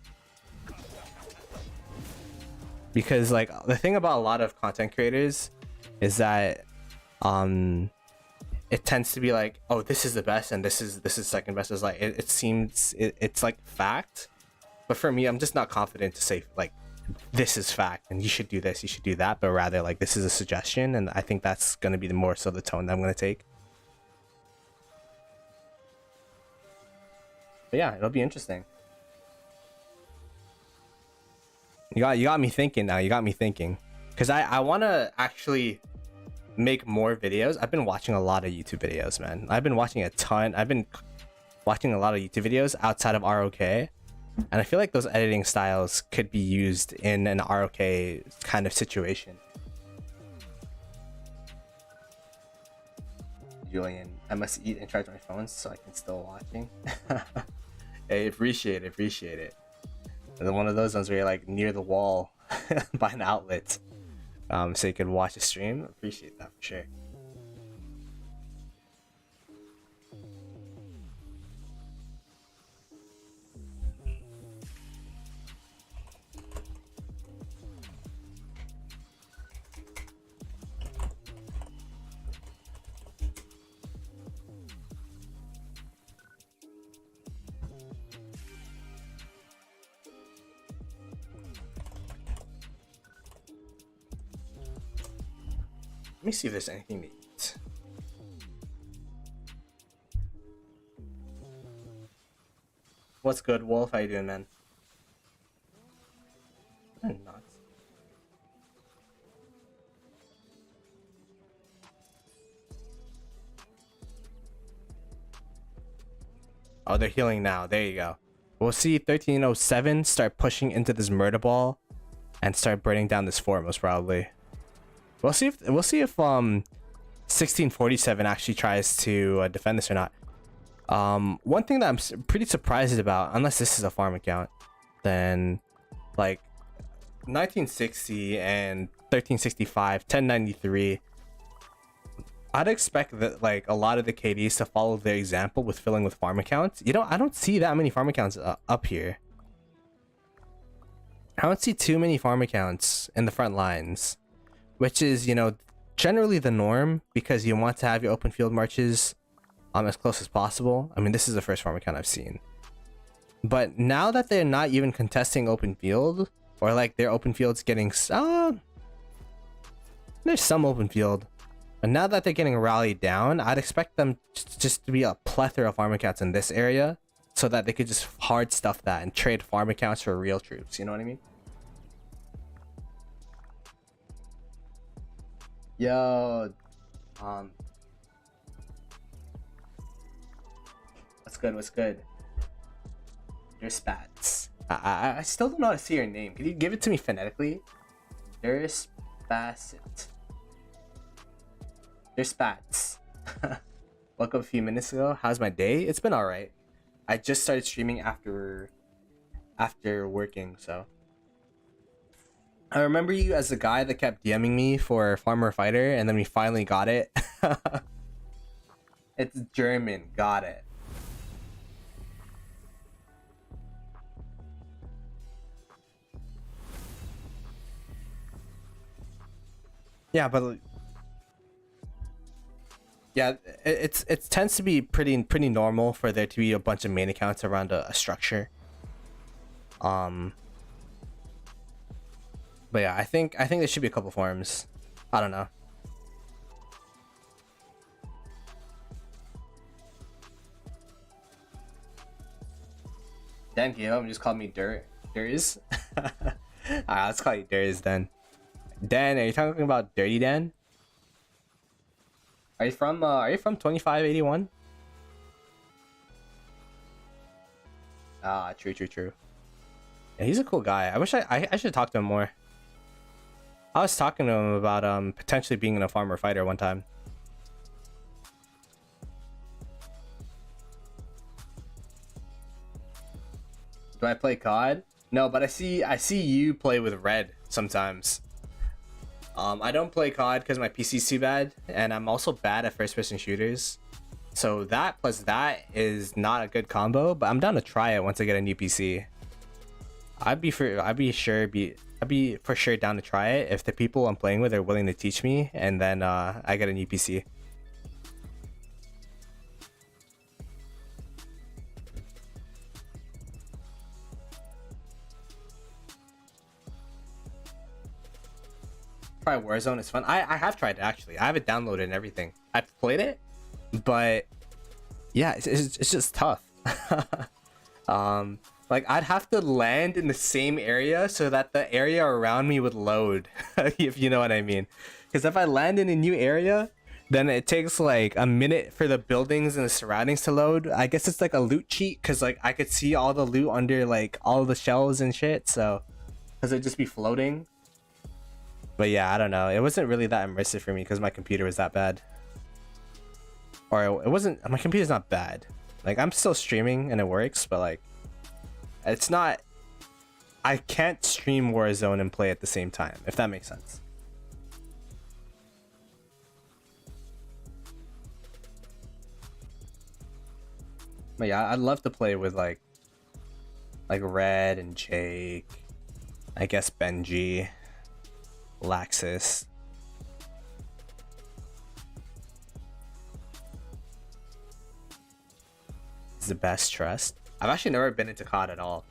Because like the thing about a lot of content creators is that it tends to be like, oh, this is the best and this is second best. Is like it seems it's like fact, but for me, I'm just not confident to say like this is fact and you should do this, you should do that, but rather like this is a suggestion, and I think that's going to be the more so the tone that I'm going to take. But yeah, it'll be interesting. You got me thinking now. You got me thinking, because I want to actually make more videos. I've been watching a lot of YouTube videos, man. I've been watching a ton. I've been watching a lot of YouTube videos outside of ROK, and I feel like those editing styles could be used in an ROK kind of situation. Julian, I must eat and charge my phone so I can still watching. Hey, appreciate it. And one of those ones where you're like near the wall by an outlet, so you could watch a stream. Appreciate that for sure. Let me see if there's anything to eat. What's good, Wolf? How you doing, man? I'm not. Oh, they're healing now. There you go. We'll see 1307 start pushing into this murder ball and start burning down this fort, most probably. We'll see if 1647 actually tries to defend this or not. One thing that I'm pretty surprised about, unless this is a farm account, then like 1960 and 1365, 1093, I'd expect that like a lot of the KDs to follow their example with filling with farm accounts. You know, I don't see that many farm accounts up here. I don't see too many farm accounts in the front lines, which is, you know, generally the norm because you want to have your open field marches as close as possible. I mean, this is the first farm account I've seen. But now that they're not even contesting open field, or like their open field's getting... there's some open field. But now that they're getting rallied down, I'd expect them just to be a plethora of farm accounts in this area so that they could just hard stuff that and trade farm accounts for real troops. You know what I mean? Yo, what's good? Your spats. I still don't know how to see your name. Can you give it to me phonetically? There's Bassett. There's spats. Woke up a few minutes ago. How's my day? It's been alright. I just started streaming after working, so. I remember you as the guy that kept DMing me for Farmer Fighter, and then we finally got it. It's German, got it. Yeah, but yeah, it tends to be pretty normal for there to be a bunch of main accounts around a structure. But yeah, I think there should be a couple forms. I don't know. Dan gave up and just called me Durs. Alright, let's call you Durs then. Dan, are you talking about Dirty Dan? Are you from 2581? Ah, true. Yeah, he's a cool guy. I wish I should talk to him more. I was talking to him about potentially being in a farmer fighter one time. Do I play COD? No, but I see you play with red sometimes. I don't play COD because my PC's too bad, and I'm also bad at first-person shooters. So that plus that is not a good combo, but I'm down to try it once I get a new PC. I'd be for sure down to try it if the people I'm playing with are willing to teach me, and then I get a new PC. Try Warzone, it's fun. I have tried it actually. I have it downloaded and everything. I've played it, but yeah, it's just tough. Like I'd have to land in the same area so that the area around me would load, if you know what I mean. Because if I land in a new area, then it takes like a minute for the buildings and the surroundings to load. I guess it's like a loot cheat because like I could see all the loot under like all the shells and shit. So because it'd just be floating. But yeah, I don't know. It wasn't really that immersive for me because my computer was that bad. Or it wasn't. My computer's not bad. Like I'm still streaming and it works, but like it's not. I can't stream Warzone and play at the same time, if that makes sense. But yeah, I'd love to play with like Red and Jake. I guess Benji. Laxus. Is the best trust. I've actually never been into COD at all.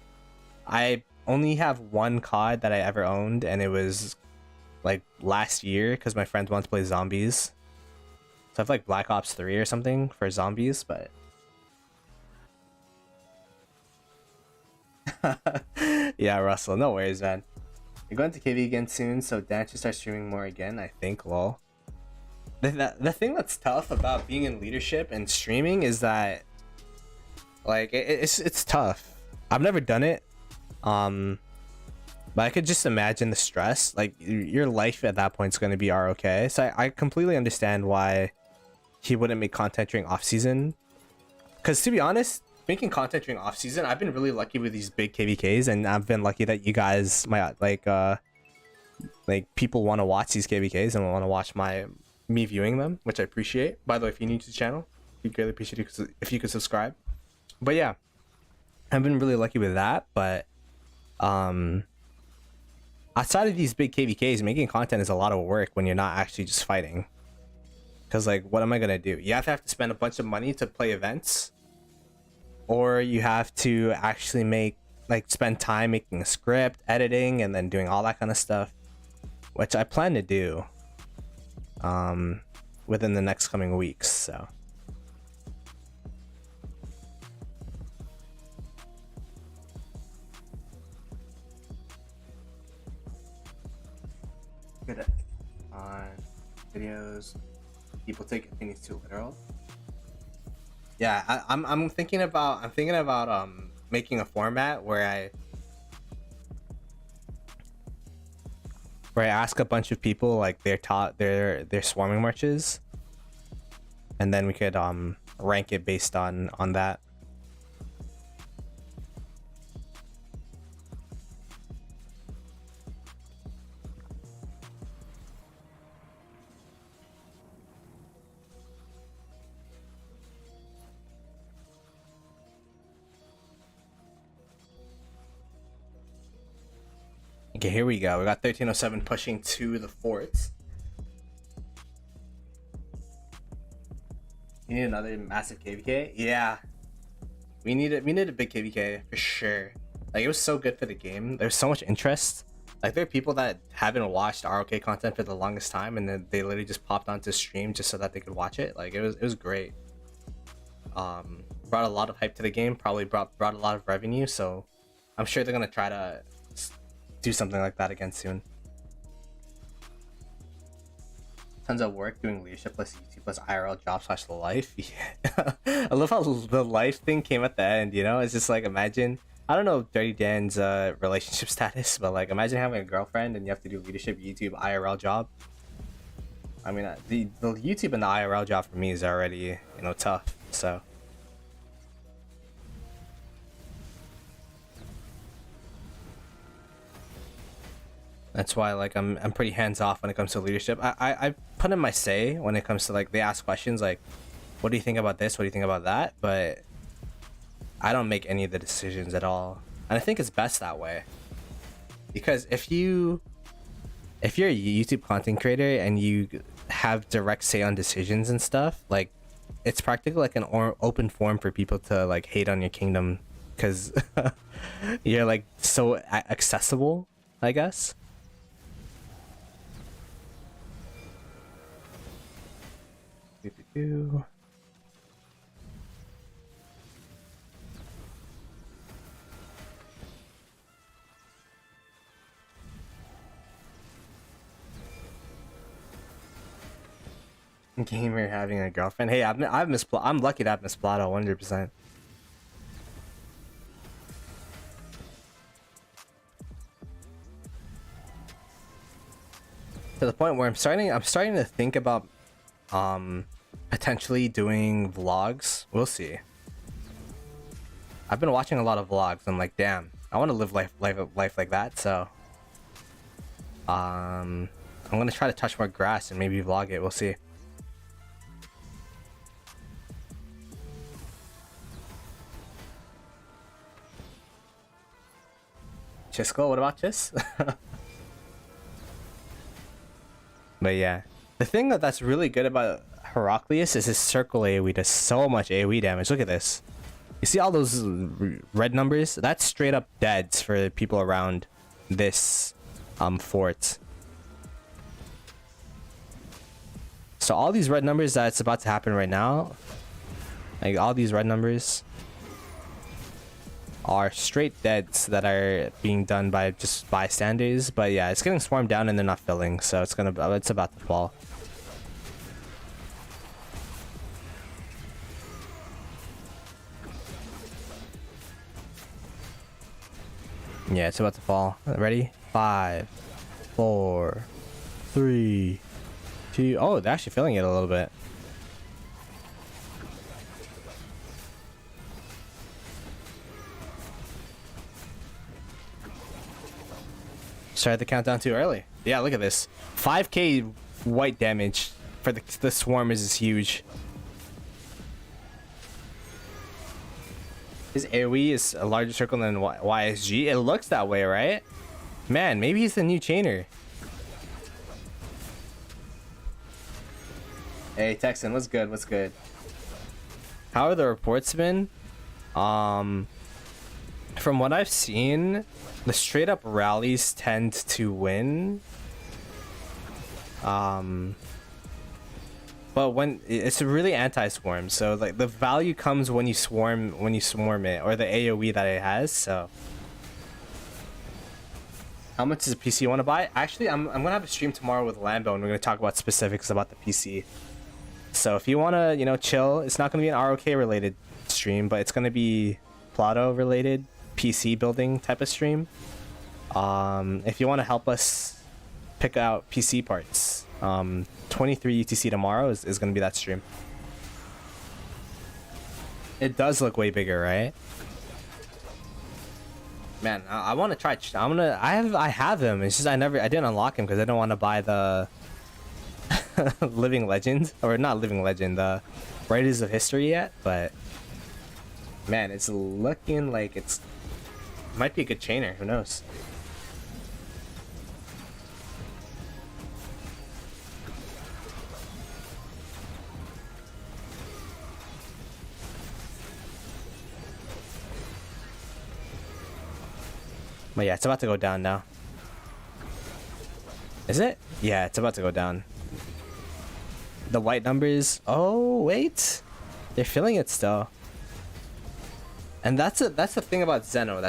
I only have one COD that I ever owned, and it was like last year because my friends wanted to play zombies. So I have like Black Ops 3 or something for zombies, but yeah, Russell, no worries, man. You're going to KV again soon, so Dan should start streaming more again, I think, lol. The thing that's tough about being in leadership and streaming is that, like, it's tough. I've never done it, but I could just imagine the stress. Like, your life at that point is going to be ROK. So I completely understand why he wouldn't make content during off-season. Because, to be honest, making content during off season, I've been really lucky with these big KvKs, and I've been lucky that you guys, my like people want to watch these KvKs and want to watch me viewing them, which I appreciate. By the way, if you're new to the channel, we greatly appreciate it if you could subscribe. But yeah, I've been really lucky with that. But outside of these big KvKs, making content is a lot of work when you're not actually just fighting. Because like, what am I gonna do? You have to spend a bunch of money to play events. Or you have to actually spend time making a script, editing, and then doing all that kind of stuff, which I plan to do within the next coming weeks. So good on videos. People take things too literal. Yeah, I'm thinking about making a format where I ask a bunch of people like their swarming marches, and then we could rank it based on that. Okay, here we go. We got 1307 pushing to the forts. You need another massive KvK? Yeah. We need a big KvK for sure. Like, it was so good for the game. There's so much interest. Like, there are people that haven't watched ROK content for the longest time, and then they literally just popped onto stream just so that they could watch it. Like, it was great. Brought a lot of hype to the game. Probably brought a lot of revenue. So I'm sure they're gonna try to do something like that again soon. Tons of work doing leadership plus YouTube plus IRL job / life. Yeah. I love how the life thing came at the end, you know? It's just like, imagine I don't know Dirty Dan's relationship status, but like imagine having a girlfriend and you have to do leadership YouTube IRL job. I mean, the YouTube and the IRL job for me is already, you know, tough. So that's why like I'm pretty hands off when it comes to leadership. I put in my say when it comes to like they ask questions like, what do you think about this? What do you think about that? But I don't make any of the decisions at all, and I think it's best that way. Because if you're a YouTube content creator and you have direct say on decisions and stuff, like it's practically like an open forum for people to like hate on your kingdom because you're like so accessible, I guess. Gamer having a girlfriend. Hey, I've missed. I'm lucky to have missed Ploto 100%. To the point where I'm starting to think about potentially doing vlogs. We'll see. I've been watching a lot of vlogs. I'm like, damn, I want to live life like that. So I'm gonna try to touch more grass and maybe vlog it. We'll see. Chisco, what about Chis? But yeah, the thing that's really good about Heraclius is his circle AoE does so much AoE damage. Look at this. You see all those red numbers? That's straight up deads for people around this fort. So all these red numbers that's about to happen right now, like all these red numbers are straight deads that are being done by just bystanders. But yeah, it's getting swarmed down and they're not filling, so it's about to fall. Yeah, it's about to fall. Ready? 5, 4, 3, 2. Oh, they're actually filling it a little bit. Started the countdown too early. Yeah, look at this. 5k white damage for the swarm is huge. His AoE is a larger circle than YSG. It looks that way, right? Man, maybe he's the new chainer. Hey, Texan, what's good? What's good? How are the reports been? From what I've seen, the straight up rallies tend to win. But when it's a really anti-swarm, so like the value comes when you swarm it, or the AoE that it has. So how much does a PC want to buy? Actually, I'm gonna have a stream tomorrow with Lambo and we're gonna talk about specifics about the PC. So if you wanna, you know, chill, it's not gonna be an ROK related stream, but it's gonna be Ploto related PC building type of stream. If you want to help us pick out PC parts, 23 UTC tomorrow is going to be that stream. It does look way bigger, right? Man, I want to try. I have him. It's just I didn't unlock him because I don't want to buy the living legend, or not living legend, the Writers of History yet. But man, it's looking like it might be a good chainer. Who knows? But yeah, it's about to go down now. Is it? Yeah, it's about to go down. The white numbers. Oh, wait. They're filling it still. And that's the thing about Zeno.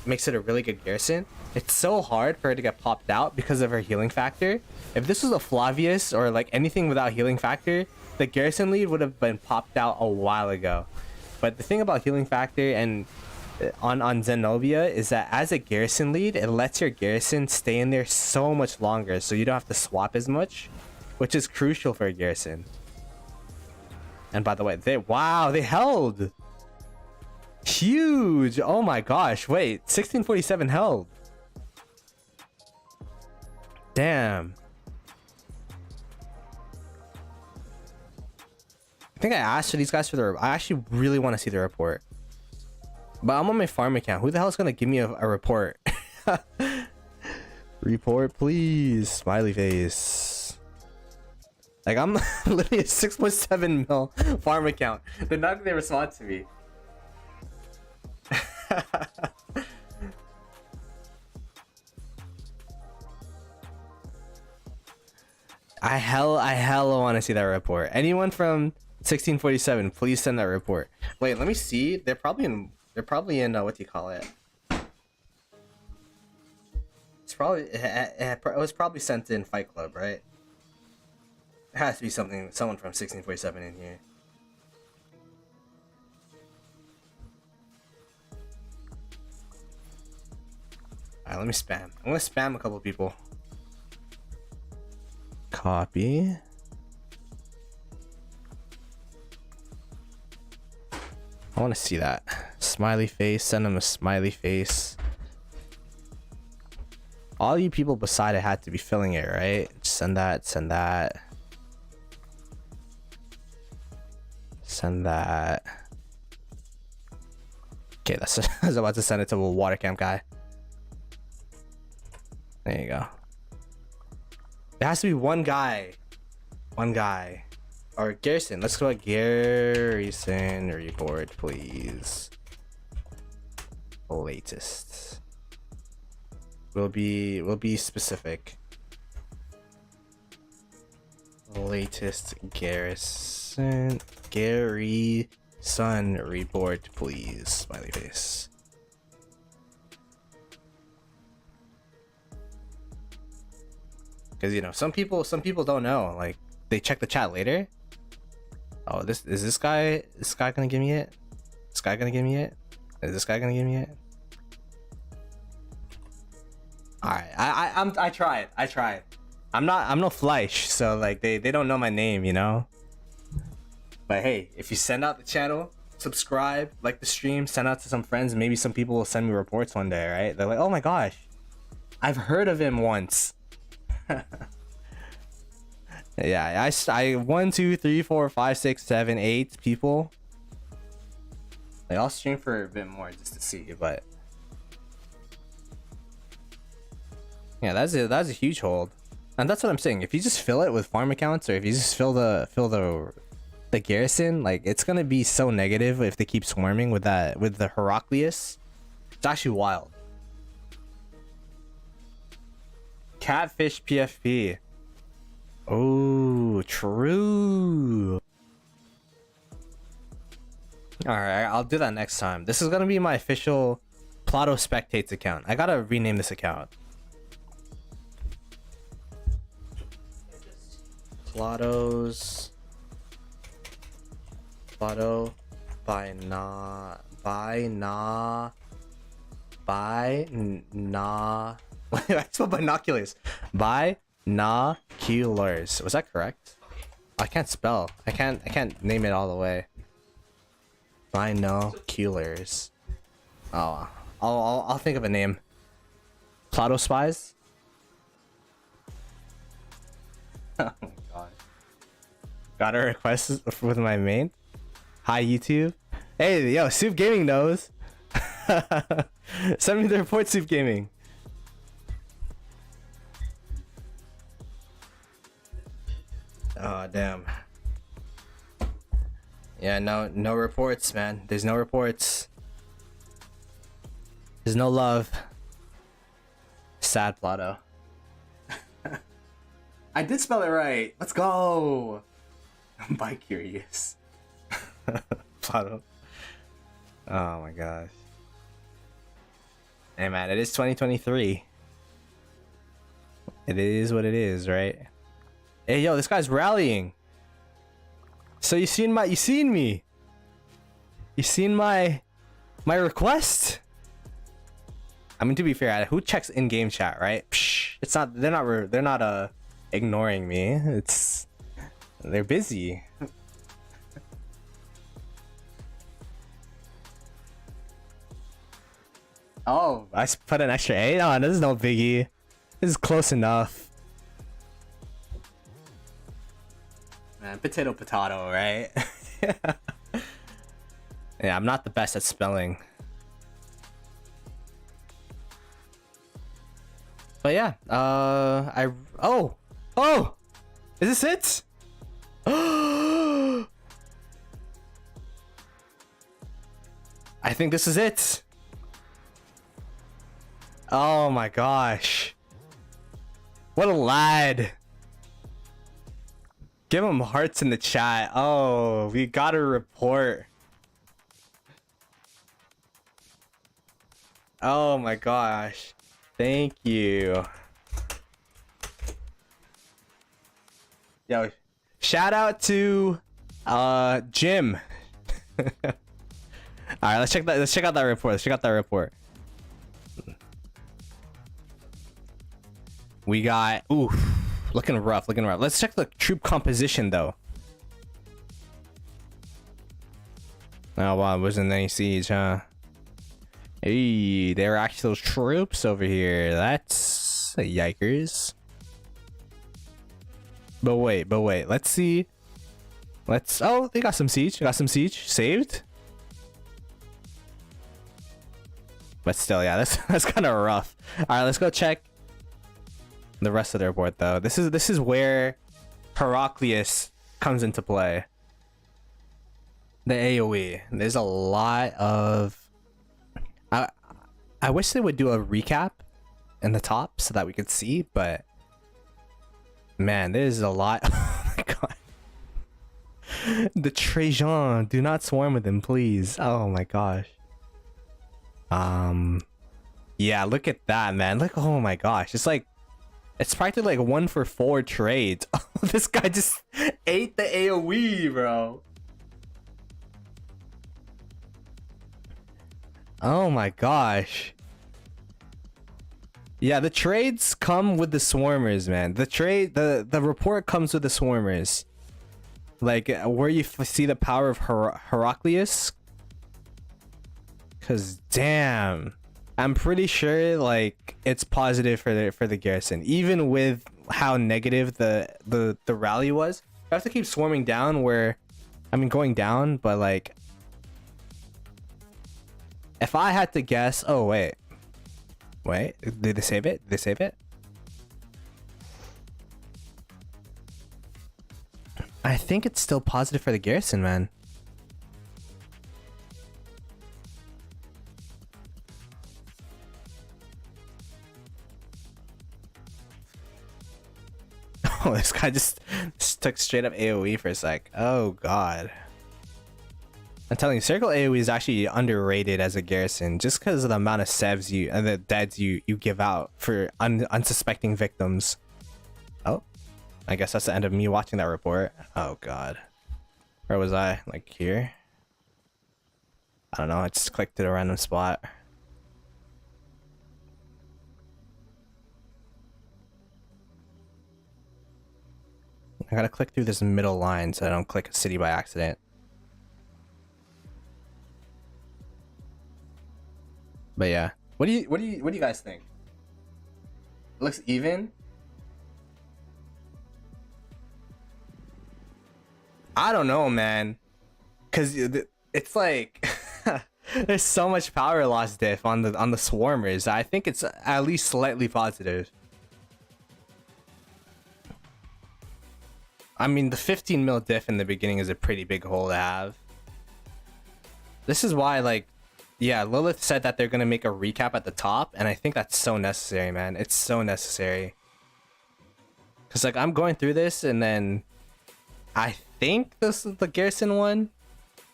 Makes it a really good Garrison. It's so hard for her to get popped out because of her healing factor. If this was a Flavius or like anything without healing factor, the Garrison lead would have been popped out a while ago. But the thing about healing factor and on Zenobia is that as a garrison lead, it lets your garrison stay in there so much longer, so you don't have to swap as much, which is crucial for a garrison. And by the way, they held huge. Oh my gosh, wait, 1647 held. Damn. I think I asked for these guys for I actually really want to see the report. But I'm on my farm account. Who the hell is going to give me a report? Report, please. Smiley face. Like, I'm literally a 6.7 mil farm account. They're not going to respond to me. I hella want to see that report. Anyone from 1647, please send that report. Wait, let me see. They're probably in what do you call it? It's probably it was probably sent in Fight Club, right? It has to be someone from 1647 in here. Alright, let me spam. I'm gonna spam a couple of people. Copy. I want to see that. Smiley face. Send them a smiley face. All you people beside it had to be filling it, right? Send that. Send that. Send that. Okay, I was about to send it to a water camp guy. There you go. There has to be one guy. One guy. Or Garrison. Let's go at Garrison report, please. Latest. We'll be specific. Latest Garrison report, please. Smiley face. Because, you know, some people don't know. Like, they check the chat later. Oh, this guy gonna give me it? This guy gonna give me it? Is this guy gonna give me it? Alright, I tried. I'm no Fleisch, so like they don't know my name, you know? But hey, if you send out the channel, subscribe, like the stream, send out to some friends, and maybe some people will send me reports one day, right? They're like, oh my gosh, I've heard of him once. Yeah, I 1, 2, 3, 4, 5, 6, 7, 8 people. Like, I'll stream for a bit more just to see, but yeah, that's a huge hold. And that's what I'm saying. If you just fill it with farm accounts, or if you just fill the garrison, like, it's gonna be so negative if they keep swarming with the Heraclius. It's actually wild. Catfish PFP. Oh, true. Alright, I'll do that next time. This is gonna be my official Ploto Spectates account. I gotta rename this account. Ploto by na I spelled binoculars. Binoculars. Was that correct? I can't spell. I can't name it all the way. Binoculars. Oh, I'll think of a name. Ploto Spies. Oh my god. Got a request with my main. Hi YouTube. Hey yo, Soup Gaming knows. Send me the report, Soup Gaming. Oh damn. Yeah, no reports, man. There's no reports. There's no love. Sad Ploto. I did spell it right. Let's go. I'm bi-curious. Ploto. Oh my gosh. Hey man, it is 2023. It is what it is, right? Hey yo, this guy's rallying. So you seen me? You seen my My request? I mean, to be fair, who checks in-game chat, right? Psh, it's not. They're not ignoring me. They're busy. Oh, I put an extra 8 on. This is no biggie. This is close enough. Man, potato, right? Yeah, I'm not the best at spelling. But yeah, oh, is this it? I think this is it. Oh my gosh. What a lad. Give him hearts in the chat. Oh, we got a report. Oh my gosh. Thank you. Yo, shout out to Jim. All right, let's check out that report. We got looking rough. Let's check the troop composition though. Oh wow, wasn't any siege, huh? Hey, there are actual troops over here. That's yikers. But wait. Let's see. Oh, they got some siege. Saved. But still, yeah, that's kind of rough. All right, let's go check the rest of the report though. This is where Heraclius comes into play. The AoE. There's a lot of. I wish they would do a recap in the top so that we could see, but man, there's a lot. Oh my god. The Trajan, do not swarm with him, please. Oh my gosh. Yeah, look at that, man. Look, oh my gosh. It's practically like 1 for 4 trades. This guy just ate the AoE, bro. Oh my gosh. Yeah, the trades come with the swarmers, man. The report comes with the swarmers. Like where you see the power of Heraclius. Cause damn, I'm pretty sure like it's positive for the garrison, even with how negative the rally was. I have to keep swarming down going down, but like. If I had to guess, oh wait, did they save it? I think it's still positive for the garrison, man. Oh, this guy just took straight up AoE for a sec. Oh god. I'm telling you, circle AoE is actually underrated as a garrison just because of the amount of sevs and the deads you give out for unsuspecting victims. Oh, I guess that's the end of me watching that report. Oh god, where was I? Like here? I don't know. I just clicked to a random spot. I gotta click through this middle line so I don't click a city by accident. But yeah, what do you guys think? It looks even. I don't know, man, cause it's like there's so much power loss diff on the swarmers. I think it's at least slightly positive. I mean, the 15 mil diff in the beginning is a pretty big hole to have. This is why, like. Yeah, Lilith said that they're gonna make a recap at the top, and I think that's so necessary, man. It's so necessary. Cause like I'm going through this, and then I think this is the garrison one.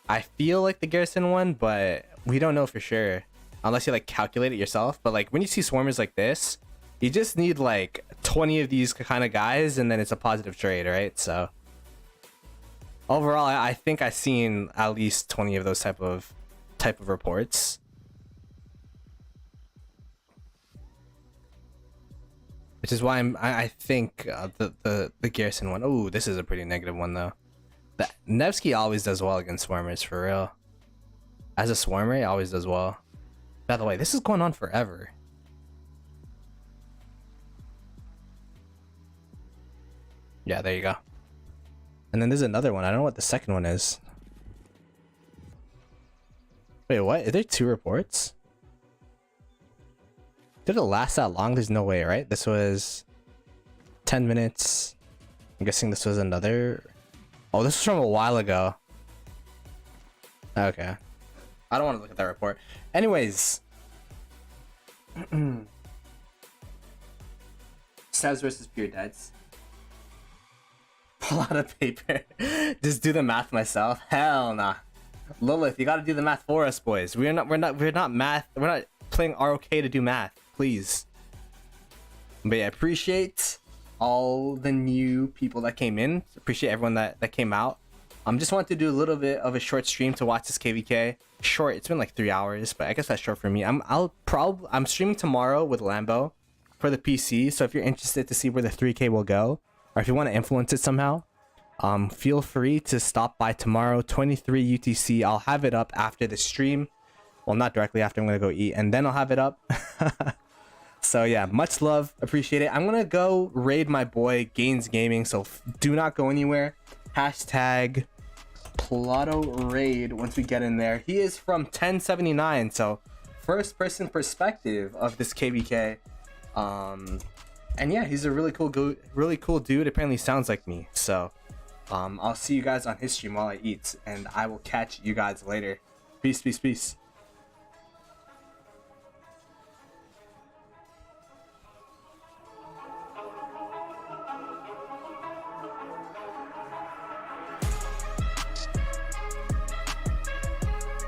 I feel like the garrison one, but we don't know for sure unless you like calculate it yourself. But like when you see swarmers like this, you just need like 20 of these kind of guys, and then it's a positive trade, right? So overall, I think I've seen at least 20 of those type of reports. which is why I think the Garrison one. Oh, this is a pretty negative one though. The Nevsky always does well against swarmers, for real. As a swarmer, he always does well. By the way, this is going on forever. Yeah, there you go. And then there's another one. I don't know what the second one is. Wait, what? Are there 2 reports? Did it last that long? There's no way, right? This was 10 minutes. I'm guessing this was another. Oh, this was from a while ago. Okay. I don't want to look at that report. Anyways. Stabs versus pure deads. A lot of paper. Just do the math myself. Hell nah. Lilith, you gotta do the math for us, boys. We're not math. We're not playing ROK to do math. Please. But yeah, appreciate all the new people that came in. Appreciate everyone that came out. Just wanted to do a little bit of a short stream to watch this KvK. Short, it's been like 3 hours, but I guess that's short for me. I'm streaming tomorrow with Lambo for the PC. So if you're interested to see where the 3K will go, or if you want to influence it somehow, feel free to stop by tomorrow, 23 UTC. I'll have it up after the stream. Well, not directly after. I'm gonna go eat and then I'll have it up. So yeah, much love, appreciate it. I'm gonna go raid my boy Gains Gaming, so do not go anywhere. Hashtag Ploto raid once we get in there. He is from 1079, so first person perspective of this KvK. And yeah, he's a really cool dude. Apparently sounds like me. So I'll see you guys on his stream while I eat, and I will catch you guys later. Peace, peace, peace.